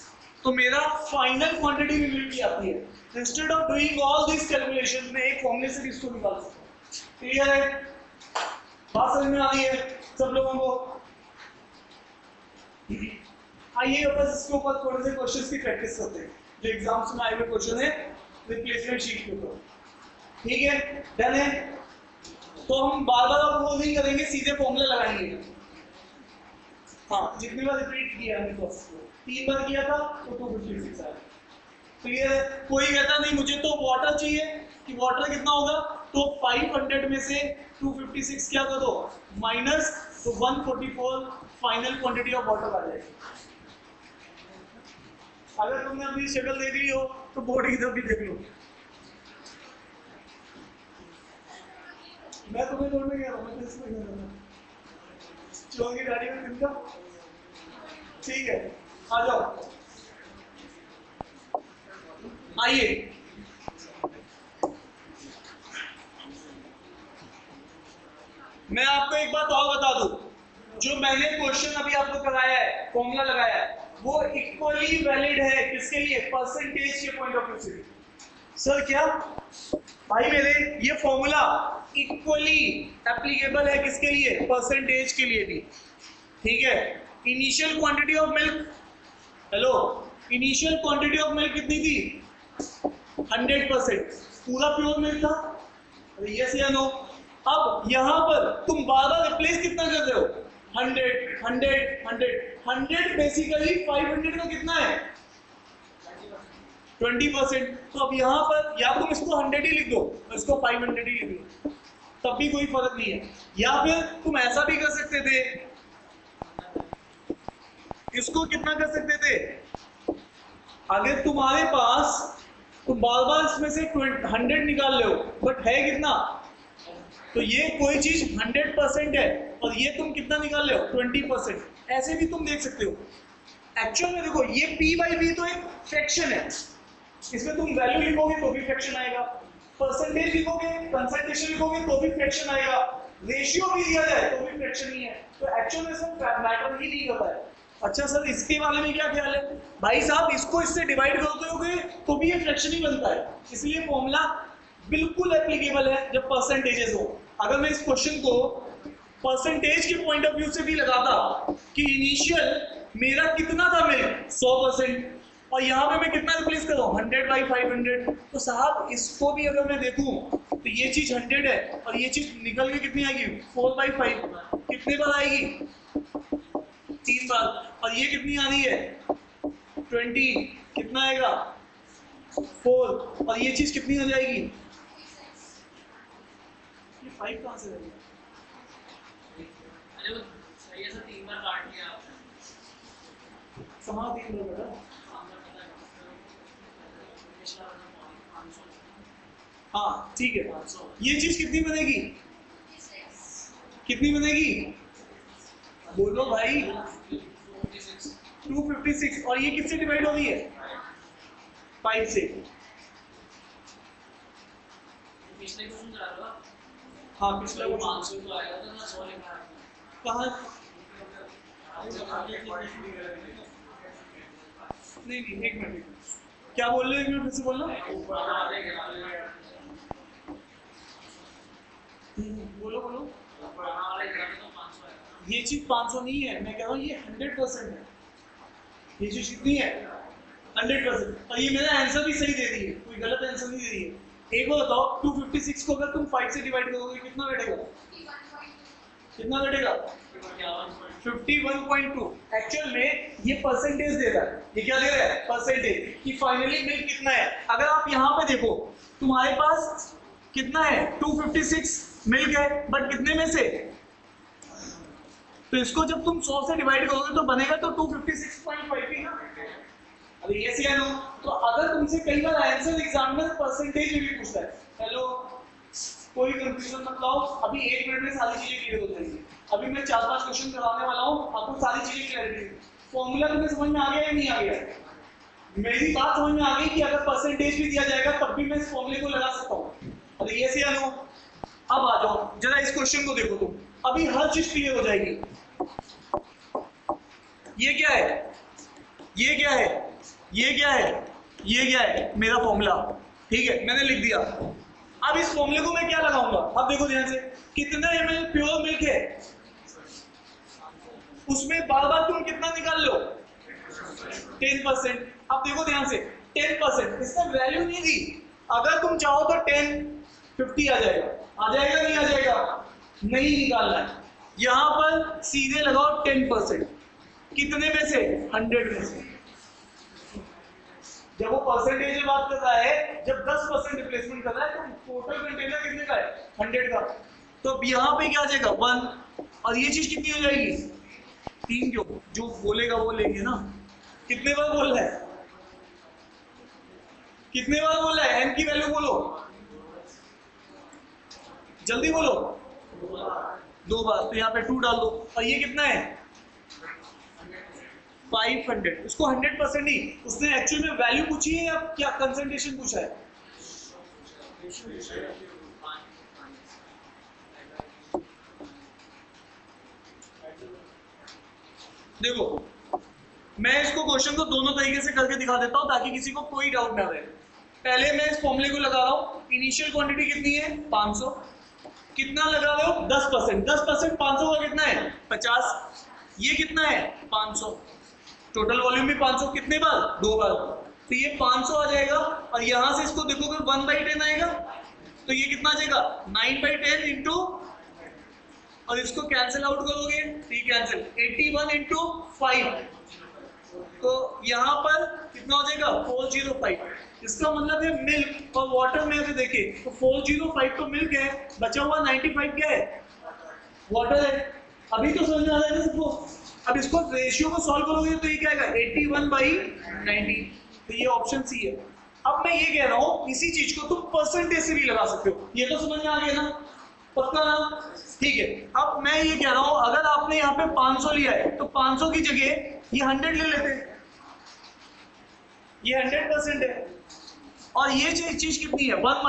तो मेरा फाइनल क्वांटिटी यूनिट आती है। Instead of doing all this calculation में एक फॉर्मूले से इसको निकाल सकते हैं। क्लियर है? बात समझ में आ रही है सब लोगों को? आइए बस इसके ऊपर थोड़े से क्वेश्चंस की प्रैक्टिस करते हैं जो एग्जाम्स में आए हुए क्वेश्चन है रिप्लेसमेंट शीट के ऊपर। ठीक है, डन है। तो हम बार बार अप्रोच नहीं करेंगे, सीधे फॉर्मूला लगाएंगे। हाँ, जितनी बार रिपीट किया हमने प्रोसेस को, 3 बार किया था तो 256 आया। क्लियर है? कोई कहता नहीं मुझे तो वाटर चाहिए, कि वाटर कितना होगा, तो 500 में से 256 क्या कर दो माइनस, तो 144 फाइनल क्वांटिटी ऑफ वाटर आ जाएगी। अगर तुमने अपनी शक्ल देख ली हो तो बोर्ड की तरफ भी देख लो। मैं तुम्हें तोड़ने गया मैं तो इसमें गया चोर की गाड़ी में तिनका। ठीक है, आ जाओ, आइए। मैं आपको एक बात और बता दूं, जो मैंने क्वेश्चन अभी आपको कराया है, फॉर्मूला लगाया है, वो इक्वली वैलिड है किसके लिए, परसेंटेज के पॉइंट ऑफ व्यू से। सर क्या भाई मेरे, ये फॉर्मूला इक्वली एप्लीकेबल है किसके लिए, परसेंटेज के लिए भी। ठीक है, initial quantity of milk, hello, initial quantity of milk कितनी थी, 100%, पूरा प्योर मिल्क था, यस या नो। अब यहां पर तुम बार बार रिप्लेस कितना कर रहे हो, 100 100 100 100 बेसिकली 500 का कितना है, 20%। तो अब यहाँ पर या तुम इसको 100 ही लिख दो, इसको 500 ही लिख दो, तब भी कोई फर्क नहीं है। या फिर तुम ऐसा भी कर सकते थे, इसको कितना कर सकते थे, अगर तुम्हारे पास तुम बार बार इसमें से 100 निकाल ले हो, बट है कितना, तो ये कोई चीज 100% है और ये तुम कितना निकाल ले हो, 20%। ऐसे भी तुम देख सकते हो। एक्चुअल में देखो, ये p/v तो एक फ्रैक्शन है, इसमें तुम वैल्यू लिखोगे तो भी फ्रैक्शन आएगा, परसेंटेज लिखोगे, कंसंट्रेशन लिखोगे तो भी फ्रैक्शन आएगा, रेशियो भी दिया जाए तो भी फ्रैक्शन ही है। तो एक्चुअल में सब मैटर ही नहीं करता है। अच्छा सर, इसके बारे में क्या ख्याल है? भाई साहब, इसको इससे डिवाइड करते होगे तो भी ये फ्रैक्शन ही बनता है, इसलिए फॉर्मूला बिल्कुल एप्लीकेबल है जब परसेंटेजेस हो। अगर मैं इस क्वेश्चन को परसेंटेज के पॉइंट ऑफ व्यू से भी लगाता कि इनिशियल मेरा कितना था मिल्क 100%, और यहाँ पे मैं कितना रिप्लेस कर रहा हूँ 100/500, तो साहब इसको भी अगर मैं देखूं तो ये चीज 100 है और ये चीज निकल के कितनी आएगी, 4/5, कितने बार आएगी, 3 बार, और ये कितनी आ रही है 20, कितना आएगा 4, और ये चीज कितनी हो जाएगी, ये 5 कहां से आएगी, अरे वो सही है सर, 3 बार काट लिया आपने, समा 3 बार बेटा। हाँ ठीक है, ये चीज कितनी बनेगी, कितनी बनेगी, बोलो भाई, 256, और ये किससे डिवाइड हो रही है, 5 से। पिछले क्वेश्चन करा लो। हाँ पिछला वो 500 तो आएगा तो ना 100 लिखा है कहाँ, नहीं एक मिनट, क्या बोल रहे हो, एक मिनट फिर से बोलना, बोलो बोलो। ये चीज 500 नहीं है, मैं कह रहा हूँ ये 100% है, ये चीज कितनी है 100%, और ये मेरा आंसर भी सही दे रही है, कोई गलत आंसर नहीं दे रही है। एक बार बताओ, 256 को अगर तुम 5 से डिवाइड करोगे कितना बैठेगा, कितना बैठेगा 51.2। एक्चुअल में ये परसेंटेज दे रहा है, ये क्या दे रहा है, परसेंटेज, कि फाइनली मिल्क कितना है। अगर आप यहाँ पे देखो, तुम्हारे पास कितना है 256 मिल्क है, बट कितने में से, तो इसको जब तुम 100 से डिवाइड करोगे तो बनेगा तो 256.5 ही ना। अरे ये सी नो, तो अगर तुमसे कई बार आंसर एग्जाम में परसेंटेज भी पूछता है, हेलो कोई कंफ्यूजन मत लाओ, अभी 1 मिनट में सारी चीजें क्लियर हो जाएंगी। अभी मैं 4-5 क्वेश्चन कराने वाला हूँ, आपको सारी चीजें क्लियर। फॉर्मूला तुम्हें समझ में आ गया या नहीं आ गया, मेरी बात समझ में आ गई कि अगर परसेंटेज भी दिया जाएगा तब भी मैं इस फॉर्मूले को लगा सकता हूँ। अरे ये सी नो, अब आ जाओ जरा इस क्वेश्चन को देखो तुम, अभी हर चीज क्लियर हो जाएगी। ये क्या है, ये क्या है, ये क्या है, ये क्या है, मेरा फॉर्मूला, ठीक है मैंने लिख दिया। अब इस फॉर्मूले को मैं क्या लगाऊंगा, अब देखो ध्यान से, कितना ml प्योर मिल्क है, उसमें बार बार तुम कितना निकाल लो 10%। अब देखो ध्यान से 10%, इसने वैल्यू नहीं दी, अगर तुम चाहो तो 10 50 आ जाएगा, आ जाएगा नहीं आ जाएगा, नहीं निकालना है, यहां पर सीधे लगाओ 10%, कितने में से 100 में से। जब वो परसेंटेज में बात कर रहा है, जब 10% रिप्लेसमेंट कर रहा है तो टोटल कंटेनर कितने का है 100 का, तो यहाँ पे क्या आ जाएगा 1, और ये चीज कितनी हो जाएगी 3, जो बोलेगा वो लेंगे ना। कितने बार बोल रहा है, कितने बार बोल रहा है, n की वैल्यू बोलो, जल्दी बोलो, 2 बार, तो यहाँ पे 2 डाल दो, और ये कितना है 500, उसको 100% ही, उसने एक्चुअल में वैल्यू पूछी है या क्या कंसंट्रेशन पूछा है, देखो मैं इसको क्वेश्चन को दोनों तरीके से करके दिखा देता हूं ताकि किसी को कोई डाउट ना रहे। पहले मैं इस फॉर्मूले को लगा रहा हूं, इनिशियल क्वांटिटी कितनी है 500, कितना लगा रहे हो 10%, 10% 500 का कितना है 50, ये कितना है 500, टोटल वॉल्यूम भी 500, कितने बार 2 बार, तो ये 500 आ जाएगा, और यहां से इसको देखोगे 1/10 आएगा, तो ये कितना आ जाएगा 9/10 इंटू, और इसको कैंसिल आउट करोगे तो ये कैंसिल 81 इंटू 5, तो यहाँ पर कितना हो जाएगा 405, इसका मतलब है मिल्क और वाटर में अगर देखें तो 405 तो मिल्क है, बचा हुआ 95 क्या है वाटर है। अभी तो समझ में आ रहा है ना सबको, अब इसको रेशियो को सॉल्व करोगे तो ये क्या आएगा 81/90, तो ये ऑप्शन सी है। अब मैं ये कह रहा हूँ इसी चीज को तुम परसेंटेज से भी लगा सकते हो, ये तो समझ में आ गया ना, पक्का ना, ठीक है। अब मैं ये कह रहा हूँ अगर आपने यहाँ पे 500 लिया है तो 500 की जगह ये 100 ले लेते हैं, ये 100% है, और ये चीज कितनी है 1 -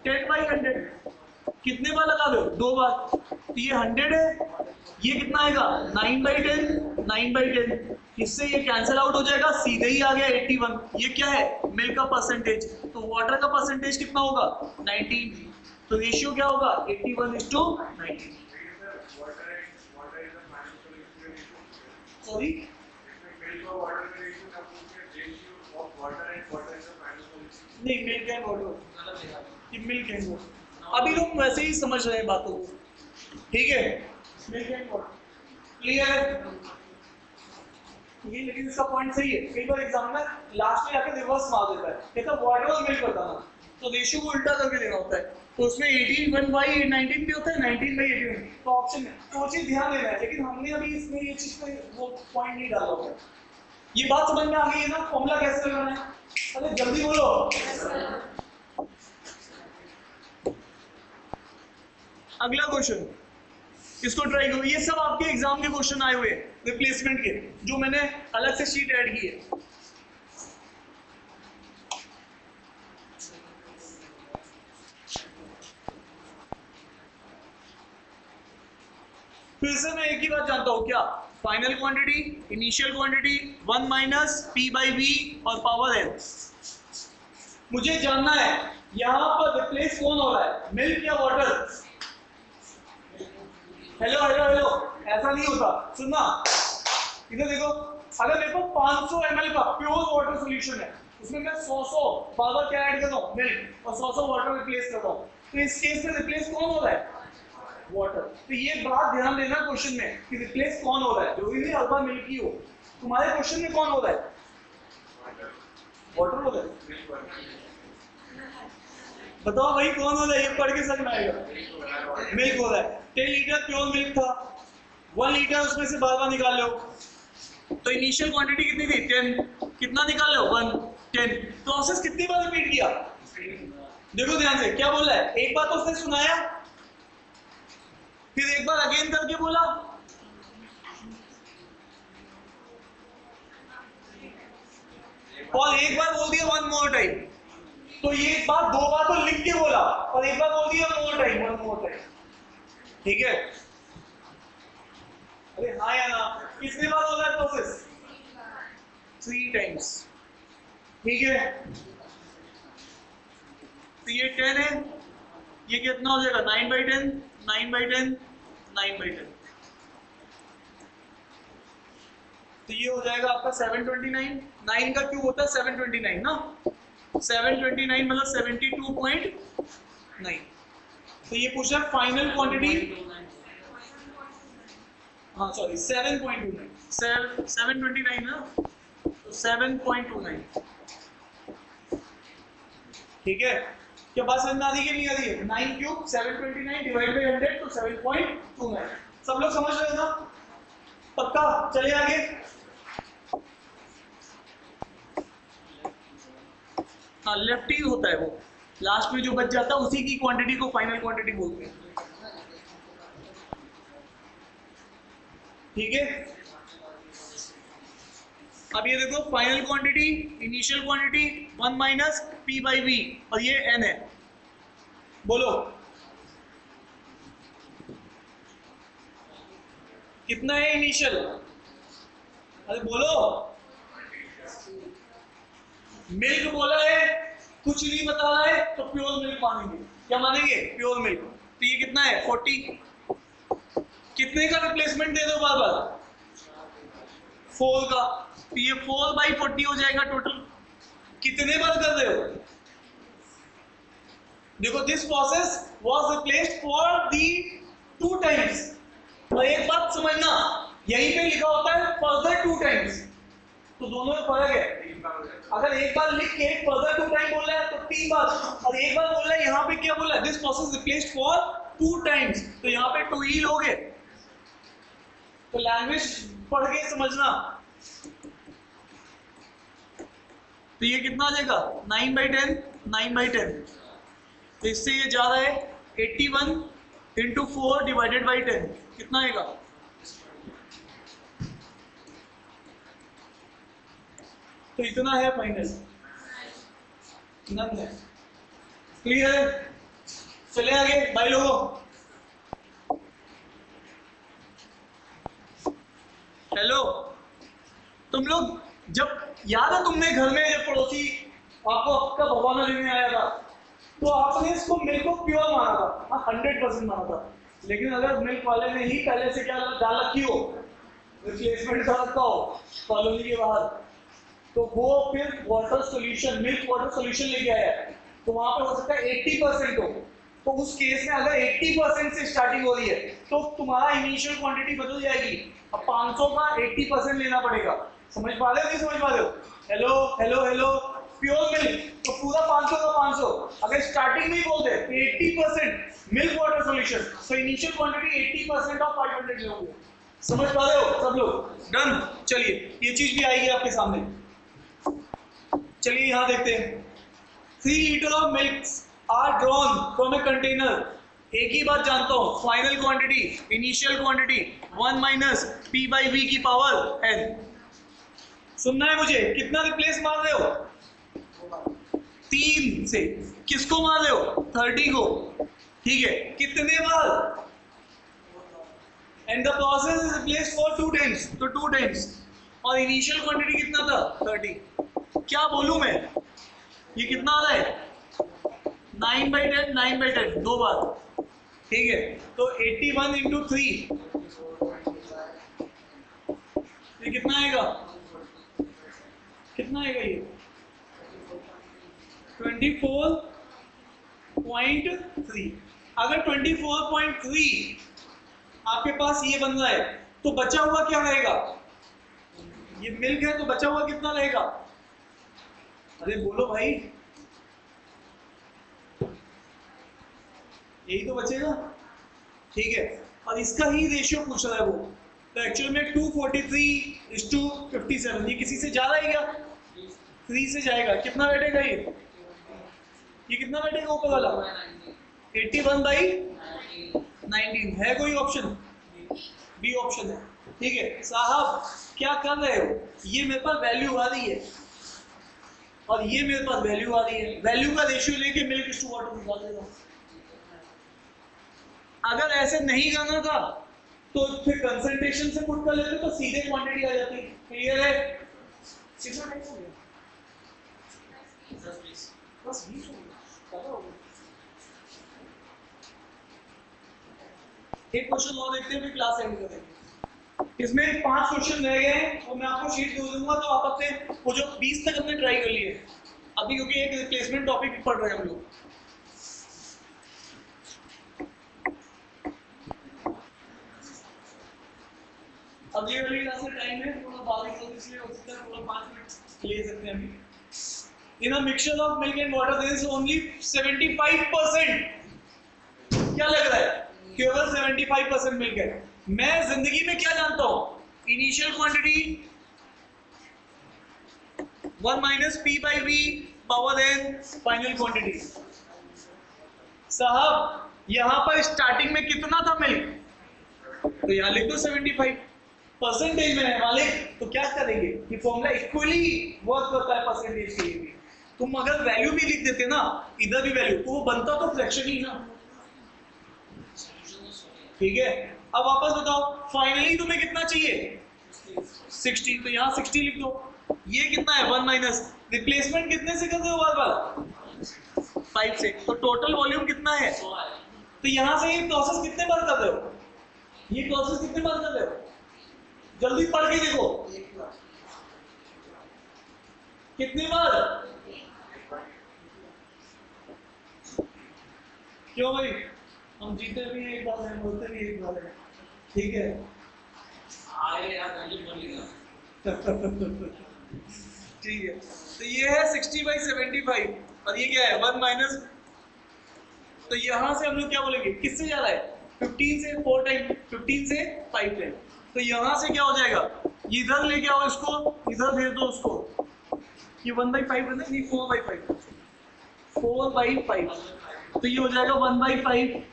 10/100, कितने बार लगा दो 2 बार, तो ये 100 है, ये कितना आएगा 9/10, 9/10, इससे ये कैंसिल आउट हो जाएगा, सीधे ही आ गया 81, ये क्या है मिल्क का परसेंटेज, तो वाटर का परसेंटेज कितना होगा 19, तो रेशियो क्या होगा 81:19, सॉरी नहीं milk and water, milk and water, अभी लोग वैसे ही समझ रहे हैं बातों को, ठीक है मिल्क एंड वाटर, क्लियर है ये, लेकिन इसका पॉइंट सही है, कई बार एग्जाम में लास्ट में जाके रिवर्स मार देता है, कहता वाटर और मिल्क बताना, तो रेशियो को उल्टा करके लेना होता है, तो उसमें 18:19 भी होता है 19/81, तो ऑप्शन में तो चीज ध्यान देना है, लेकिन हमने अभी इसमें ये चीज पे वो पॉइंट नहीं डाला होता है। ये बात समझ में आ गई है ना, फॉर्मूला कैसे लगाना है, अरे जल्दी बोलो। अगला क्वेश्चन, इसको ट्राई करो, ये सब आपके एग्जाम के क्वेश्चन आए हुए रिप्लेसमेंट के, जो मैंने अलग से शीट ऐड की है। फिर से मैं एक ही बात जानता हूं, क्या final quantity, initial quantity, 1 - P/V और पावर n, मुझे जानना है यहां पर रिप्लेस कौन हो रहा है मिल्क या वाटर। हेलो हेलो हेलो, ऐसा नहीं होता, सुनना इधर देखो, अगर मेरे को 500 ml का प्योर वाटर सॉल्यूशन है, उसमें मैं 100 बार क्या ऐड कर रहा हूं मिल्क, और 100 वाटर रिप्लेस कर रहा हूं, तो इस केस में रिप्लेस कौन हो रहा है वाटर। तो ये बात ध्यान देना क्वेश्चन में कि रिप्लेस कौन हो रहा है, जो भी अल्फा मिल्क ही हो, तुम्हारे क्वेश्चन में कौन हो रहा है वाटर हो रहा है, बताओ भाई कौन हो रहा है, ये पढ़ के समझ में आएगा, मिल्क हो रहा है, 10 लीटर प्योर मिल्क था, 1 लीटर उसमें से बार बार निकाल लो, तो इनिशियल क्वांटिटी कितनी थी 10, कितना निकाल लो 1 10, प्रोसेस कितनी बार रिपीट किया, देखो ध्यान से क्या बोल रहा है, एक बार तो उसने सुनाया, फिर एक बार अगेन करके बोला, और एक बार बोल दिया 1 मोर टाइम, तो ये एक बार 2 बार तो लिख के बोला, और एक बार बोल दिया more time, one more time, ठीक है? अरे हाँ या ना, कितने बार हो रहा है प्रोसेस? 3 टाइम्स, ठीक है? तो ये 10 है, ये कितना हो जाएगा? 9/10, 9/10, 9/10, तो ये हो जाएगा आपका 729। 9 का क्यूब होता है 729 ना, 729 मतलब 72.9। तो ये पूछा फाइनल क्वांटिटी, हाँ सॉरी 7.29, 729 ना, तो 7.29, ठीक है? क्या बात समझ में आ रही है कि नहीं आ रही है? 9 क्यूब 729 डिवाइड बाई 100 तो 7.29। सब लोग समझ रहे हो ना? पक्का? चलिए आगे। हाँ लेफ्ट ही होता है वो, लास्ट में जो बच जाता है उसी की क्वांटिटी को फाइनल क्वांटिटी बोलते हैं, ठीक है? अब ये देखो final quantity, initial quantity 1 minus P by V, और ये एन है। बोलो कितना है इनिशियल? अरे बोलो, मिल्क बोला है, कुछ नहीं बता रहा है तो प्योर मिल्क मानेंगे। क्या मानेंगे? Pure milk. तो ये कितना है? 40। कितने का रिप्लेसमेंट दे दो बार बार? 4 का। तो ये 4/40 हो जाएगा टोटल। कितने बार कर रहे हो? देखो this process was replaced for the 2 times. और एक बात समझना, यहीं पे लिखा होता है फर्दर 2 टाइम्स, तो दोनों में फर्क है। अगर एक बार लिख के फर्दर 2 टाइम बोल रहा है तो 3 बार, और एक बार बोल रहा है यहाँ पे क्या बोला है? This process replaced for 2 times, तो यहाँ पे 2 ही लोगे। तो लैंग्वेज पढ़ के समझना। तो ये कितना आ जाएगा? 9/10, 9/10। तो इससे ये जा रहा है 81 इंटू 4 डिवाइडेड बाई 10, कितना आएगा? तो इतना है फाइनल, नन है। क्लियर है? चले आगे भाई लोगों। हेलो, तुम लोग जब याद है तुमने घर में जब पड़ोसी आपको आपका भगवाना लेने आया था तो आपने इसको मिल्क को प्योर माना था, 100% माना था। लेकिन अगर मिल्क वाले ने ही पहले से क्या डाल रखी हो, रिप्लेसमेंट डाल रखा हो कॉलोनी के बाहर, तो वो फिर water solution, milk water solution लेके आया है, तो वहां पे हो सकता है 80% हो। तो उस केस में अगर 80% से स्टार्टिंग हो रही है तो तुम्हारा इनिशियल क्वांटिटी बदल जाएगी। अब 500 का 80% लेना पड़ेगा। समझ पा रहे हो? नहीं समझ पा रहे हो? Hello hello hello, pure milk तो पूरा 500 का 500। अगर स्टार्टिंग में ही बोल दे तो 80% मिल्क वाटर सॉल्यूशन, तो इनिशियल क्वांटिटी 80% ऑफ 500 लोगे। समझ पा रहे हो सब लोग? डन। चलिए ये चीज भी आएगी आपके सामने। चलिए यहां देखते हैं। 3 litre of milk are drawn from a container. एक ही बात जानता हूं, final quantity, initial quantity 1 minus P by V की पावर एन। सुनना है मुझे? कितना रिप्लेस मार रहे हो? 3 से। किसको मार रहे हो? 30 को। ठीक है, कितने बार? And the process is replace for 2 times, तो 2 टाइम्स। और इनिशियल क्वांटिटी कितना था? 30। क्या बोलूं मैं? ये कितना आ रहा है? 9/10, 9/10, 2 बार। ठीक है, तो 81 इंटू 3, ये कितना आएगा? कितना आएगा ये? 24.3। अगर 24.3 आपके पास ये बन रहा है तो बचा हुआ क्या रहेगा? ये मिल्क है तो बचा हुआ कितना रहेगा? अरे बोलो भाई, यही तो बचेगा। ठीक है, और इसका ही रेशियो पूछ रहा है वो, तो एक्चुअल में 243:57। ये किसी से ज्यादा है क्या? 3 से जाएगा। कितना बैठेगा ये? ये कितना बैठेगा ऊपर वाला? 81/19 है। कोई ऑप्शन? बी ऑप्शन है। ठीक है साहब, क्या कर रहे हो? ये मेरे पास वैल्यू आ रही है, और ये मेरे पास वैल्यू आ रही है, वैल्यू का रेशियो लेके मिल्क टू वाटर निकाल देगा। अगर ऐसे नहीं करना था तो फिर कंसंट्रेशन से पुट कर लेते तो सीधे क्वांटिटी आ जाती। क्लियर है? कितना टाइम हो गया? बस 20 हो गया। एक क्वेश्चन और देखते हैं फिर क्लास एंड करेंगे। इसमें 5 क्वेश्चन रह गए हैं और मैं आपको शीट दे दूंगा, तो आप अपने वो जो 20 तक हमने ट्राई कर लिए अभी, क्योंकि एक रिप्लेसमेंट टॉपिक पढ़ रहे हैं हम लोग। अगली वाली क्लास में टाइम है थोड़ा बारिश हो, इसलिए हो सकता है थोड़ा 5 मिनट ले सकते हैं अभी। In a mixture of milk and water there is only 75%। क्या लग रहा है? केवल 75% मिल्क है। मैं जिंदगी में क्या जानता हूं? Initial quantity 1 minus P by V power N final quantity. साहब यहां पर स्टार्टिंग में कितना था मिल्क? तो यहां लिख दो 75 परसेंटेज में है मालिक। तो क्या करेंगे? ये फॉर्मूला इक्वली वर्क करता है परसेंटेज के लिए भी। तुम अगर वैल्यू भी लिख देते ना, इधर भी वैल्यू, तो वो बनता तो फ्रैक्शन ही ना। ठीक है, अब वापस बताओ, फाइनली तुम्हें कितना चाहिए? 60। तो यहाँ 60 लिख दो। ये कितना है? 1 माइनस, रिप्लेसमेंट कितने से कर रहे हो बार बार? 5 से। तो टोटल वॉल्यूम कितना है? तो यहाँ से ये प्रोसेस कितने बार कर रहे हो? ये प्रोसेस कितने बार कर रहे हो? जल्दी पढ़ के देखो। कितनी बार? क्यों भाई? हम जीते भी एक बार है, बोलते भी एक बार है। ठीक है। ठीक है, तो ये है 60/75 और ये क्या है? 1 माइनस। तो यहां से हम लोग क्या बोलेंगे? किससे जा रहा है? 15 से 4 टाइम, 15 से 5 टाइम। तो यहां से क्या हो जाएगा? इधर लेके आओ इसको, इधर भेज दो उसको। ये 1/5 है ना? नहीं, 4/5, 4/5। तो ये हो जाएगा 1/5,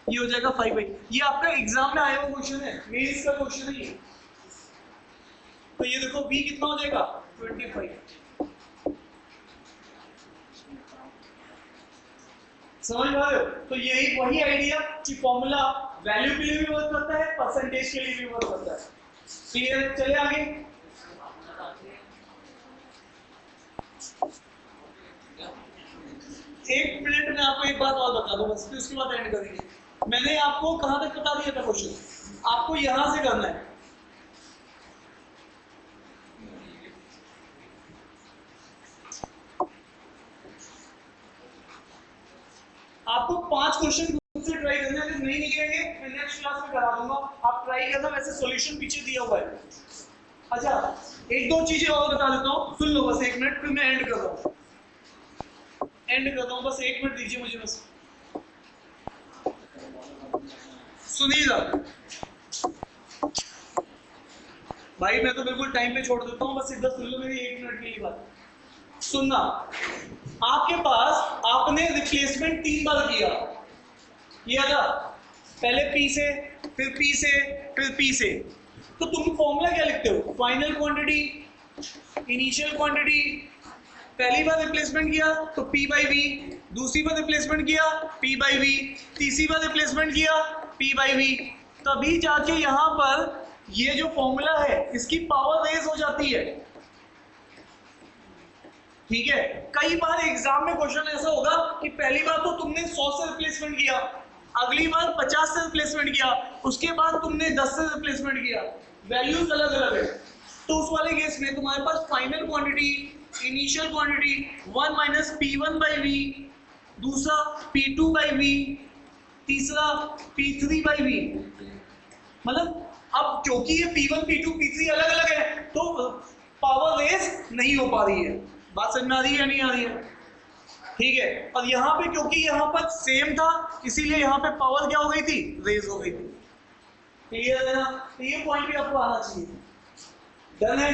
ये हो जाएगा 5/5। ये आपका एग्जाम में आया हुआ क्वेश्चन है, मेंस का क्वेश्चन है ये। तो ये देखो b कितना हो जाएगा? 25। समझ पा रहे हो? तो यही वही आइडिया कि फॉर्मूला वैल्यू के लिए भी वर्क करता है, परसेंटेज के लिए भी वर्क करता है। क्लियर? चले आगे। एक मिनट में आपको एक बात और बता दूं बस, फिर उसके बाद एंड करेंगे। मैंने आपको कहां तक बता दिया था क्वेश्चन? आपको यहां से करना है। आपको 5 क्वेश्चन खुद से ट्राई करना है, नहीं निकलेंगे मैं नेक्स्ट क्लास में करा दूंगा। आप ट्राई करना, वैसे सॉल्यूशन पीछे दिया हुआ है। अच्छा, एक दो चीजें और बता देता हूँ, सुन लो बस 1 मिनट, फिर मैं एंड कर रहा हूँ। एंड करता हूँ, बस 1 मिनट दीजिए मुझे। बस सुनिएगा भाई, मैं तो बिल्कुल टाइम पे छोड़ देता हूँ, बस इधर सुन लो मेरी 1 मिनट की ही बात। सुनना, आपके पास आपने रिप्लेसमेंट 3 बार किया था, पहले P से, फिर P से, फिर P से। तो तुम फॉर्मूला क्या लिखते हो? Final quantity, initial quantity. पहली बार रिप्लेसमेंट किया तो P/V, दूसरी बार रिप्लेसमेंट किया P/V, तीसरी बार रिप्लेसमेंट किया P/V। तभी जाके यहां पर ये जो फॉर्मूला है इसकी पावर रेज हो जाती है। ठीक है, कई बार एग्जाम में क्वेश्चन ऐसा होगा कि पहली बार तो तुमने 100 से रिप्लेसमेंट किया, अगली बार 50 से रिप्लेसमेंट किया, उसके बाद तुमने 10 से रिप्लेसमेंट किया, वैल्यूज अलग अलग है। तो उस वाले केस में तुम्हारे पास final quantity, initial quantity 1 minus P1/V, दूसरा P2/V, तीसरा P3/V। मतलब अब क्योंकि ये P1, P2, P3 अलग अलग है तो पावर रेस नहीं हो पा रही है। बात समझ में आ रही है या नहीं आ रही है? ठीक है, और यहाँ पे क्योंकि यहाँ पर सेम था इसीलिए यहाँ पे पावर क्या हो गई थी? रेज हो गई थी। क्लियर है ना? तो ये पॉइंट भी आपको आना चाहिए। डन है?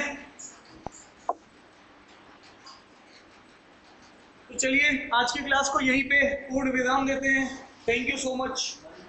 तो चलिए आज की क्लास को यहीं पे पूर्ण विराम देते हैं। Thank you so much.